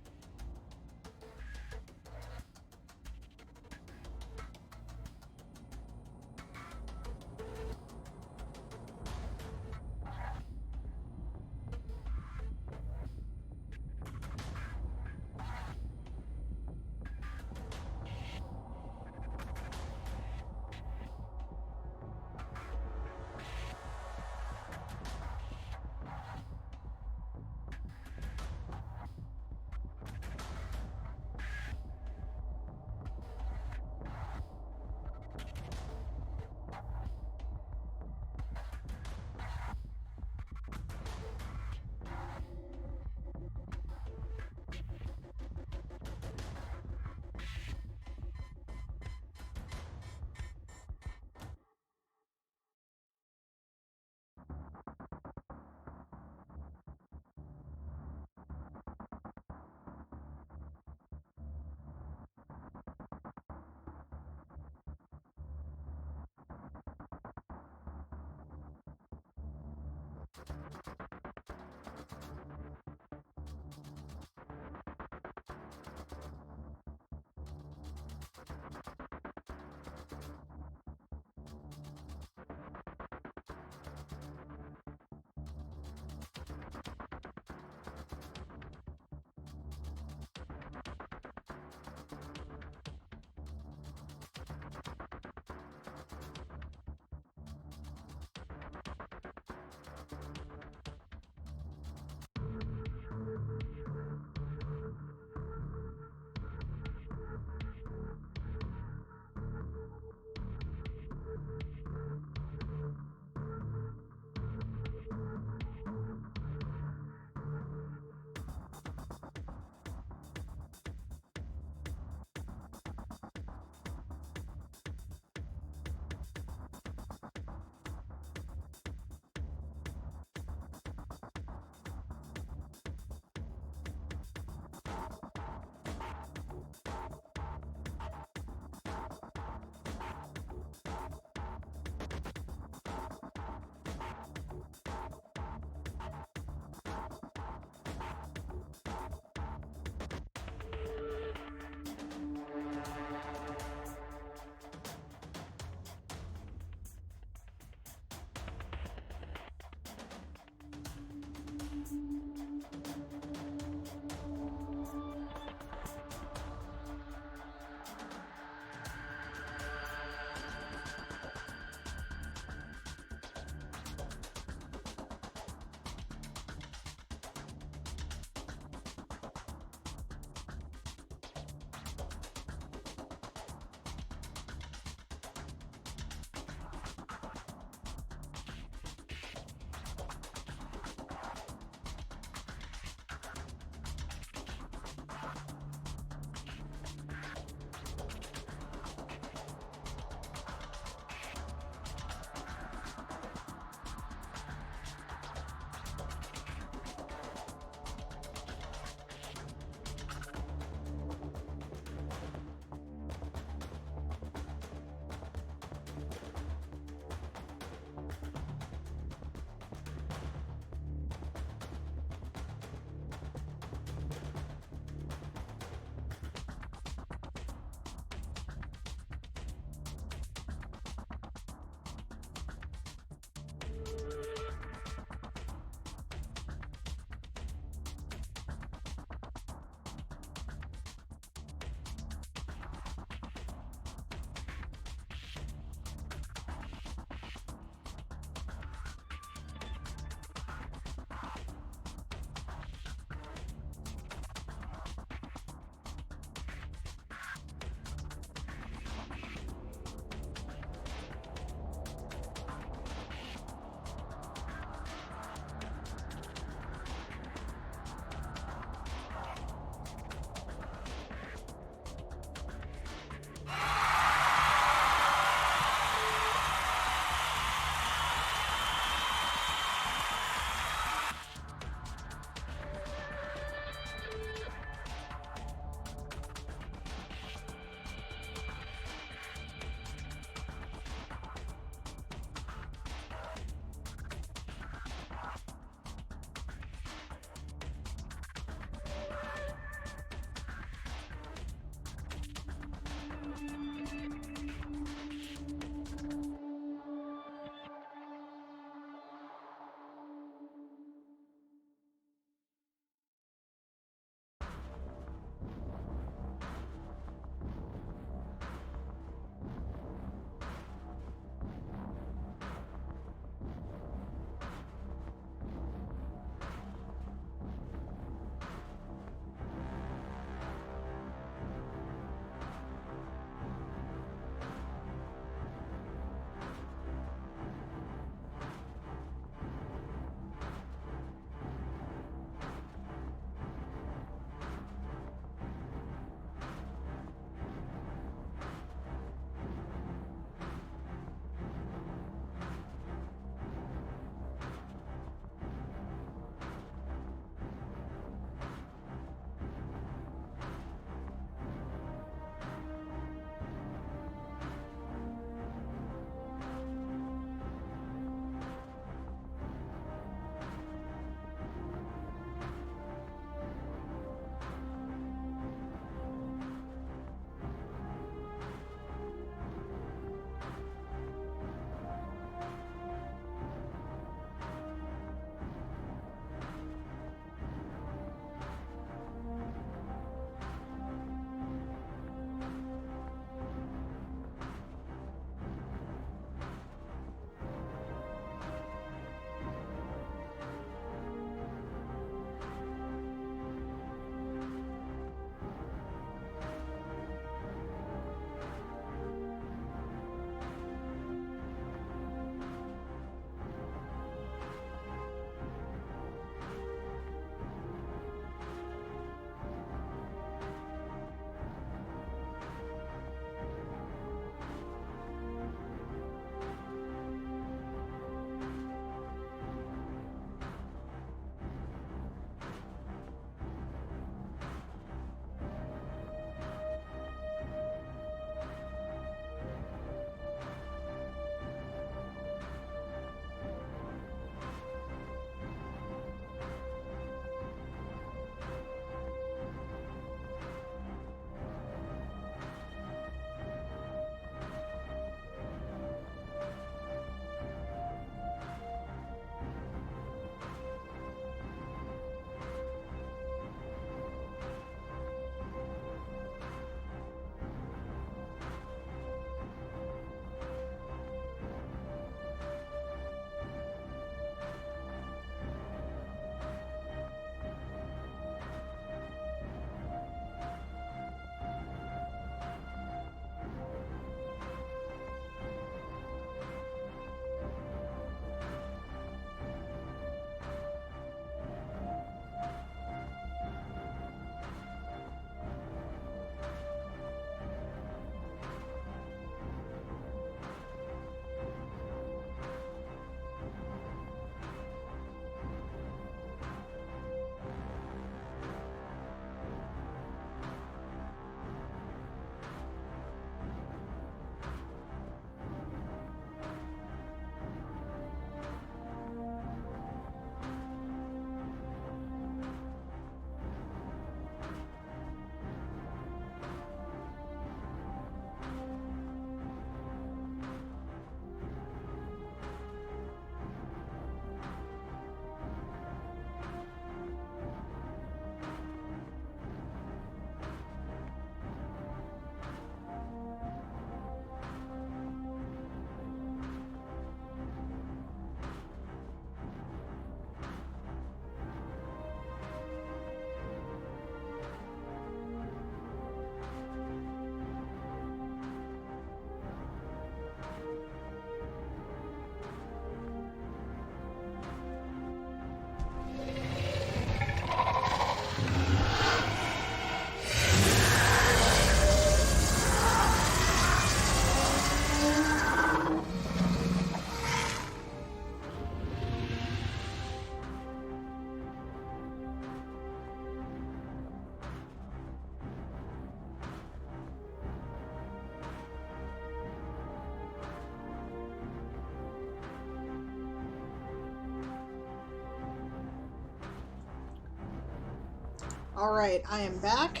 All right, I am back.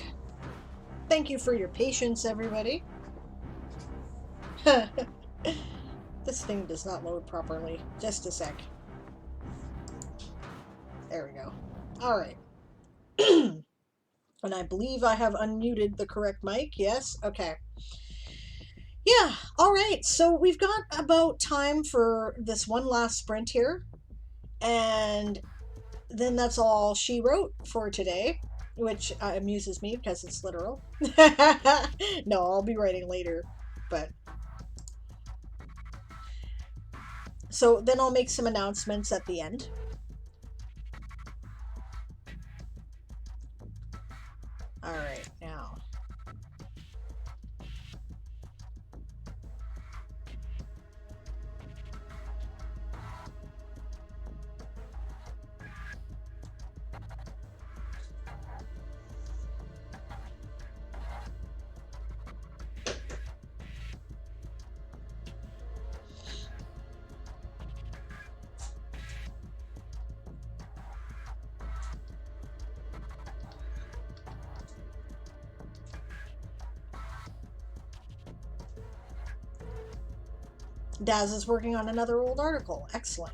Thank you for your patience, everybody. This thing does not load properly. Just a sec. There we go. All right. And I believe I have unmuted the correct mic. Yes? Okay. Yeah, all right. So we've got about time for this one last sprint here. And then that's all she wrote for today, which amuses me because it's literal. No, I'll be writing later. But so then I'll make some announcements at the end. All right, now. Daz is working on another old article. Excellent.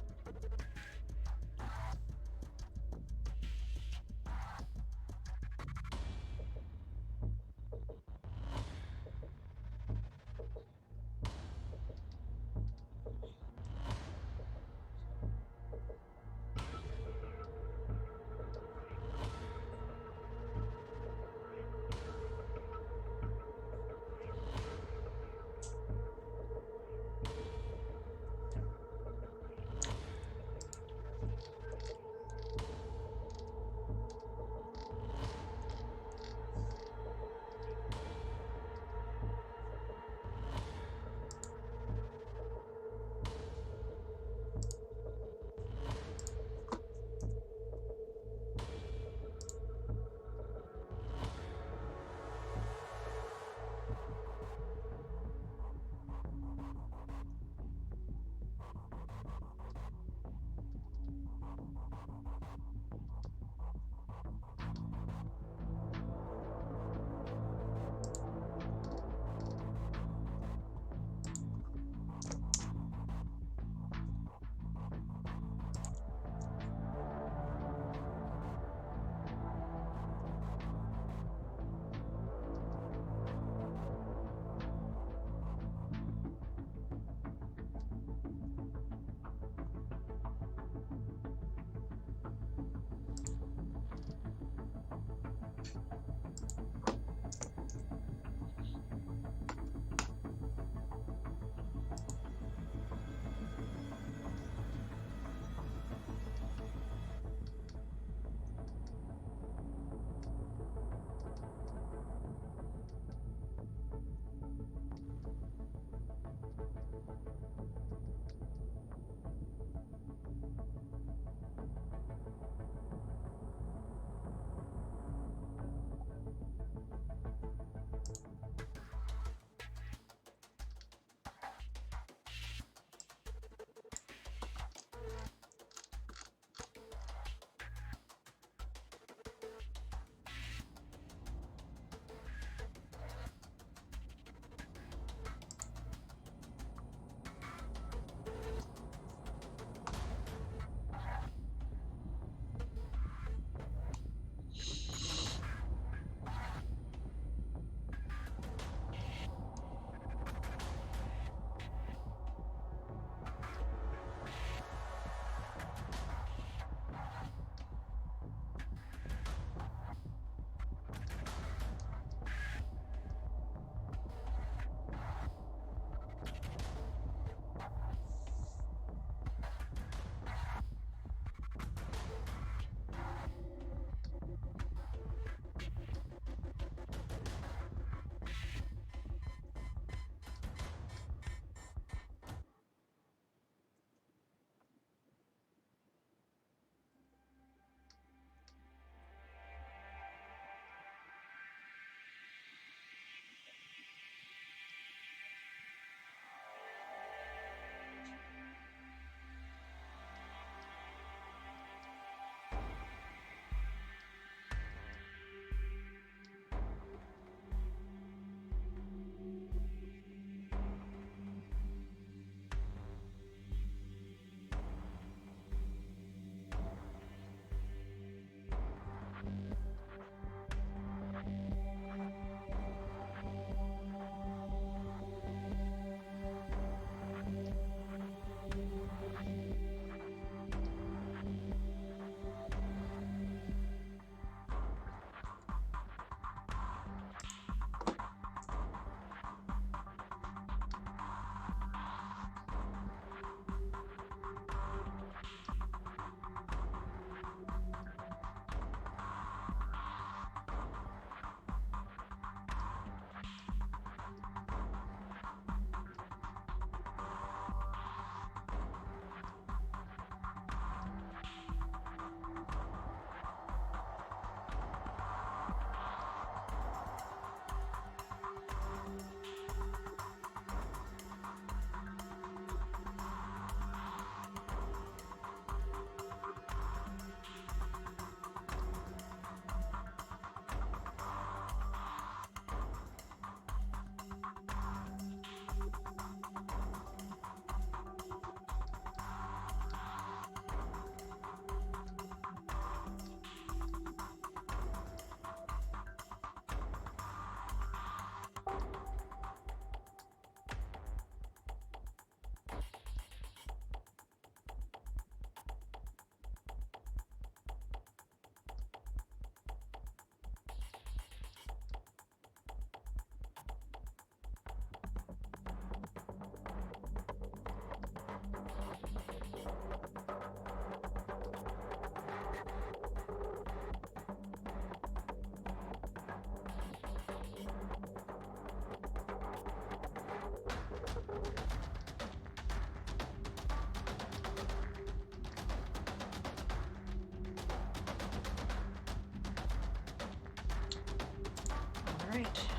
right.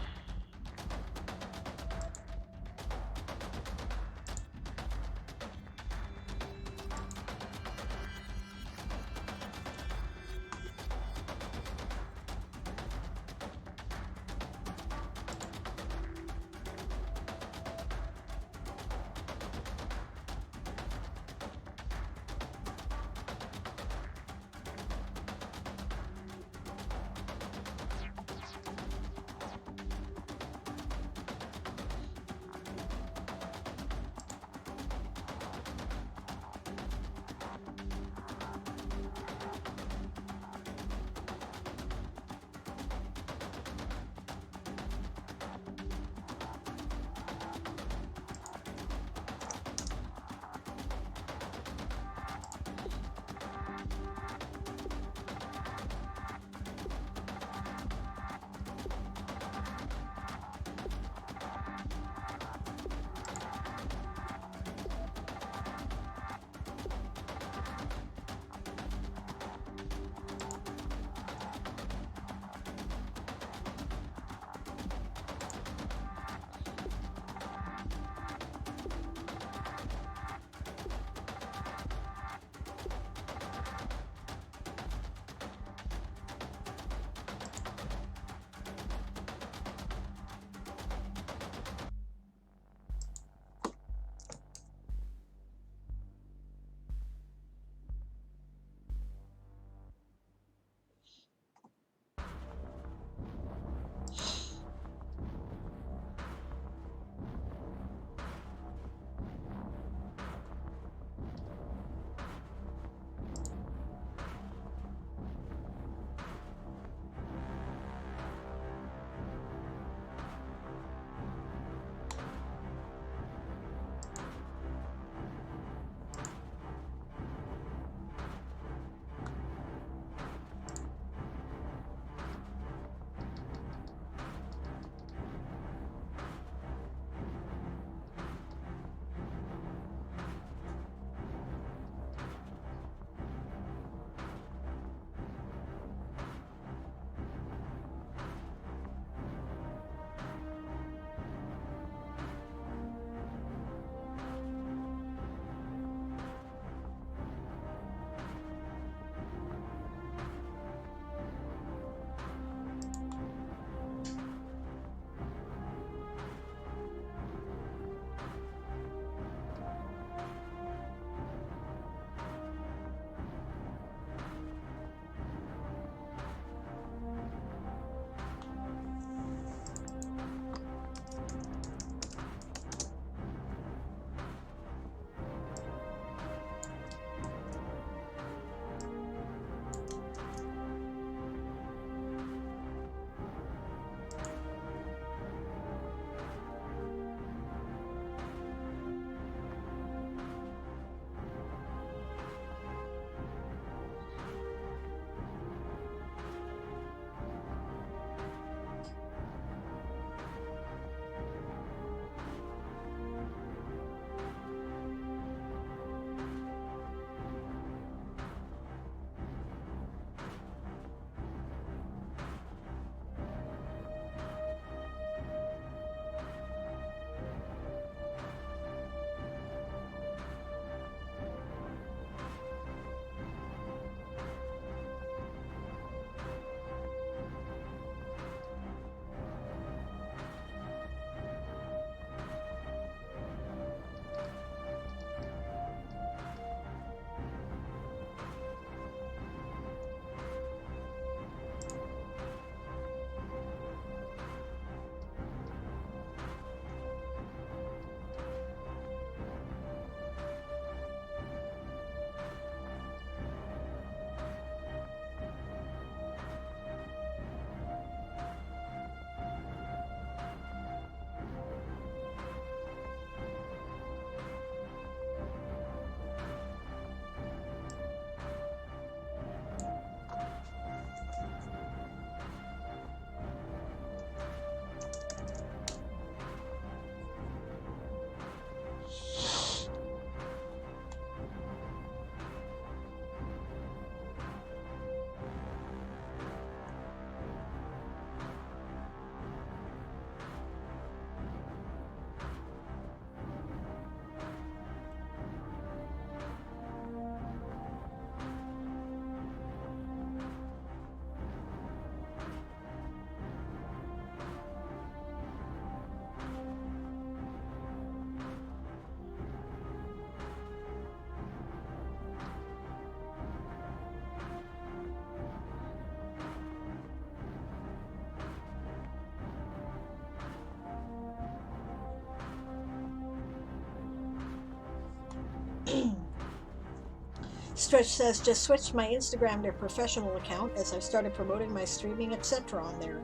Stretch says, just switched my Instagram to professional account as I've started promoting my streaming, etc. on there.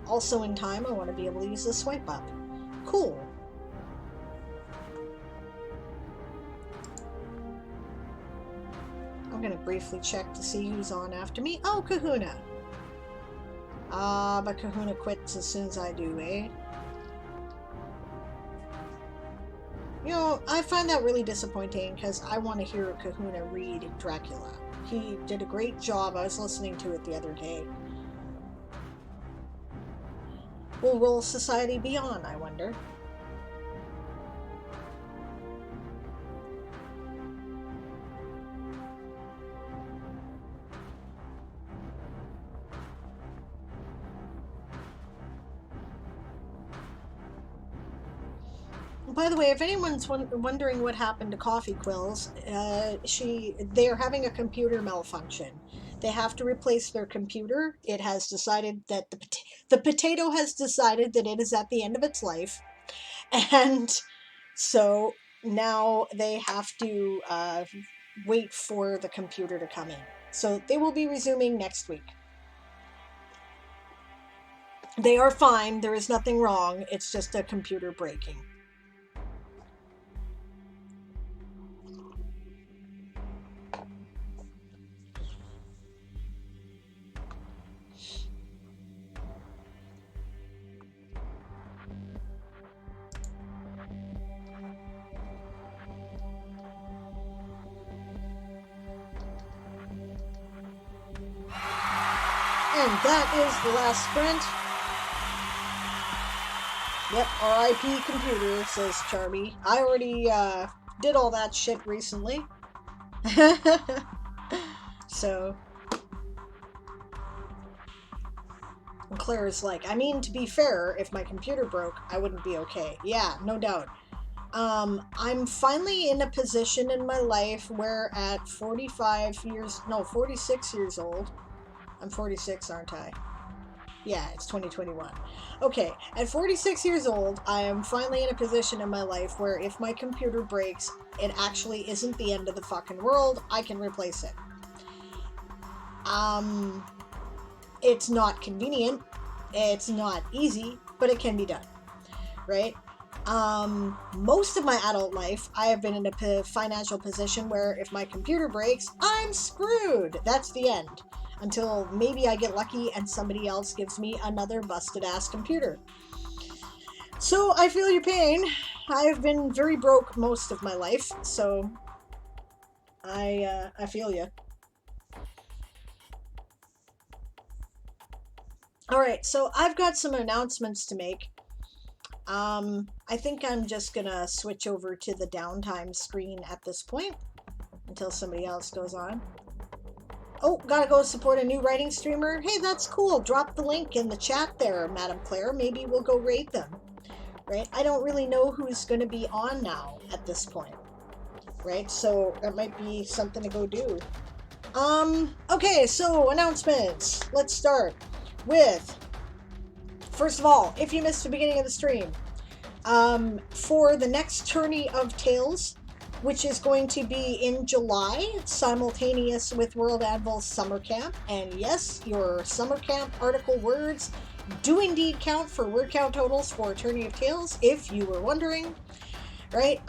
Also in time, I want to be able to use the swipe up. Cool. I'm going to briefly check to see who's on after me. Oh, Kahuna. But Kahuna quits as soon as I do, eh? You know, I find that really disappointing because I want to hear Kahuna read Dracula. He did a great job. I was listening to it the other day. Will Roll Society be on, I wonder? By the way, if anyone's wondering what happened to Coffee Quills, they're having a computer malfunction. They have to replace their computer. It has decided that the potato has decided that it is at the end of its life, and so now they have to wait for the computer to come in. So they will be resuming next week. They are fine. There is nothing wrong. It's just a computer breaking. And that is the last sprint. Yep, RIP computer, says Charmy. I already did all that shit recently. So. And Claire's like, I mean, to be fair, if my computer broke, I wouldn't be okay. Yeah, no doubt. I'm finally in a position in my life where at 46 years old, I'm 46, aren't I? Yeah, it's 2021. Okay, at 46 years old, I am finally in a position in my life where if my computer breaks, it actually isn't the end of the fucking world. I can replace it. It's not convenient. It's not easy, but it can be done, right? Most of my adult life, I have been in a financial position where if my computer breaks, I'm screwed. That's the end. Until maybe I get lucky and somebody else gives me another busted ass computer. So I feel your pain. I've been very broke most of my life, so I feel you. All right, so I've got some announcements to make. I think I'm just gonna switch over to the downtime screen at this point until somebody else goes on. Oh, gotta go support a new writing streamer. Hey, that's cool. Drop the link in the chat there, Madam Claire. Maybe we'll go raid them, right? I don't really know who's going to be on now at this point, right? So that might be something to go do. Okay, so announcements. Let's start with, first of all, if you missed the beginning of the stream, for the next tourney of Tales, which is going to be in July, simultaneous with World Anvil's summer camp. And yes, your summer camp article words do indeed count for word count totals for Tourney of Tales, if you were wondering, right?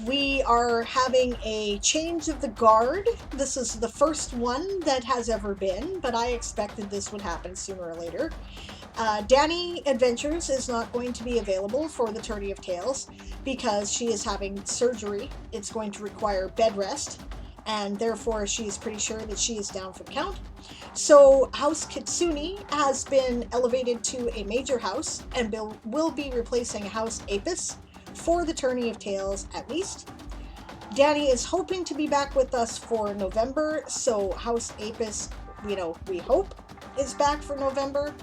We are having a change of the guard. This is the first one that has ever been, but I expected this would happen sooner or later. Dani Adventures is not going to be available for the Tourney of Tales because she is having surgery. It's going to require bed rest, and therefore she's pretty sure that she is down for the count. So House Kitsune has been elevated to a major house and will be replacing House Apis for the Tourney of Tales at least. Dani is hoping to be back with us for November, so House Apis, we hope is back for November.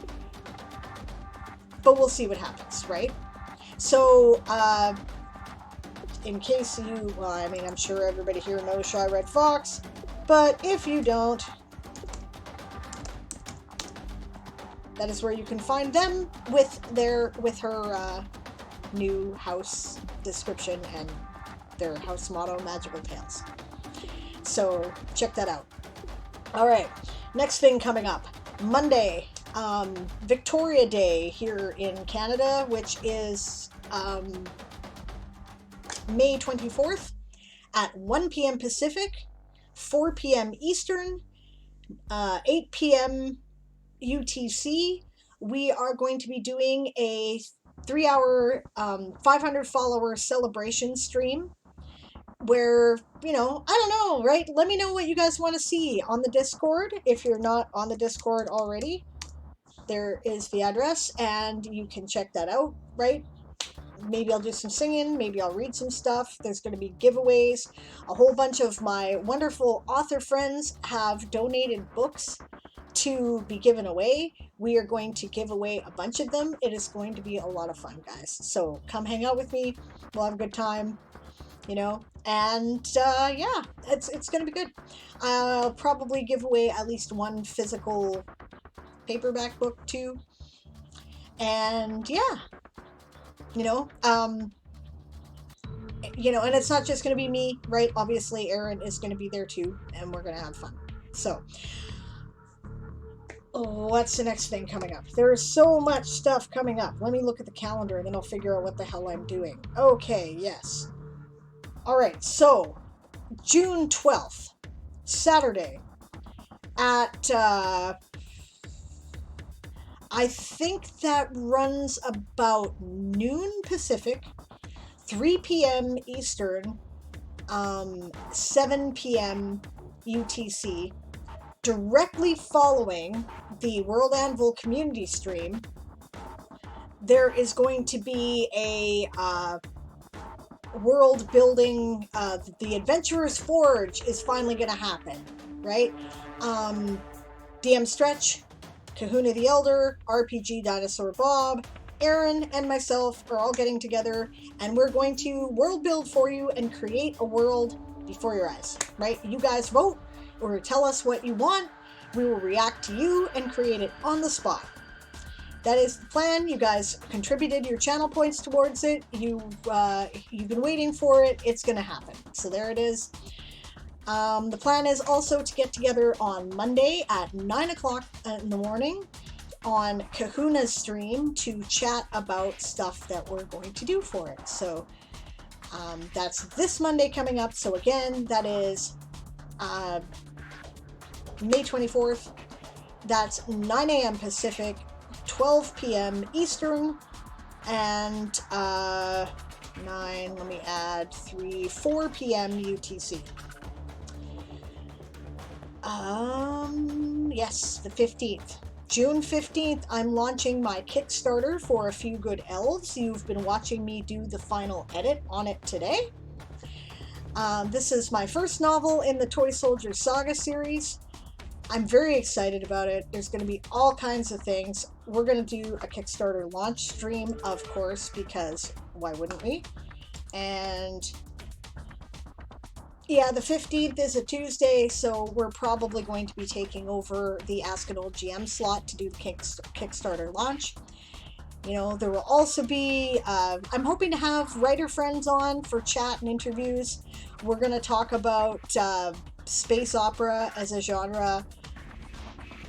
But we'll see what happens, right? So, in case you, I'm sure everybody here knows Shy Red Fox, but if you don't, that is where you can find them with her new house description and their house motto, Magical Tales. So check that out. All right, next thing coming up Monday, Victoria Day here in Canada, which is May 24th at 1 p.m. Pacific, 4 p.m. Eastern, 8 p.m. UTC. We are going to be doing a 3-hour 500 follower celebration stream where, I don't know, right? Let me know what you guys want to see on the Discord. If you're not on the Discord already, there is the address and you can check that out, right? Maybe I'll do some singing, maybe I'll read some stuff. There's going to be giveaways. A whole bunch of my wonderful author friends have donated books to be given away. We are going to give away a bunch of them. It is going to be a lot of fun, guys. So come hang out with me. We'll have a good time, and yeah, it's going to be good. I'll probably give away at least one physical paperback book too. And yeah, and it's not just going to be me, right? Obviously, Erin is going to be there too, and we're going to have fun. So, what's the next thing coming up? There is so much stuff coming up. Let me look at the calendar, and then I'll figure out what the hell I'm doing. Okay, yes. All right, so June 12th, Saturday, at I think that runs about noon Pacific, 3 p.m. Eastern, 7 p.m. UTC, directly following the World Anvil community stream. There is going to be a world building, the Adventurer's Forge is finally going to happen, right? DM Stretch, Kahuna the Elder, RPG Dinosaur Bob, Erin, and myself are all getting together, and we're going to world build for you and create a world before your eyes, right? You guys vote or tell us what you want. We will react to you and create it on the spot. That is the plan. You guys contributed your channel points towards it. You've been waiting for it. It's going to happen. So there it is. The plan is also to get together on Monday at 9 o'clock in the morning on Kahuna's stream to chat about stuff that we're going to do for it. So that's this Monday coming up. So again, that is May 24th. That's 9 a.m. Pacific, 12 p.m. Eastern, and 9, let me add 3, 4 p.m. UTC. Yes, the 15th. June 15th, I'm launching my Kickstarter for A Few Good Elves. You've been watching me do the final edit on it today. This is my first novel in the Toy Soldier Saga series. I'm very excited about it. There's going to be all kinds of things. We're going to do a Kickstarter launch stream, of course, because why wouldn't we? And yeah, the 15th is a Tuesday, so we're probably going to be taking over the Ask an Old GM slot to do the Kickstarter launch. There will also be, I'm hoping to have writer friends on for chat and interviews. We're going to talk about space opera as a genre.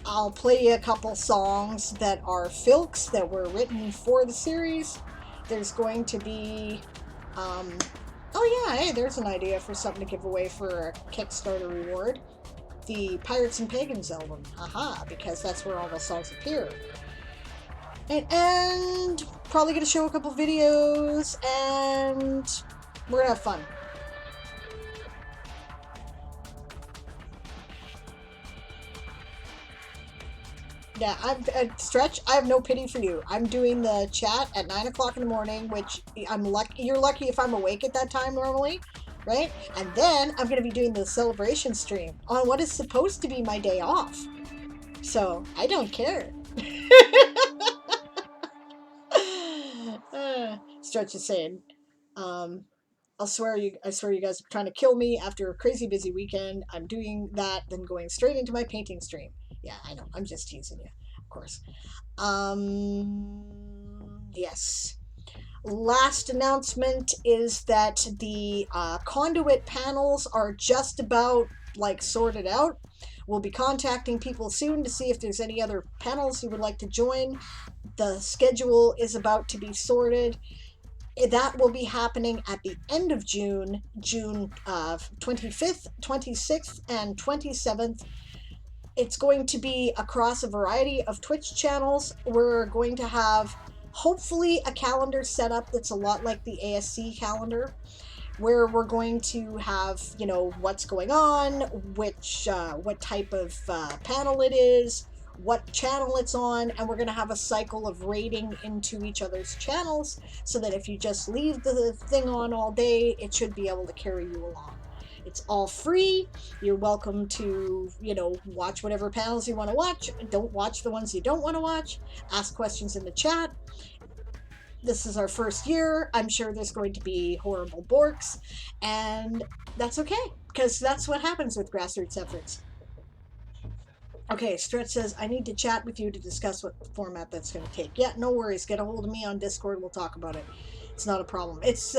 I'll play you a couple songs that are filks that were written for the series. There's going to be, oh yeah, hey, there's an idea for something to give away for a Kickstarter reward. The Pirates and Pagans album. Aha, because that's where all the songs appear. And probably going to show a couple videos, and we're going to have fun. Yeah, Stretch, I have no pity for you. I'm doing the chat at 9 o'clock in the morning, which I'm lucky. You're lucky if I'm awake at that time normally, right? And then I'm going to be doing the celebration stream on what is supposed to be my day off. So I don't care. Stretch is saying, I swear you guys are trying to kill me after a crazy busy weekend. I'm doing that, then going straight into my painting stream. Yeah, I know. I'm just teasing you, of course. Yes. Last announcement is that the conduit panels are just about like sorted out. We'll be contacting people soon to see if there's any other panels you would like to join. The schedule is about to be sorted. That will be happening at the end of June, June 25th, 26th, and 27th. It's going to be across a variety of Twitch channels. We're going to have hopefully a calendar set up that's a lot like the ASC calendar, where we're going to have, you know, what's going on, what type of panel it is, what channel it's on, and we're going to have a cycle of rating into each other's channels so that if you just leave the thing on all day, it should be able to carry you along. It's all free. You're welcome to, you know, watch whatever panels you want to watch. Don't watch the ones you don't want to watch. Ask questions in the chat. This is our first year. I'm sure there's going to be horrible borks, and that's okay, because that's what happens with grassroots efforts. Okay, Stretch says, I need to chat with you to discuss what format that's going to take. Yeah, no worries. Get a hold of me on Discord. We'll talk about it. It's not a problem. It's,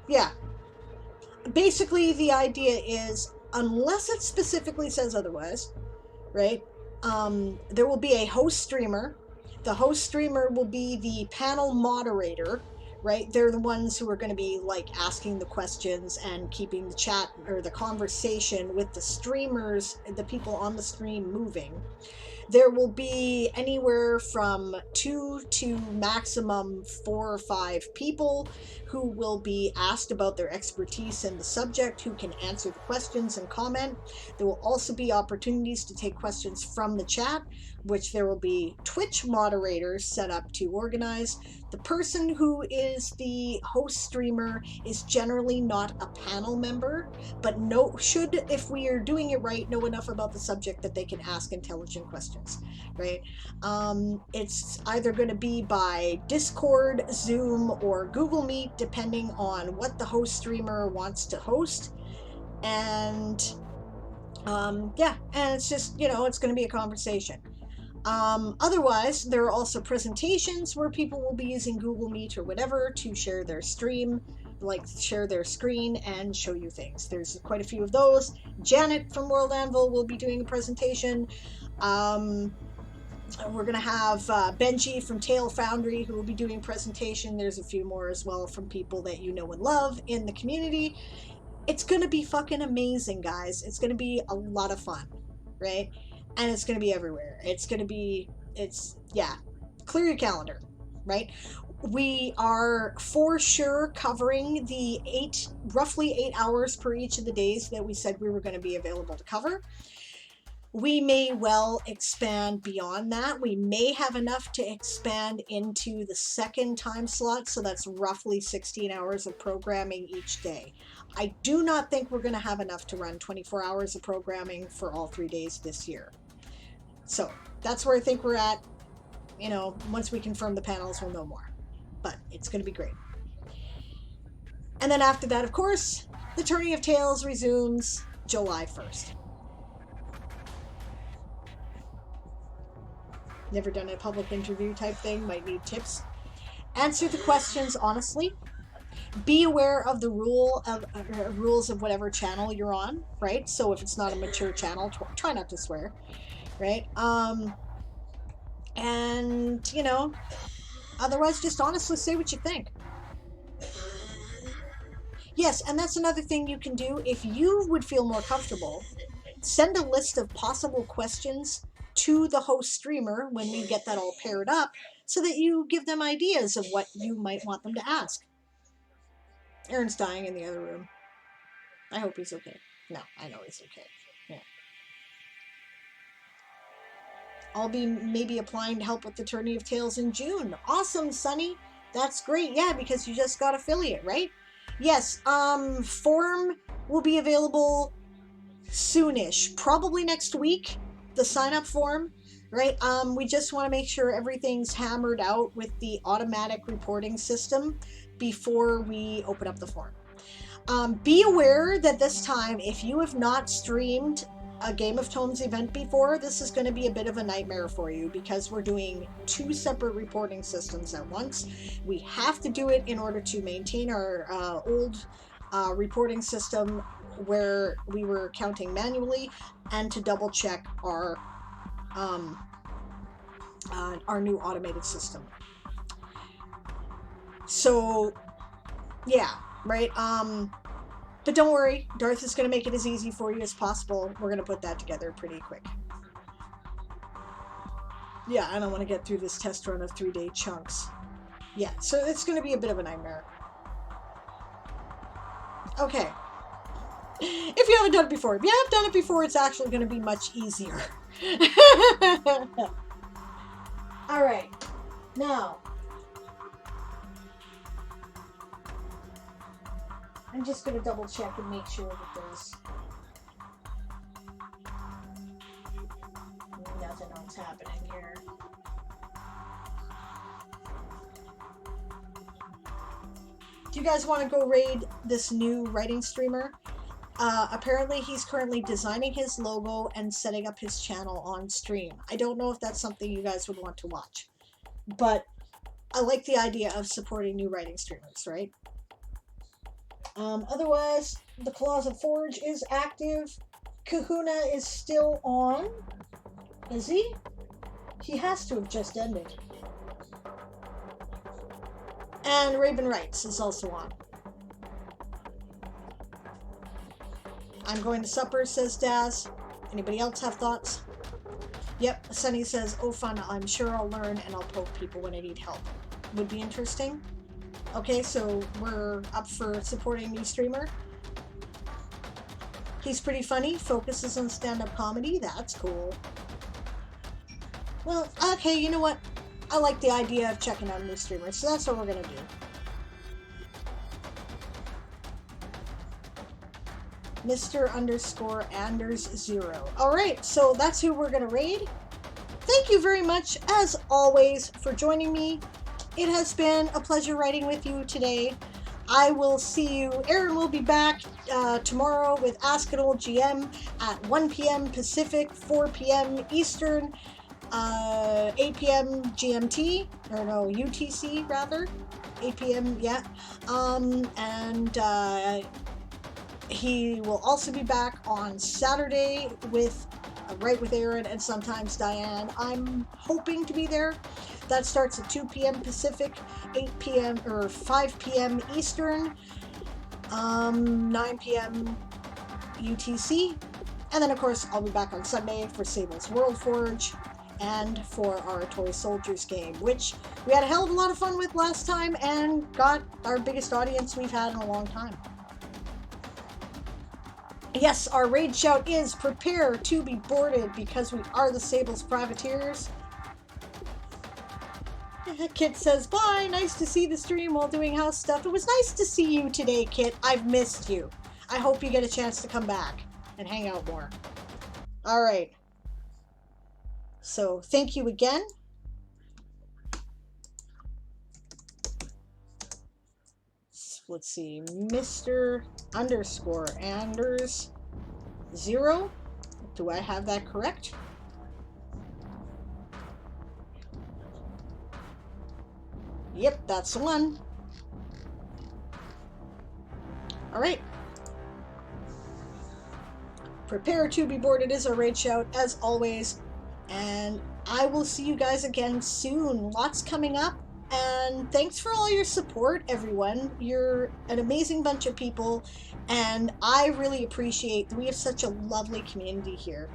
yeah. Basically, the idea is, unless it specifically says otherwise, right, there will be a host streamer. The host streamer will be the panel moderator, right? They're the ones who are going to be like asking the questions and keeping the chat or the conversation with the streamers, the people on the stream moving. There will be anywhere from 2 to maximum 4 or 5 people who will be asked about their expertise in the subject, who can answer the questions and comment. There will also be opportunities to take questions from the chat, which there will be Twitch moderators set up to organize. The person who is the host streamer is generally not a panel member, but should, if we are doing it right, know enough about the subject that they can ask intelligent questions, right? It's either going to be by Discord, Zoom, or Google Meet, depending on what the host streamer wants to host. And yeah, and it's just, you know, it's going to be a conversation. Otherwise, there are also presentations where people will be using Google Meet or whatever to share their stream, like share their screen and show you things. There's quite a few of those. Janet from World Anvil will be doing a presentation. We're going to have Benji from Tail Foundry who will be doing a presentation. There's a few more as well from people that you know and love in the community. It's going to be fucking amazing, guys. It's going to be a lot of fun, right? And it's going to be everywhere. Yeah, clear your calendar, right? We are for sure covering the roughly 8 hours per each of the days that we said we were going to be available to cover. We may well expand beyond that. We may have enough to expand into the second time slot, so that's roughly 16 hours of programming each day. I do not think we're going to have enough to run 24 hours of programming for all 3 days this year. So that's where I think we're at. You know, once we confirm the panels, we'll know more. But it's going to be great. And then after that, of course, the Tourney of Tales resumes July 1st. Never done a public interview type thing, might need tips. Answer the questions honestly. Be aware of the rules of whatever channel you're on, right? So if it's not a mature channel, try not to swear, right? And, you know, otherwise just honestly say what you think. Yes, and that's another thing you can do. If you would feel more comfortable, send a list of possible questions to the host streamer when we get that all paired up so that you give them ideas of what you might want them to ask. Aaron's dying in the other room. I hope he's okay. No, I know he's okay. Yeah. I'll be maybe applying to help with the Tourney of Tales in June. Awesome, Sunny. That's great. Yeah, because you just got affiliate, right? Yes, form will be available soonish, probably next week, the sign-up form, right? We just want to make sure everything's hammered out with the automatic reporting system before we open up the form. Be aware that this time, if you have not streamed a Game of Tomes event before, this is going to be a bit of a nightmare for you because we're doing 2 separate reporting systems at once. We have to do it in order to maintain our old reporting system where we were counting manually, and to double check our new automated system. So yeah, right. But don't worry, Darth is going to make it as easy for you as possible. We're going to put that together pretty quick. Yeah, I don't want to get through this test run of 3-day chunks. Yeah, so it's going to be a bit of a nightmare. Okay. If you haven't done it before. If you have done it before, it's actually going to be much easier. All right. Now, I'm just going to double check and make sure that there's nothing else happening here. Do you guys want to go raid this new writing streamer? Apparently he's currently designing his logo and setting up his channel on stream. I don't know if that's something you guys would want to watch, but I like the idea of supporting new writing streamers, right? Otherwise, the Closet Forge is active. Kahuna is still on. Is he? He has to have just ended. And Raven Writes is also on. I'm going to supper, says Daz. Anybody else have thoughts? Yep, Sunny says, oh fun, I'm sure I'll learn and I'll poke people when I need help. Would be interesting. Okay, so we're up for supporting a new streamer. He's pretty funny, focuses on stand-up comedy. That's cool. Well, okay, you know what? I like the idea of checking out a new streamer, so that's what we're gonna do. Mr_Anders0. Alright, so that's who we're gonna raid. Thank you very much, as always, for joining me. It has been a pleasure writing with you today. I will see you. Aaron will be back tomorrow with Ask an Old GM at 1 p.m. Pacific, 4 p.m. Eastern, 8 p.m. GMT, or no, UTC rather, 8 p.m. yeah. And he will also be back on Saturday with Write with Aaron and sometimes Diane. I'm hoping to be there. That starts at 2 p.m. Pacific, 8 p.m. or 5 p.m. Eastern, 9 p.m. UTC. And then, of course, I'll be back on Sunday for Sable's World Forge and for our Toy Soldiers game, which we had a hell of a lot of fun with last time and got our biggest audience we've had in a long time. Yes, our raid shout is prepare to be boarded because we are the Sable's privateers. Kit says, bye, nice to see the stream while doing house stuff. It was nice to see you today, Kit. I've missed you. I hope you get a chance to come back and hang out more. All right. So, thank you again. Let's see, Mr_Anders0. Do I have that correct? Yep, that's the one. All right. Prepare to be boarded is our raid shout, as always. And I will see you guys again soon. Lots coming up. And thanks for all your support, everyone. You're an amazing bunch of people. And I really appreciate that we have such a lovely community here.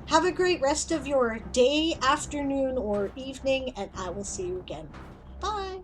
Have a great rest of your day, afternoon, or evening, and I will see you again. Bye!